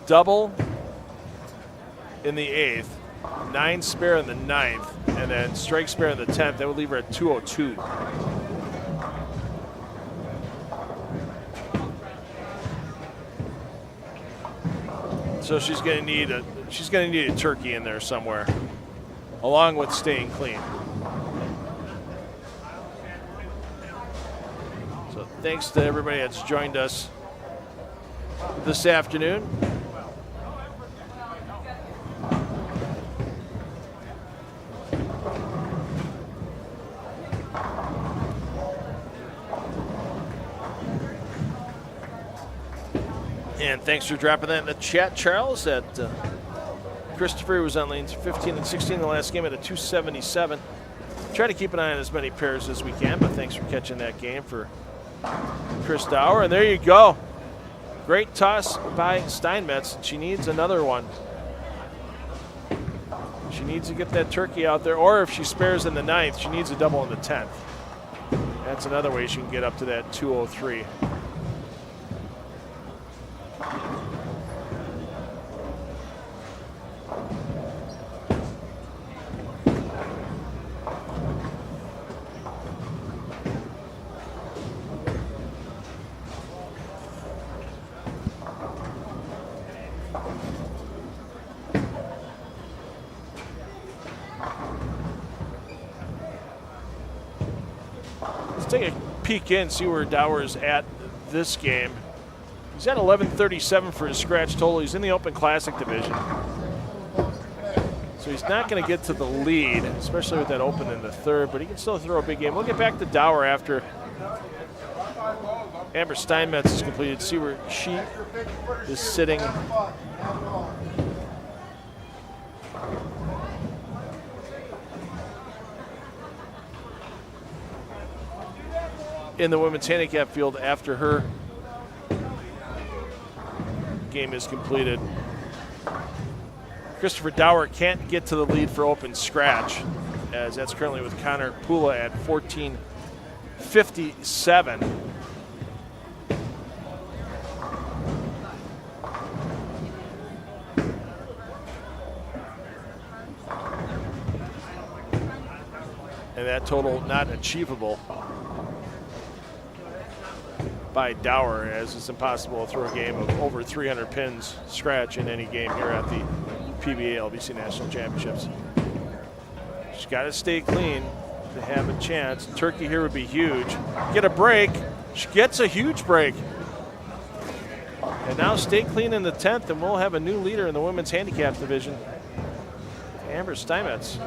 double in the 8th, 9 spare in the 9th, and then strike spare in the 10th. That would leave her at 202. So she's going to need a turkey in there somewhere, along with staying clean. So thanks to everybody that's joined us this afternoon. And thanks for dropping that in the chat, Charles. That Christopher was on lanes 15 and 16 in the last game at a 277. Try to keep an eye on as many pairs as we can, but thanks for catching that game for Chris Dower. And there you go. Great toss by Steinmetz. She needs another one. She needs to get that turkey out there, or if she spares in the 9th, she needs a double in the 10th. That's another way she can get up to that 203. Take a peek in, see where Dower's at this game. He's at 1137 for his scratch total. He's in the Open Classic division. So he's not going to get to the lead, especially with that open in the 3rd, but he can still throw a big game. We'll get back to Dower after Amber Steinmetz is completed, see where she is sitting. In the women's handicap field after her game is completed. Christopher Dower can't get to the lead for open scratch, as that's currently with Connor Pula at 1457. And that total not achievable by Dower, as it's impossible to throw a game of over 300 pins scratch in any game here at the PBA LBC National Championships. She's got to stay clean to have a chance. Turkey here would be huge. Get a break. She gets a huge break. And now stay clean in the 10th, and we'll have a new leader in the women's handicap division, Amber Steinmetz.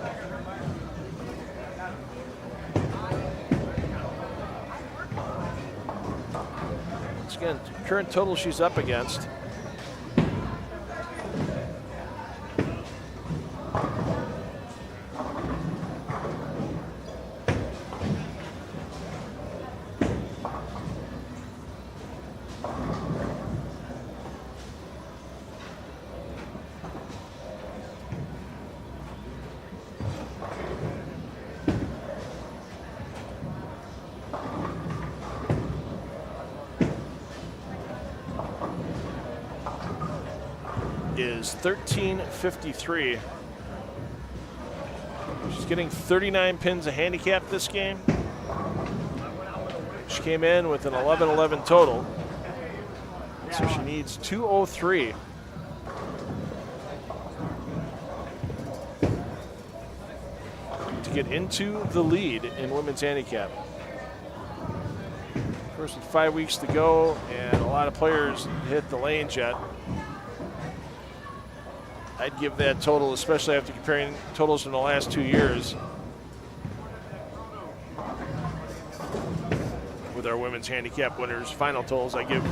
Again, current total she's up against. Is 1353. She's getting 39 pins a handicap this game. She came in with an 11-11 total, so she needs 203. To get into the lead in women's handicap. course, with 5 weeks to go and a lot of players hit the lanes yet, I'd give that total, especially after comparing totals from the last 2 years with our women's handicap winners' final totals. I give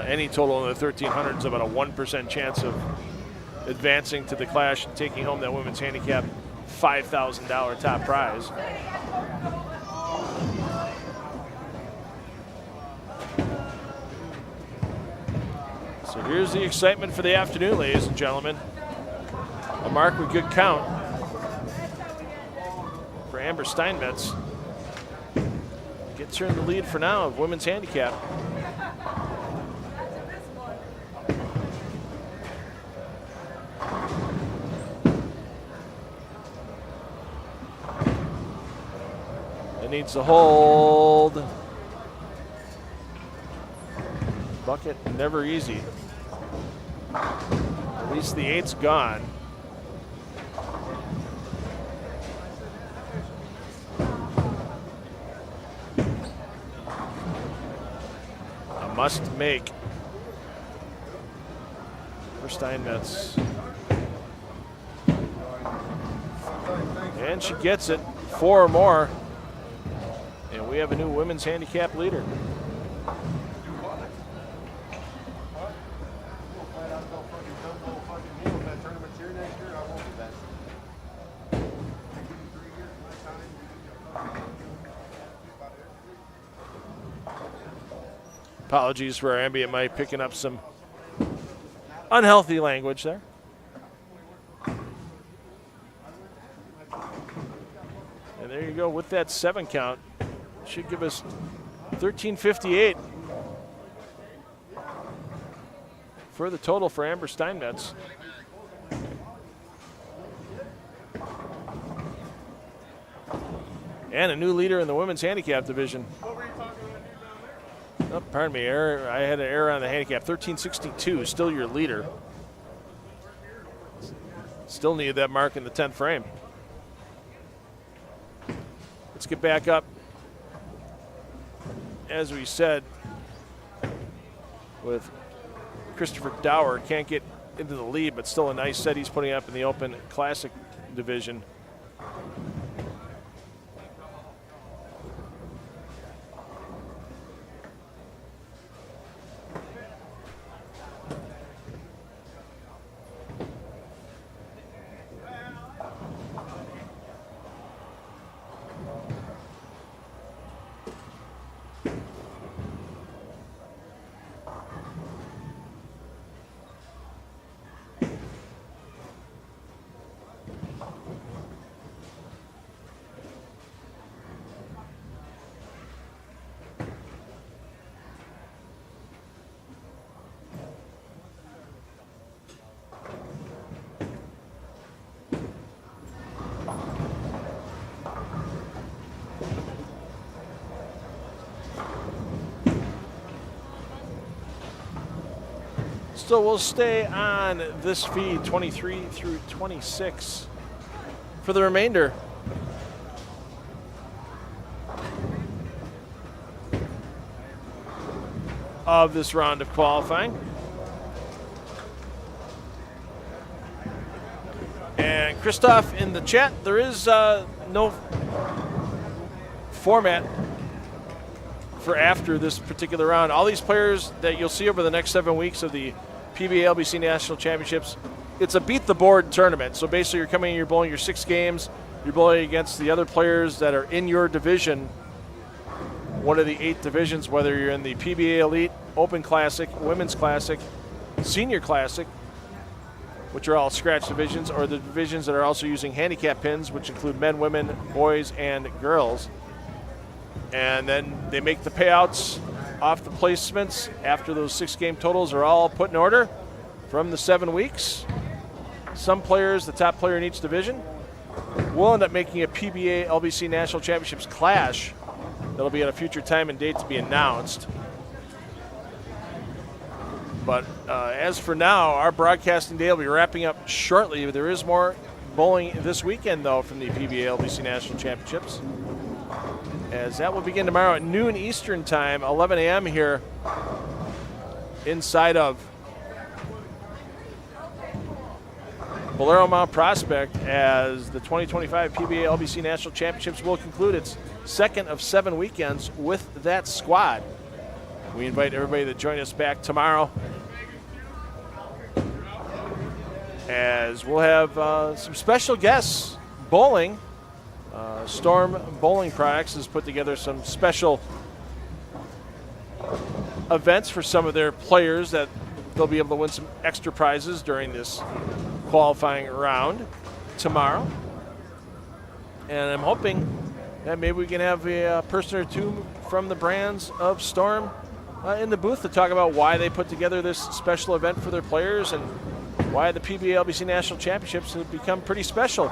any total in the 1300s about a 1% chance of advancing to the Clash and taking home that women's handicap $5,000 top prize. So here's the excitement for the afternoon, ladies and gentlemen. A mark with good count for Amber Steinmetz. Gets her in the lead for now of women's handicap. It needs to hold. Bucket, never easy. At least the 8's gone. A must make for Steinmetz. And she gets it, 4 or more. And we have a new women's handicap leader. Apologies for our ambient mic picking up some unhealthy language there. And there you go with that 7 count. Should give us 1358 for the total for Amber Steinmetz. And a new leader in the women's handicap division. Oh, pardon me, error. I had an error on the handicap. 1362, still your leader. Still needed that mark in the 10th frame. Let's get back up. As we said, with Christopher Dower, can't get into the lead, but still a nice set he's putting up in the Open Classic division. So we'll stay on this feed 23 through 26 for the remainder of this round of qualifying. And Christoph in the chat, there is no format for after this particular round. All these players that you'll see over the next 7 weeks of the PBA LBC National Championships, it's a beat the board tournament. So basically you're coming in, you're bowling your 6 games, you're bowling against the other players that are in your division, one of the 8 divisions, whether you're in the PBA Elite, Open Classic, Women's Classic, Senior Classic, which are all scratch divisions, or the divisions that are also using handicap pins, which include men, women, boys, and girls. And then they make the payouts off the placements after those 6 game totals are all put in order from the 7 weeks. Some players, the top player in each division, will end up making a PBA LBC National Championships Clash. That'll be at a future time and date to be announced. But as for now, our broadcasting day will be wrapping up shortly. There is more bowling this weekend, though, from the PBA LBC National Championships. as that will begin tomorrow at noon Eastern time, 11 a.m. here inside of Bolero Mount Prospect, as the 2025 PBA LBC National Championships will conclude its second of 7 weekends with that squad. We invite everybody to join us back tomorrow, as we'll have some special guests bowling. Storm Bowling Products has put together some special events for some of their players that they'll be able to win some extra prizes during this qualifying round tomorrow. And I'm hoping that maybe we can have a person or two from the brands of Storm in the booth to talk about why they put together this special event for their players and why the PBA LBC National Championships have become pretty special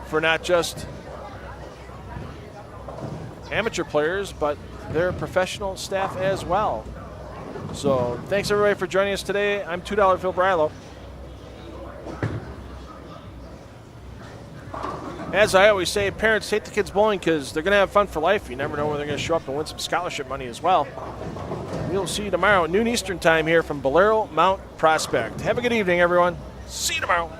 for not just amateur players, but their professional staff as well. So thanks everybody for joining us today. I'm $2 Phil Brilo. As I always say, parents, take the kids bowling because they're going to have fun for life. You never know when they're going to show up and win some scholarship money as well. We'll see you tomorrow at noon Eastern time here from Bolero Mount Prospect. Have a good evening, everyone. See you tomorrow.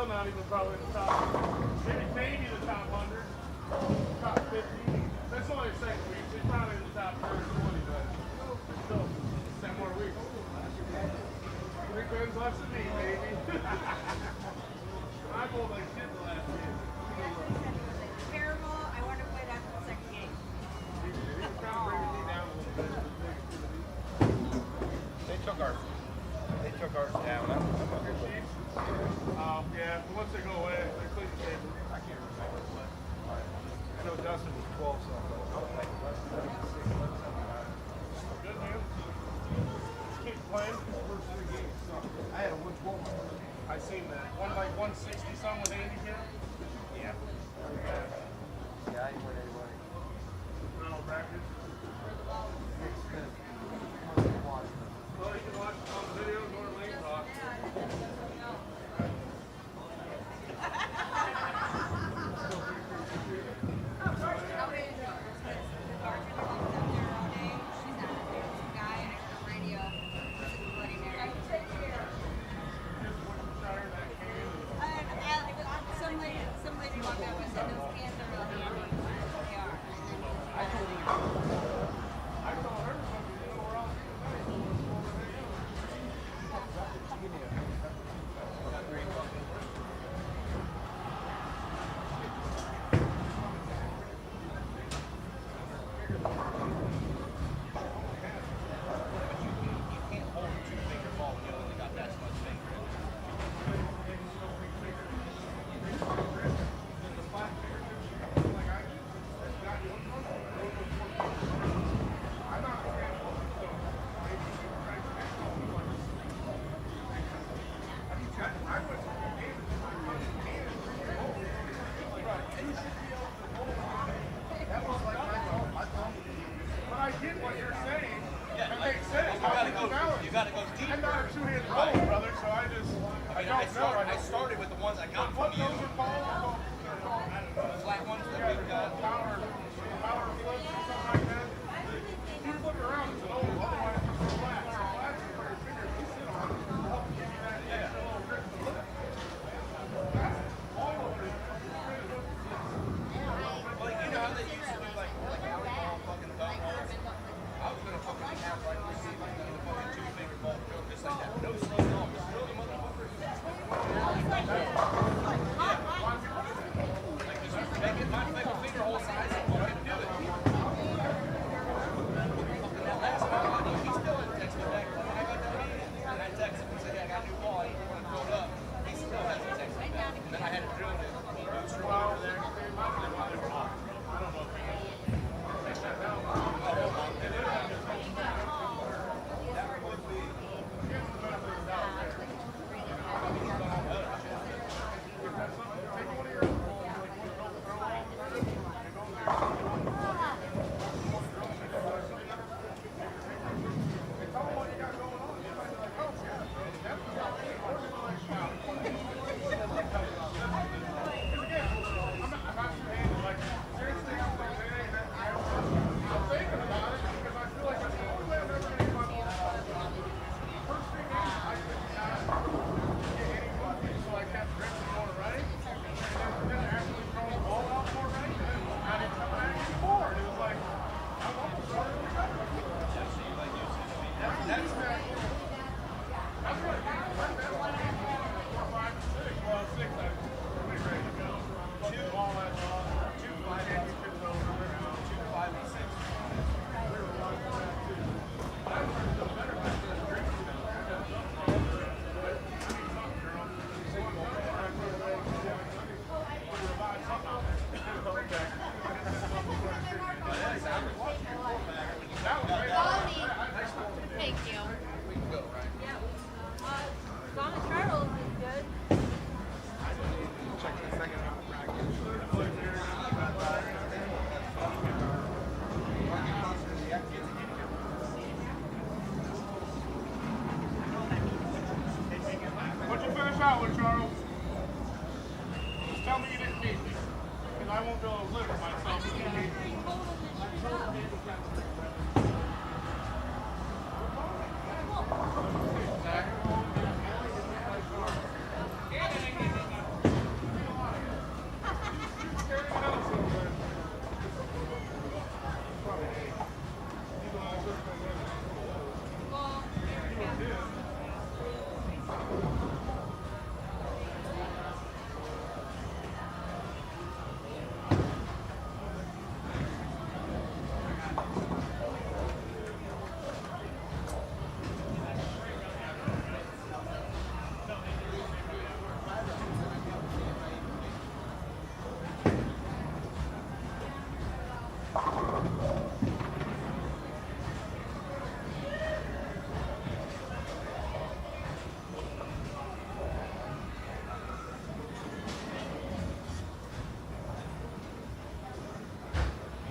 Not even probably in the top, maybe the top 100, top 50. That's only the second week. It's probably in the top 30 or 20, but still 10 more weeks. 3 wins less than me, baby. I bowled like shit the last game. Terrible. I want to play that for the second game. He was kind of bringing me down a little bit. They took ours down. Yeah, but once they go away, they clean the table. I can't remember what. I know Dustin was 12 something. Good, man. Just keep playing. First 3 games. I had a 112. I seen that. One like 160 something with handicap. Yeah. Yeah, I didn't win anybody. No bracket. Well, you can watch it on the video or link talk. Some lady walked up and said those cans are really handy. They are. I told her something, you know, we're all